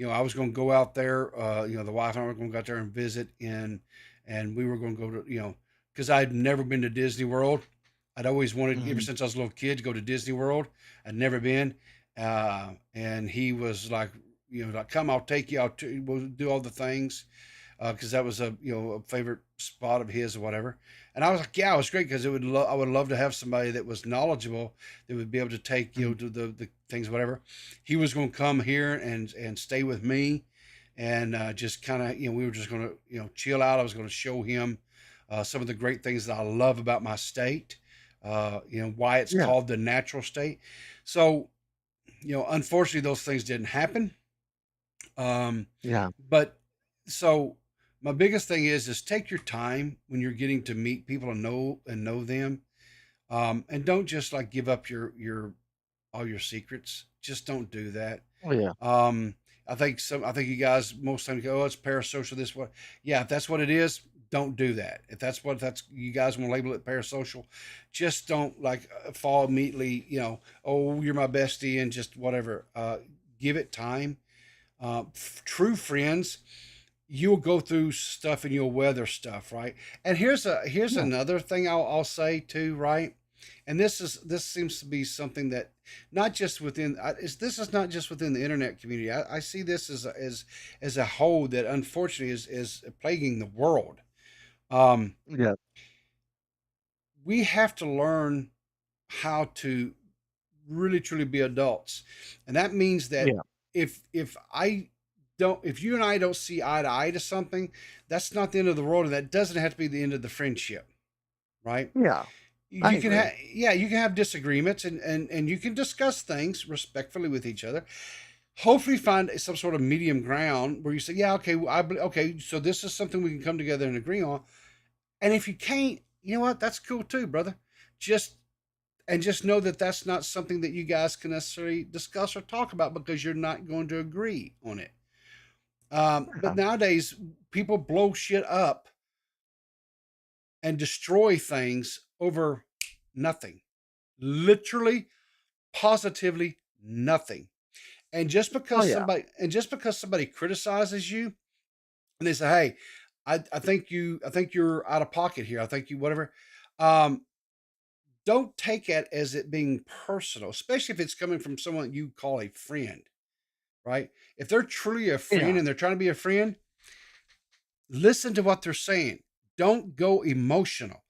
I was going to go out there. The wife and I were going to go out there and visit, and we were going to go to because I'd never been to Disney World. I'd always wanted, ever Mhm. since I was a little kid, to go to Disney World. I'd never been, and he was like, like, come, I'll take you. We'll do all the things because that was a favorite spot of his or whatever. And I was like, yeah, it was great because I would love to have somebody that was knowledgeable that would be able to take Mhm. to the things whatever. He was going to come here and stay with me, and just kind of we were just going to chill out. I was going to show him some of the great things that I love about my state. Why it's Yeah. called the natural state. So unfortunately, those things didn't happen. Um, Yeah. but so my biggest thing is take your time when you're getting to meet people and know them. And don't just like give up your all your secrets. Just don't do that. Oh, yeah. Um, I think you guys most times go, oh, it's parasocial, this what. Yeah, if that's what it is, don't do that. If that's you guys want to label it parasocial, just don't like fall immediately, oh, you're my bestie and just whatever. Give it time. True friends, you'll go through stuff and you'll weather stuff, right? And here's Yeah. another thing I'll say too, right? And this seems to be something that not just within this is not just within the internet community. I see this as a whole that unfortunately is plaguing the world. Um, Yeah. we have to learn how to really truly be adults, and that means that Yeah. if you and I don't see eye to eye to something, that's not the end of the world, and that doesn't have to be the end of the friendship, right? Yeah. I You can agree. have yeah, you can have disagreements and you can discuss things respectfully with each other. hopefully find some sort of medium ground where you say, yeah, okay, okay, so this is something we can come together and agree on. And if you can't, you know what? That's cool too, brother. Just just know that that's not something that you guys can necessarily discuss or talk about because you're not going to agree on it. But Yeah. nowadays, people blow shit up and destroy things over nothing. Literally, positively nothing. Oh yeah. And just because somebody criticizes you and they say, "Hey, I think you're out of pocket here. I think you whatever." Um, don't take it as it being personal, especially if it's coming from someone you call a friend, right? If they're truly a friend Yeah. and they're trying to be a friend, listen to what they're saying. Don't go emotional.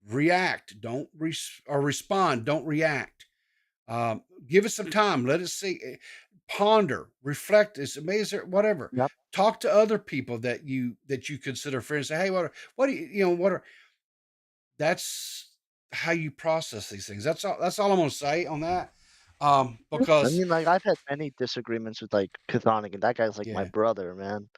React. Don't or respond. Don't react. Give it some time. Let it see. Ponder. Reflect. Is amazing. Whatever. Yep. Talk to other people that you consider friends. Say, hey, what do you know? What are that's how you process these things. That's all I'm gonna say on that. I Because mean, like, I've had many disagreements with, like, Chthonic, and that guy's like my yeah, brother, man.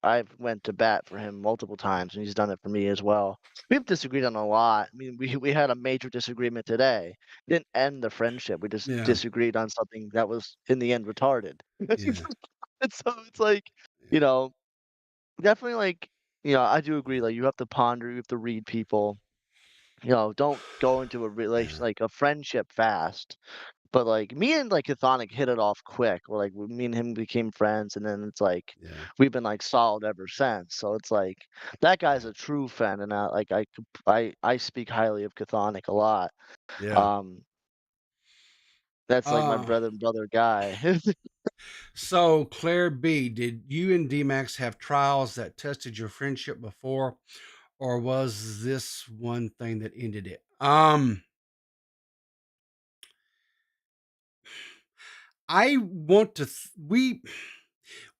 I've went to bat for him multiple times, and he's done it for me as well. We've disagreed on a lot. I mean, we had a major disagreement today. Didn't end the friendship, we just yeah, disagreed on something that was, in the end, retarded. yeah, And so it's like, yeah, you know, definitely, like, I do agree, like, you have to ponder, you have to read people, don't go into a relation yeah, like, a friendship fast. But, like, me and, like, Chthonic hit it off quick. Me and him became friends, and then it's like, yeah, we've been, like, solid ever since. So it's like, that guy's yeah, a true fan, and, I speak highly of Chthonic a lot. yeah. Um, that's, like, my Uh, brother and brother guy. so Claire B, did you and D-Max have trials that tested your friendship before, or was this one thing that ended it? I want to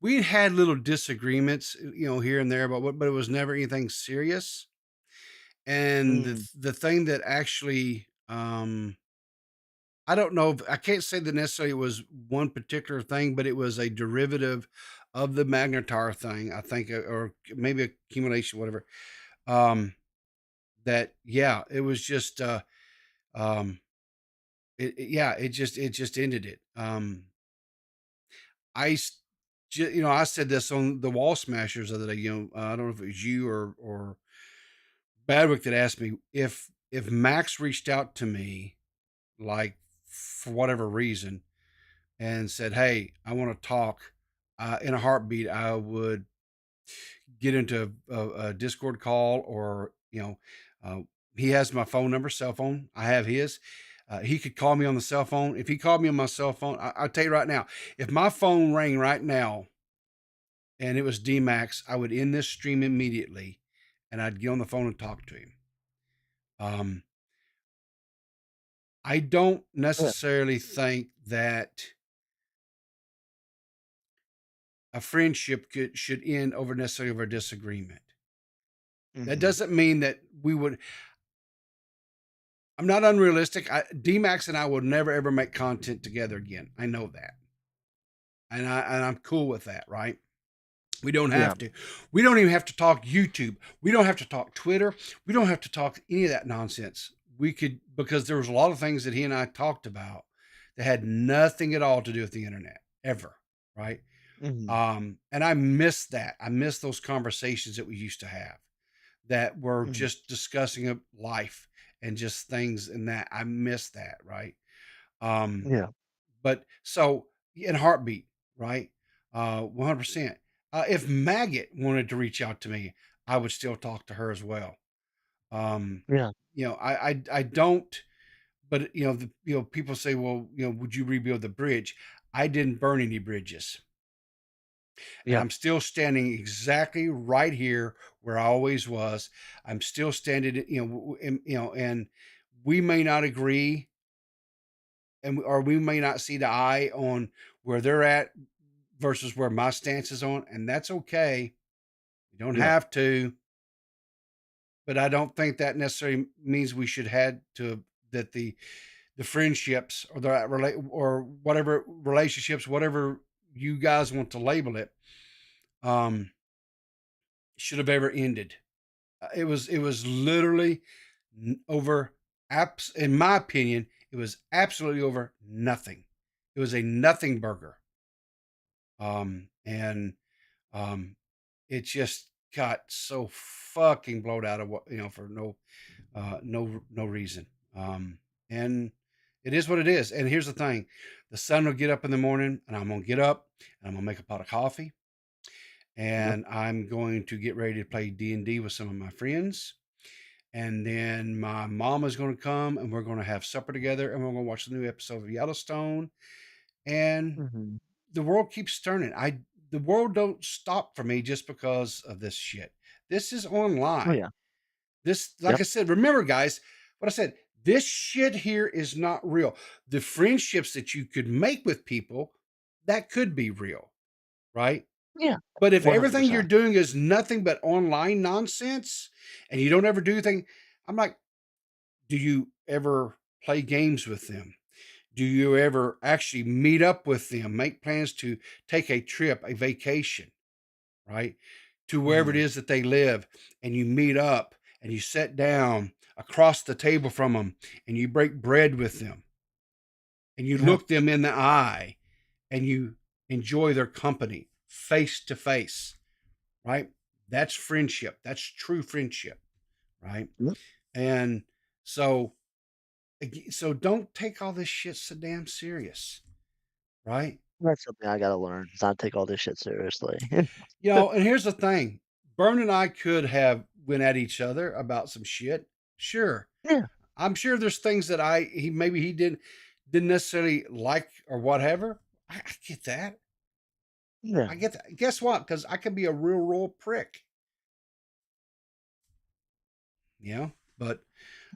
we had little disagreements, here and there, but it was never anything serious. And Mm, the thing that actually, I don't know, if I can't say that necessarily it was one particular thing, but it was a derivative of the magnetar thing, I think, or maybe accumulation, whatever. Um, that yeah, it was just um yeah, it just ended it. I s- I said this on the Wall Smashers the other day. I don't know if it was you or Badwick that asked me if Max reached out to me, like, for whatever reason, and said, "Hey, I want to talk," in a heartbeat, I would get into a Discord call, or he has my phone number, cell phone. I have his. He could call me on the cell phone. If he called me on my cell phone, I'll tell you right now, if my phone rang right now and it was D-Max, I would end this stream immediately, and I'd get on the phone and talk to him. Um, I don't yeah, necessarily think that a friendship should end over necessarily over a disagreement. That mhm, doesn't mean that we would. I'm not unrealistic. D-Max and I will never ever make content together again. I know that, and I'm cool with that. Right? We don't yeah, have to. We don't even have to talk YouTube. We don't have to talk Twitter. We don't have to talk any of that nonsense. We could, because there was a lot of things that he and I talked about that had nothing at all to do with the internet ever. Right? mhm, And I miss that. I miss those conversations that we used to have that were mhm, just discussing life and just things and that. I miss that, right? Um, yeah, but so in heartbeat, right? 100%. If Maggot wanted to reach out to me, I would still talk to her as well. Um, yeah, I don't, but people say, well, would you rebuild the bridge? I didn't burn any bridges. And yeah, I'm still standing exactly right here where I always was. I'm still standing, and we may not agree, or we may not see the eye on where they're at versus where my stance is on, and that's okay. You don't yeah, have to, but I don't think that necessarily means we should had to that the friendships or or whatever relationships, whatever you guys want to label it, um, should have ever ended. It was literally over in my opinion, it was absolutely over nothing. It was a nothing burger. And um it just got so fucking blowed out of what, for no reason. And it is what it is. And here's the thing: the sun will get up in the morning, and I'm gonna get up and I'm gonna make a pot of coffee, Yep. and I'm going to get ready to play D&D with some of my friends. And then my mom is going to come, and we're going to have supper together, and we're going to watch the new episode of Yellowstone. And Mhm. the world keeps turning. The world don't stop for me just because of this shit. This is Oh, online. yeah. This, like Yep. I said, remember, guys, what I said. This shit here is not real. The friendships that you could make with people, that could be real, right? Yeah. But if everything you're 100%. doing is nothing but online nonsense, and you don't ever do anything, I'm like, do you ever play games with them? Do you ever actually meet up with them, make plans to take a trip, a vacation, right? To wherever it Mhm. is that they live, and you meet up and you sit down across the table from them and you break bread with them and you Yep. look them in the eye and you enjoy their company face to face, right? That's friendship. That's true friendship, right? Yep. And so, so don't take all this shit so damn serious, right? That's something I gotta learn, is not take all this shit seriously. And here's the thing: Byrne and I could have went at each other about some shit. Sure, Yeah. I'm sure there's things that he didn't necessarily like or whatever. I get that. Yeah. I get that. Guess what? Because I could be a real prick, you know. But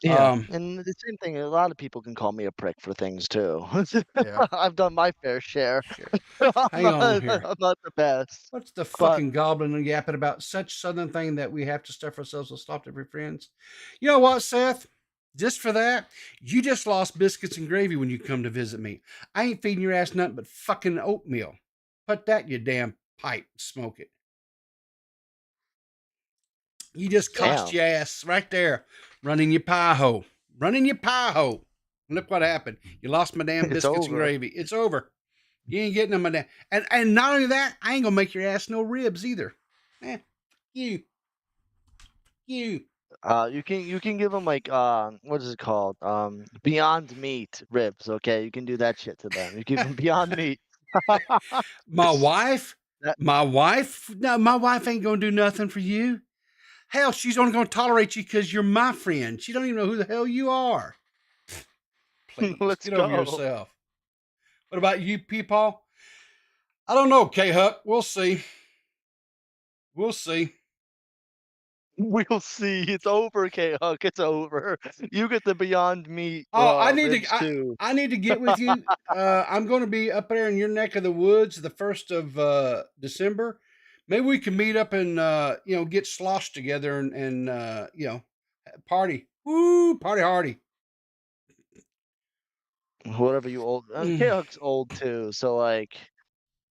Yeah, um, and the same thing, a lot of people can call me a prick for things too. yeah, I've done my fair share. sure. I'm Hang not on here. I'm not the best, What's the but fucking goblin and yapping about? Such southern thing that we have to stuff ourselves with soft every friends. You know what, Seth? Just for that, you just lost biscuits and gravy when you come to visit me. I ain't feeding your ass nothing but fucking oatmeal. Put that in your damn pipe, smoke it. You just cost damn, your ass right there, running your pie hole. Running your pie hole. Look what happened. You lost my damn it's biscuits and over. gravy. It's over. You ain't getting them my damn. And not only that, I ain't gonna make your ass no ribs either. Eh, you. You. You can give them like, what is it called? Beyond Meat ribs, okay? You can do that shit to them. You give them Beyond Meat. My wife? That My wife? No, my wife ain't gonna do nothing for you. Hell, she's only gonna tolerate you because you're my friend. She don't even know who the hell you are. Please, let's get over go. yourself. What about you, Peepaw? I don't know, K Huck. We'll see. We'll see. We'll see. It's over, K-Huck, it's over. You get the Beyond Meat, Oh, ribs too. I need to get with you. I'm going to be up there in your neck of the woods the 1st of December. Maybe we can meet up and get sloshed together and party. Woo, party hardy. Whatever you old Mm. K-Huck's old too, so, like,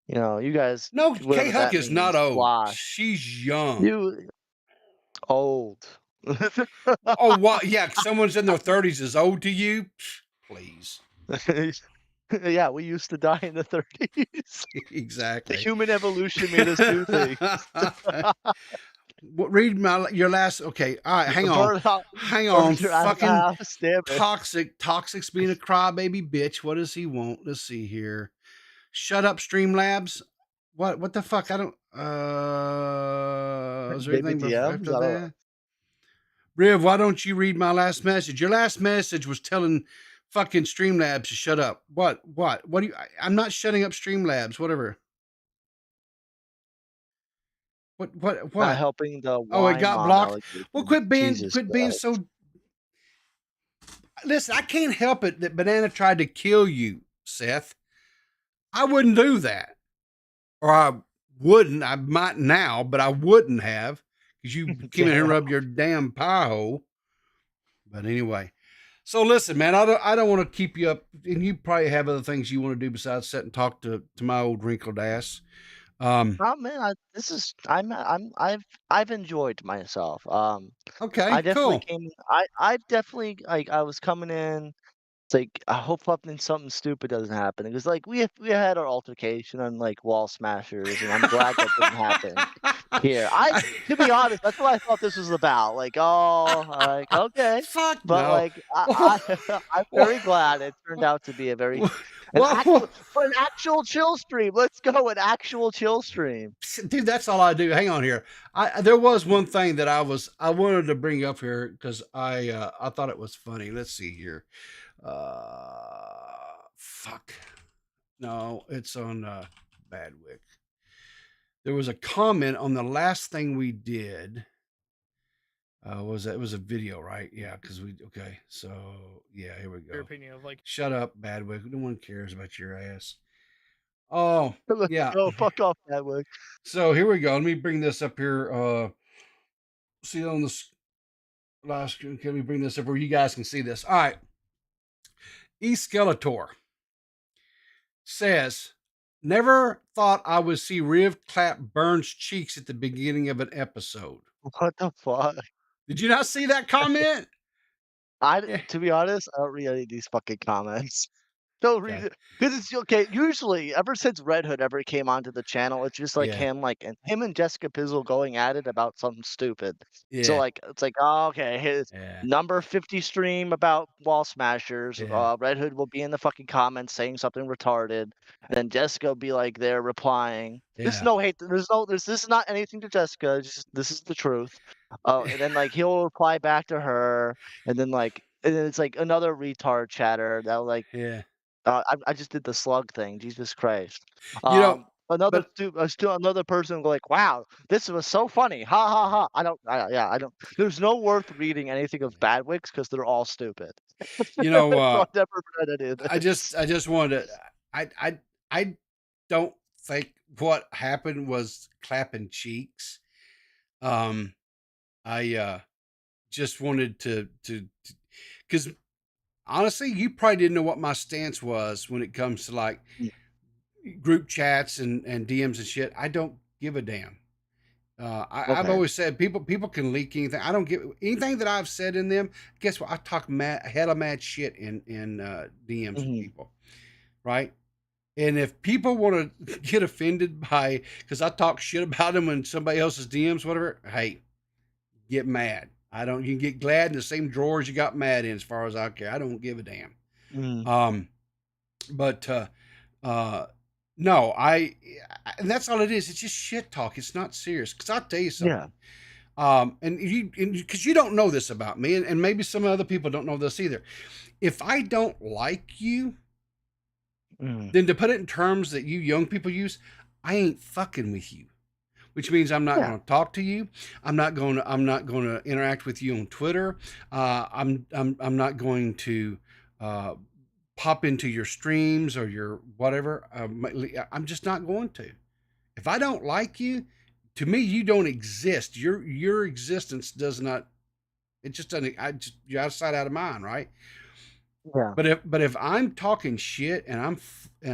you guys, No, K whatever Huck that is not means, old. squash. She's young. You old. Oh, what? Yeah, someone's in their 30s is old to you. Please. Yeah, we used to die in the 30s. The Exactly. human evolution made us do things. Read your last. Okay, all right. Burn out Hang burn on. your ass Fucking half, stab it. Toxic's being a crybaby bitch. What does he want? Let's see here. Shut up, Streamlabs. What the fuck? I don't. Is there Baby anything DMs? after I don't that? Riv, why don't you read my last message? Your last message was telling fucking Streamlabs to shut up. What? What do you? I'm not shutting up Streamlabs. Whatever. not What? helping the Oh, it wine got blocked. Well, monetization. Jesus quit being Christ. so. Listen, I can't help it that Banana tried to kill you, Seth. I wouldn't do that, or I wouldn't. I might now, but I wouldn't have because you came in here and Damn. rubbed your damn pie hole. But anyway, So listen, man, I don't want to keep you up, and you probably have other things you want to do besides sit and talk to my old wrinkled ass. Oh man, this is I've enjoyed myself. I Okay, definitely cool. came. I definitely like I was coming in. It's like I hope something stupid doesn't happen because like we had our altercation on like Wall Smashers, and I'm glad that didn't happen here. To be honest, that's what I thought this was about. Like, oh, like okay, Fuck but no. like Well, I'm well, very glad it turned out to be a very an well, actual for an actual chill stream. Let's go an actual chill stream. dude, that's all I do. Hang on here. There was one thing that I wanted to bring up here because I thought it was funny. Let's see here. Fuck. No, it's on Badwick. There was a comment on the last thing we did. Was that, it was a video, right? Yeah, because we okay. So yeah, here we Your go. opinion of like Shut up, Badwick. No one cares about your ass. Oh Let's yeah. go. Fuck off that way. So here we go. Let me bring this up here. See on the last screen. Can we bring this up where you guys can see this? All right. Skeletor says, "Never thought I would see Riv clap Burns' cheeks at the beginning of an episode." What the fuck? Did you not see that comment? Yeah. To be honest, I don't read any of these fucking comments. Don't read Okay. it because it's okay. Usually, ever since Red Hood ever came onto the channel, it's just like Yeah. him and Jessica Pizzle going at it about something stupid. So Yeah. like it's like, oh, okay, his Yeah. number 50 stream about Wall Smashers. Yeah. Red Hood will be in the fucking comments saying something retarded, and then Jessica will be like there replying. There's Yeah. no hate. This is not anything to Jessica. It's just this is the truth. And then like he'll reply back to her, and then it's like another retard chatter that like Yeah. I just did the slug thing, Jesus Christ. You know, but Another person will go like, "Wow, this was so funny. Ha ha ha." I don't there's no worth reading anything of Badwick's because 'cause they're all stupid. you know, So I've never read any of this. I just wanted to. I don't think what happened was clapping cheeks. Um, I just wanted to because honestly, you probably didn't know what my stance was when it comes to like Mm, group chats and DMs and shit. I don't give a damn. I've okay. always said people can leak anything. I don't give anything that I've said in them. Guess what? I talk hella mad shit in DMs with Mhm, people, right? And if people want to get offended by because I talk shit about them in somebody else's DMs, whatever, hey, get mad. I don't. You can get glad in the same drawers you got mad in, as far as I care. I don't give a damn. mhm. Um, but uh, no, and that's all it is. It's just shit talk. It's not serious. Because I'll tell you Yeah. something. And because you don't know this about me, and maybe some other people don't know this either. If I don't like you, Mhm. then to put it in terms that you young people use, I ain't fucking with you. Which means I'm not Yeah. going to talk to you. I'm not going to interact with you on Twitter. I'm not going to uh, pop into your streams or your whatever. I'm just not going to. If I don't like you, to me, you don't exist. Your existence does not. It just doesn't. You're out of sight, out of mind, right? Yeah. But if I'm talking shit and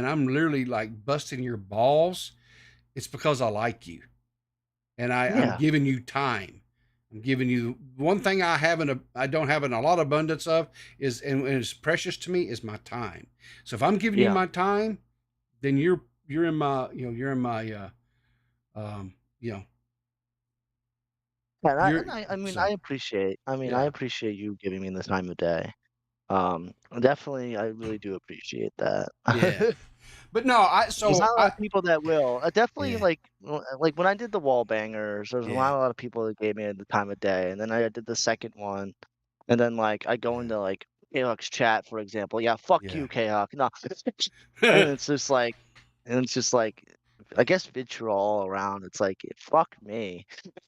I'm literally like busting your balls, it's because I like you and I'm Yeah. giving you time. I'm giving you one thing I don't have in a lot of abundance of and it's precious to me is my time. So if I'm giving you Yeah. my time, then you're in my you're in my um you know you're I mean, so I yeah, appreciate you giving me the time of day. Definitely, I really do appreciate that. yeah. But no, There's not a lot of people that will. Definitely, yeah, like when I did the wall bangers, there's yeah, not a lot of people that gave me the time of day, and then I did the second one, and then like I go yeah, into like K-Hawk's chat, for example. Yeah, fuck yeah. you, K-Hawk. No, and it's just like, and it's just like, I guess vitriol all around. It's like fuck me.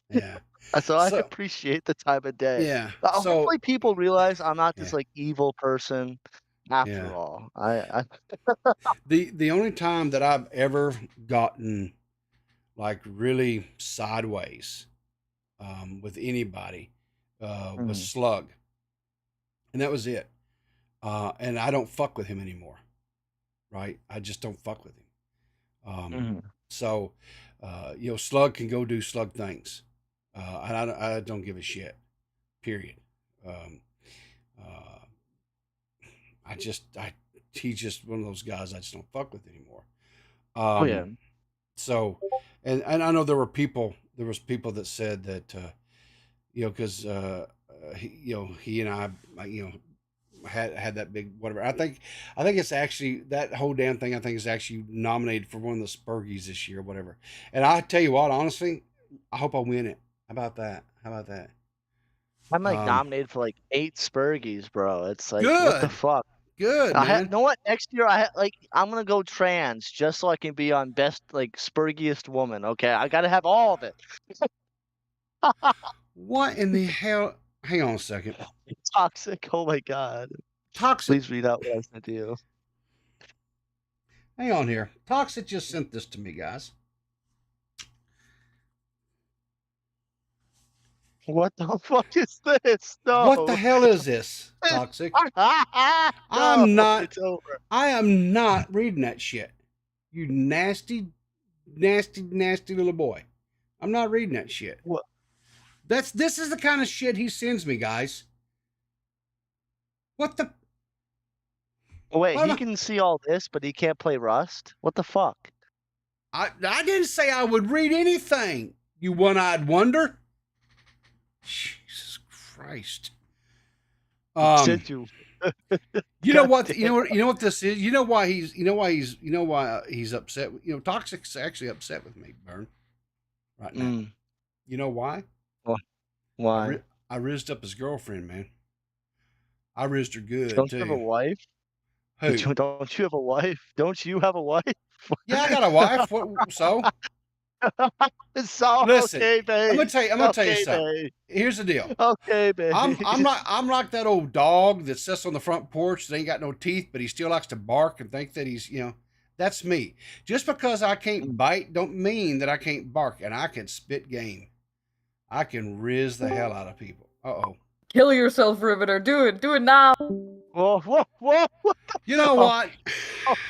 Yeah. So I So appreciate the time of day. yeah. So Hopefully, people realize I'm not this yeah. like evil person. After Yeah. all, I The only time that I've ever gotten like really sideways with anybody was Mhm. Slug, and that was it. and I don't fuck with him anymore. Right? I just don't fuck with him. So, Slug can go do Slug things, and I don't give a shit. Period. Um, uh, he's just one of those guys I just don't fuck with anymore. Oh yeah. So, and I know there was people that said that, because he and I, had that big whatever. I think it's actually that whole damn thing. I think is actually nominated for one of the Spurgies this year, or whatever. And I tell you what, honestly, I hope I win it. How about that? I'm like Um, nominated for like 8 Spurgies, bro. It's like, what the good, fuck? good You man. know what? Next year I'm gonna go trans just so I can be on best like Spurgiest woman. Okay, I gotta have all of it. What in the hell? Hang on a second. Toxic. Oh my god. Toxic. Please read out what I sent to you. Hang on here. Toxic just sent this to me, guys. What the fuck is this? No. What the hell is this? Toxic. No, it's over. I am not reading that shit. You nasty, nasty, nasty little boy. I'm not reading that shit. What? This is the kind of shit he sends me, guys. What the? Oh, wait, he can see all this, but he can't play Rust? What the fuck? I didn't say I would read anything. You one-eyed wonder. Jesus Christ. Did you? You know what? You know what this is. You know why he's upset. Toxic's actually upset with me, Byrne, right now. You know why? Why? I rizzed up his girlfriend, man. I rizzed her good Don't too. you have a wife? Who? Don't you have a wife? Don't you have a wife? Yeah, I got a wife. So? So Listen, okay, babe. I'm gonna tell you something. Babe. Here's the deal. Okay, babe. I'm like that old dog that sits on the front porch that ain't got no teeth, but he still likes to bark and think that he's, that's me. Just because I can't bite don't mean that I can't bark, and I can spit game. I can riz the hell out of people. Uh-oh. Kill yourself, Riverter. Do it now. Whoa. You know what?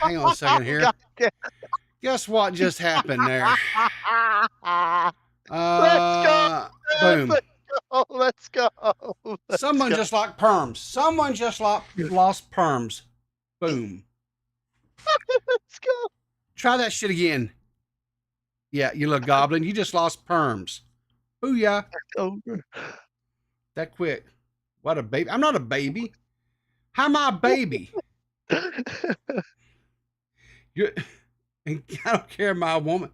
Hang on a second here. Guess what just happened there? Let's go. Boom. Let's go. Someone just lost perms. Boom. Let's go. Try that shit again. Yeah, you little goblin. You just lost perms. Booyah. Over. That quick. What a baby. I'm not a baby. How am I a baby? I don't care, my woman.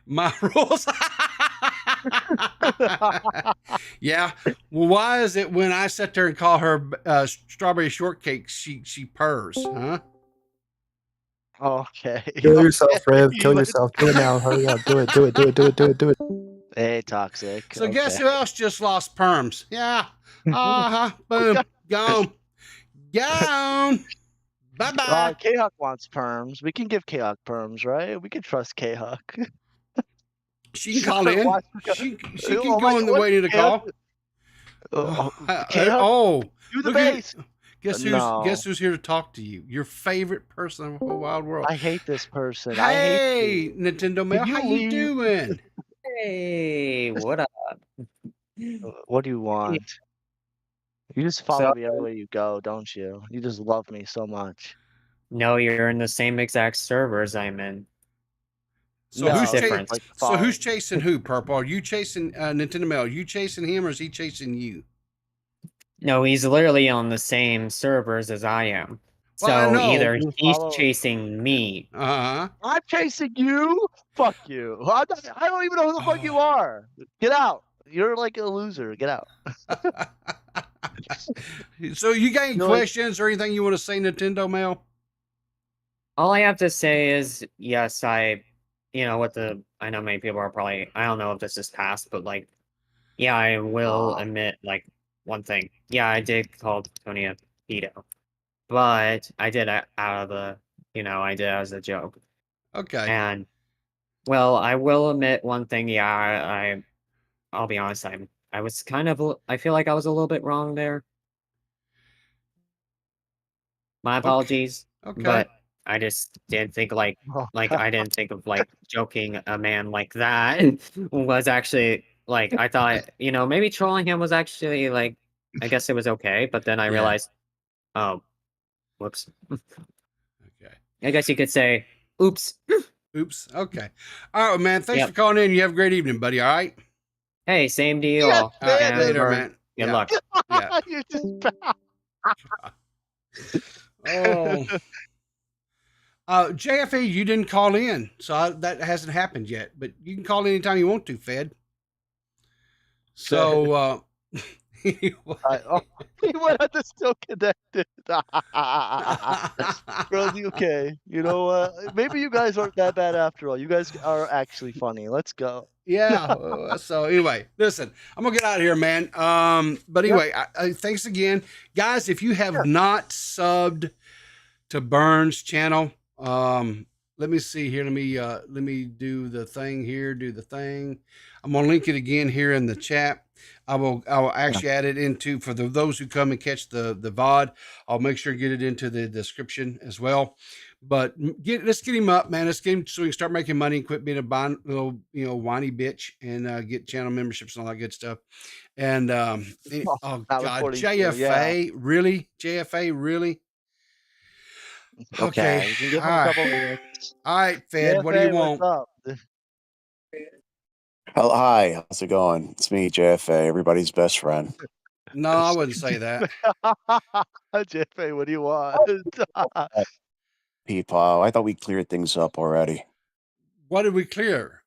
My rules. Yeah. Well, why is it when I sit there and call her strawberry shortcake, she purrs, huh? Okay. Kill yourself, Riv. Kill yourself. Do it now. Hurry up. Do it. Hey, Toxic. So guess who else just lost perms? Yeah. Boom. Gone. Bye-bye. K-Huck wants perms. We can give K-Huck perms, right? We can trust K-Huck. She can call in. She can Oh go my in the God, way to call. K-Huck, do the look at- bass. Guess who's here to talk to you? Your favorite person in the whole wide world. I hate this person. Hey, Nintendo Mail, you how you leave? doing? Hey, what up? What do you want? You just follow So- me everywhere you go, don't you? You just love me so much. No, you're in the same exact servers I'm in. So No, who's it's different. like so who's following. chasing who? Purple? Are you chasing Nintendo Mail? Are you chasing him, or is he chasing you? No, he's literally on the same servers as I am. Well, I So know. either You he's follow- chasing me. I'm chasing you? Fuck you. I don't even know who the fuck you are. Get out. You're like a loser. Get out. So you got any You're like- questions or anything you want to say, Nintendo Mail? All I have to say is, yes, I know many people are probably, I don't know if this is past, but yeah, I will admit, one thing. Yeah, I did call Tony a pedo. But I did it out of the, I did it as a joke. Okay. And, well, I will admit one thing. Yeah, I'll be honest. I was I feel like I was a little bit wrong there. My apologies, Okay. but I just didn't think like Oh, I didn't think of like joking a man like that was actually like I thought, you know, maybe trolling him was actually like I guess it was okay, but then I Yeah. realized, oh, whoops. Okay. I guess you could say, oops. Oops. Okay. All right, man. Thanks Yep. for calling in. You have a great evening, buddy. All right. Hey, same to you Yes, all. All right. man. And Later, Vern, man. good Yeah. luck. Yeah. You just Oh. JFA, you didn't call in, so that hasn't happened yet. But you can call anytime you want to, Fed. So, oh, he went out to still connected. Girls, okay. You know what? Maybe you guys aren't that bad after all. You guys are actually funny. Let's go. yeah. So anyway, listen, I'm gonna get out of here, man. But Yep. anyway, thanks again, guys. If you have not subbed to Burns' channel, let me see here. Let me do the thing here. Do the thing. I'm gonna link it again here in the chat. I will actually add it into for those who come and catch the VOD. I'll make sure to get it into the description as well. But let's get him up, man. Let's get him so he can start making money and quit being a little, whiny bitch and get channel memberships and all that good stuff. And oh Not god, recording too, JFA, really? JFA, really? Okay, You can give all him a right, couple minutes. all right, Fed. What do you JFA, want? what's up? Oh, hi, how's it going? It's me, JFA, everybody's best friend. No, I wouldn't say that. JFA, what do you want? PeePaw, I thought we cleared things up already. What did we clear?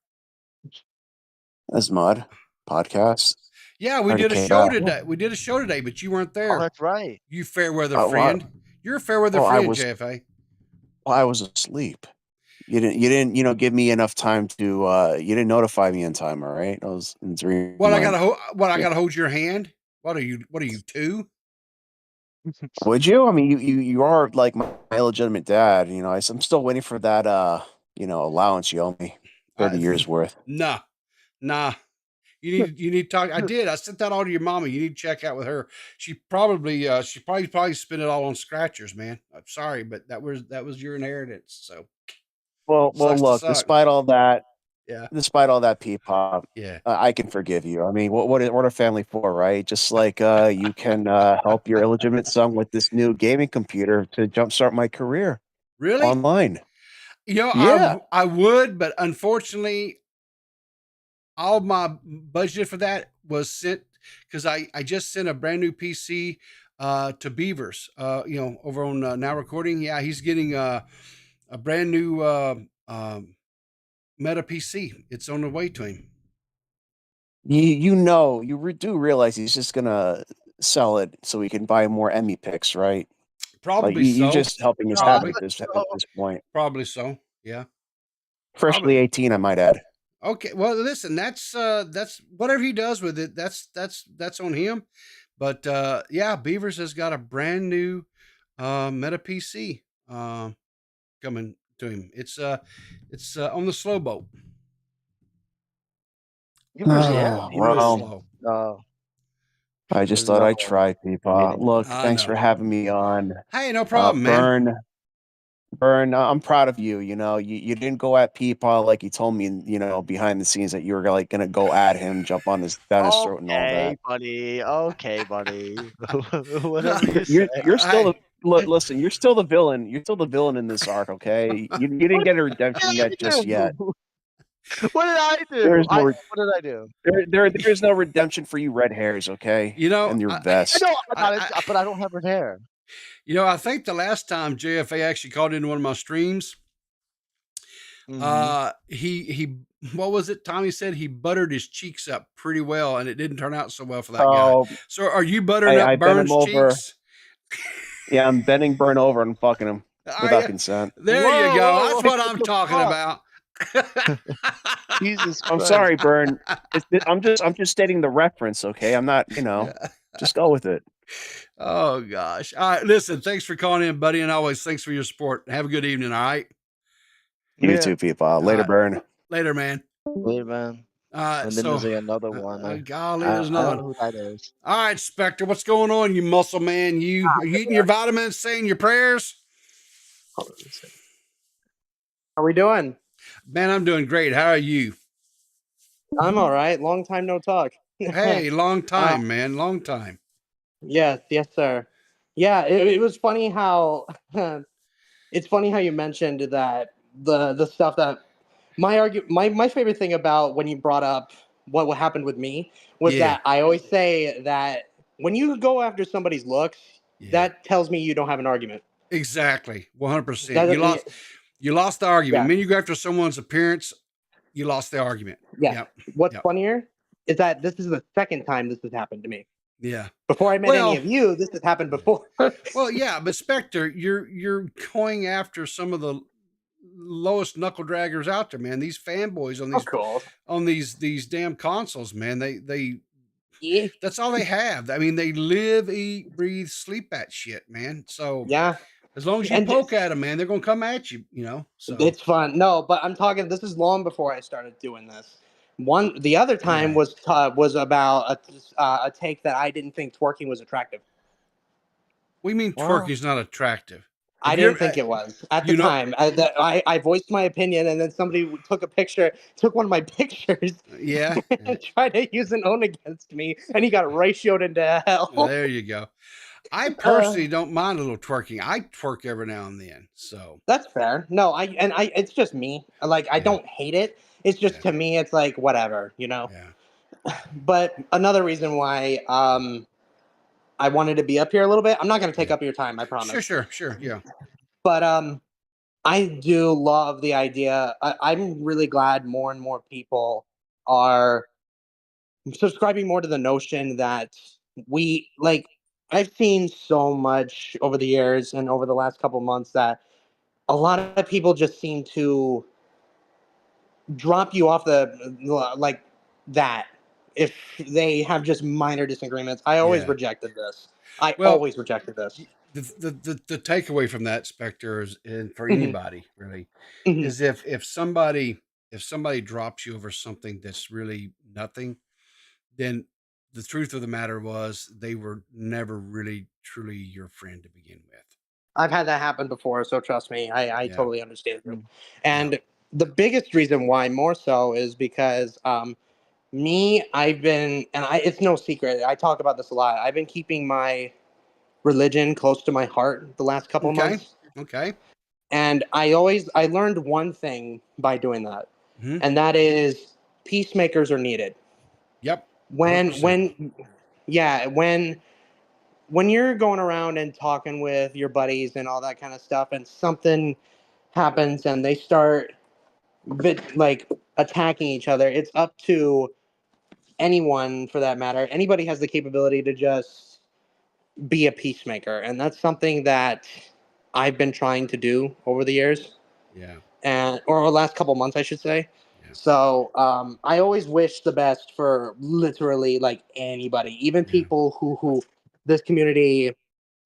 As mud podcast. Yeah, we Already did a came show out. today. We did a show today, but you weren't Oh, there. that's right. You fair weather Oh, wow. friend. You're a fair weather Oh, I friend, was- JFA. Well, I was asleep. You didn't, give me enough time to. You didn't notify me in time. All right, I was in dream. What I gotta hold your hand? What are you? Two? Would you? I mean, you are like my illegitimate dad. I'm still waiting for that. Allowance you owe me, 30 years worth. Nah. You need to talk. I did. I sent that all to your mama. You need to check out with her. She probably spent it all on scratchers, man. I'm sorry, but that was your inheritance. So Well, Sucks to look. suck. Despite all that, yeah, P-pop, yeah. I can forgive you. I mean, what are family for, right? Just like you can help your illegitimate son with this new gaming computer to jumpstart my career Really? online. Yeah. I would, but unfortunately, all my budget for that was sent because I just sent a brand new PC to Beavers, over on Now Recording. Yeah, he's getting a brand new Meta PC. It's on the way to him. You do realize he's just gonna sell it so he can buy more Emmy picks, right? Probably so. You're just helping his Probably. hat at this point. Probably so. Yeah. Freshly Probably. 18, I might add. Okay. Well, listen, that's whatever he does with it. That's on him. But yeah, Beavers has got a brand new Meta PC coming to him. It's on the slow boat. Oh, well, Slow. I just There's thought I'd nothing try, people. meaning. Look, I thanks know. for having me on. Hey, no problem, man. Burn, I'm proud of you. You didn't go at Peepaw like you told me, behind the scenes that you were like gonna go at him, jump on down his throat and all that. Buddy. Okay, buddy. Whatever you say. You're still listen. You're still the villain. You're still the villain in this arc. Okay, you didn't get a redemption yet, just yet. What did I do? What did I do? There is no redemption for you red hairs. Okay, and your vest. But I don't have red hair. I think the last time JFA actually called into one of my streams, he what was it? Tommy said he buttered his cheeks up pretty well, and it didn't turn out so well for that guy. So, are you buttering up Burns' cheeks? Yeah, I'm bending Burn over and fucking him without consent. There you go. That's what I'm talking about. Jesus Christ. I'm sorry, Burn. I'm just stating the reference, okay? I'm not, just go with it. Oh gosh. All right, listen, thanks for calling in, buddy, and always thanks for your support. Have a good evening, all right? You too, people. Later, Burn. Later, man. Later, man. And then So, there's like another one. golly, there's I another don't one. know who that is. All right, Spectre, what's going on, you muscle man? Are you eating your vitamins, saying your prayers? Hold on a second. How we doing? Man, I'm doing great. How are you? I'm all right. Long time no talk. Hey, long time, man. Long time. Yes, sir. Yeah, it was funny how it's funny how you mentioned that the stuff that my favorite thing about when you brought up what happened with me was Yeah. that I always say that when you go after somebody's looks, Yeah. that tells me you don't have an argument. Exactly. 100%. That- You lost the argument. Yeah. When you go after someone's appearance, you lost the argument. Yeah. Yep. What's Yep. funnier is that this is the second time this has happened to me. Yeah. Before I met any of you, this has happened before. Well, yeah, but Spectre, you're going after some of the lowest knuckle draggers out there, man. These fanboys on these damn consoles, man. They Yeah. that's all they have. I mean, they live, eat, breathe, sleep that shit, man. So Yeah. as long as you poke at them, man, they're gonna come at you, you know. So it's fun. No, but I'm talking. This is long before I started doing this. The other time was about a take that I didn't think twerking was attractive. We mean twerking is not attractive. I didn't think it was at the time. I voiced my opinion, and then somebody took one of my pictures, yeah, and tried to use an own against me, and he got ratioed into hell. There you go. I personally don't mind a little twerking. I twerk every now and then, so that's fair. No, it's just me. Like I don't hate it. It's just to me, it's like whatever, you know. Yeah. But another reason why I wanted to be up here a little bit. I'm not going to take up your time, I promise. Sure, yeah. But I do love the idea. I'm really glad more and more people are subscribing more to the notion that we like. I've seen so much over the years and over the last couple of months that a lot of people just seem to drop you off the like that if they have just minor disagreements. I always rejected this. I always rejected this. The takeaway from that, Spectre, is, and for anybody really, is if somebody drops you over something that's really nothing, then the truth of the matter was they were never really truly your friend to begin with. I've had that happen before, so trust me, I totally understand you. And the biggest reason why more so is because it's no secret. I talk about this a lot. I've been keeping my religion close to my heart the last couple months. Okay. And I learned one thing by doing that, and that is peacemakers are needed. Yep. When you're going around and talking with your buddies and all that kind of stuff, and something happens and they start like attacking each other, it's up to anyone for that matter. Anybody has the capability to just be a peacemaker, and that's something that I've been trying to do over the years. Yeah. Or the last couple months, I should say. Yeah. So I always wish the best for literally like anybody, even people who this community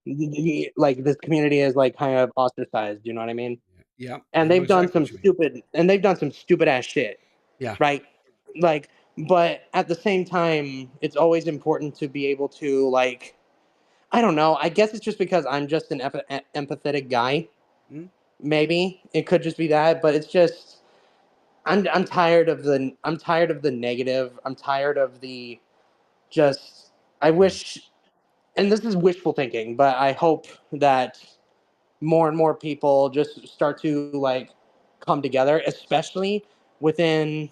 is like kind of ostracized. You know what I mean? Yeah. And they've done some stupid ass shit. Yeah. Right. Like, but at the same time, it's always important to be able to like. I don't know. I guess it's just because I'm just an empathetic guy. Maybe it could just be that, but it's just I'm tired of the negative. I'm tired of the just. I wish, and this is wishful thinking, but I hope that more and more people just start to like come together, especially within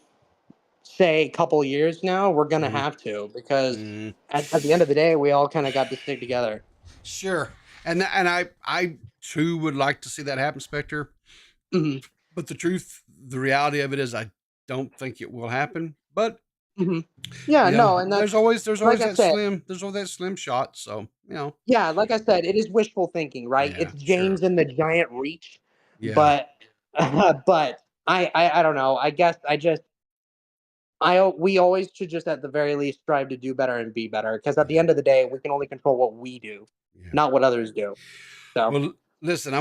say a couple years now. We're gonna have to, because at the end of the day, we all kind of got to stick together. Sure. And I too would like to see that happen, Spectre. But the reality of it is I don't think it will happen. But yeah, no, and there's always like that slim shot. So, you know. Yeah, like I said, it is wishful thinking, right? Yeah, it's James in the giant reach. Yeah. But but I don't know. I guess we always should just at the very least strive to do better and be better, because at the end of the day, we can only control what we do, not what others do. So well, listen, I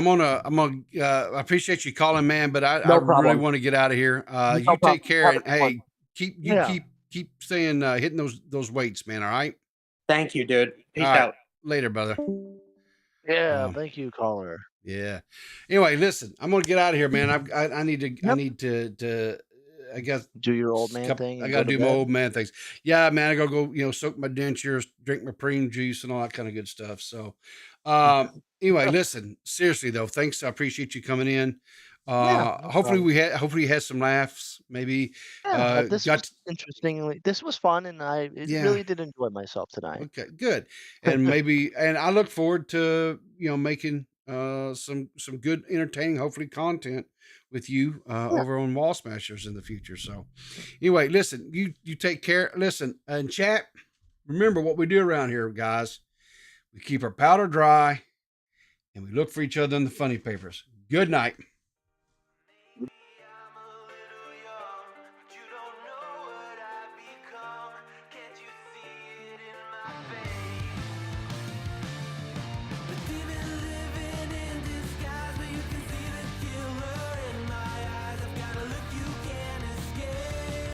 appreciate you calling, man, but I No really problem. want to get out of here. No You problem. take care, Have a and good one. hey, keep staying hitting those weights, man. All right. Thank you, dude. Peace All right. out. Later, brother. Yeah, Um, thank you, caller. yeah. Anyway, listen, I'm gonna get out of here, man. I need to I Yep. need to I guess Do your old man thing I and gotta go to do my bed. old man things. Yeah, man. I gotta go, soak my dentures, drink my cream juice, and all that kind of good stuff. So, anyway, listen. Seriously though, thanks. I appreciate you coming in. Yeah, no problem. Hopefully you had some laughs. Maybe Yeah, this was got interesting. This was fun, and I yeah. really did enjoy myself tonight. Okay, good. And I look forward to, making some good entertaining, hopefully content with you Yeah. over on Wall Smashers in the future. So anyway, listen, you take care. Listen, and chat, remember what we do around here, guys. We keep our powder dry and we look for each other in the funny papers. Good night.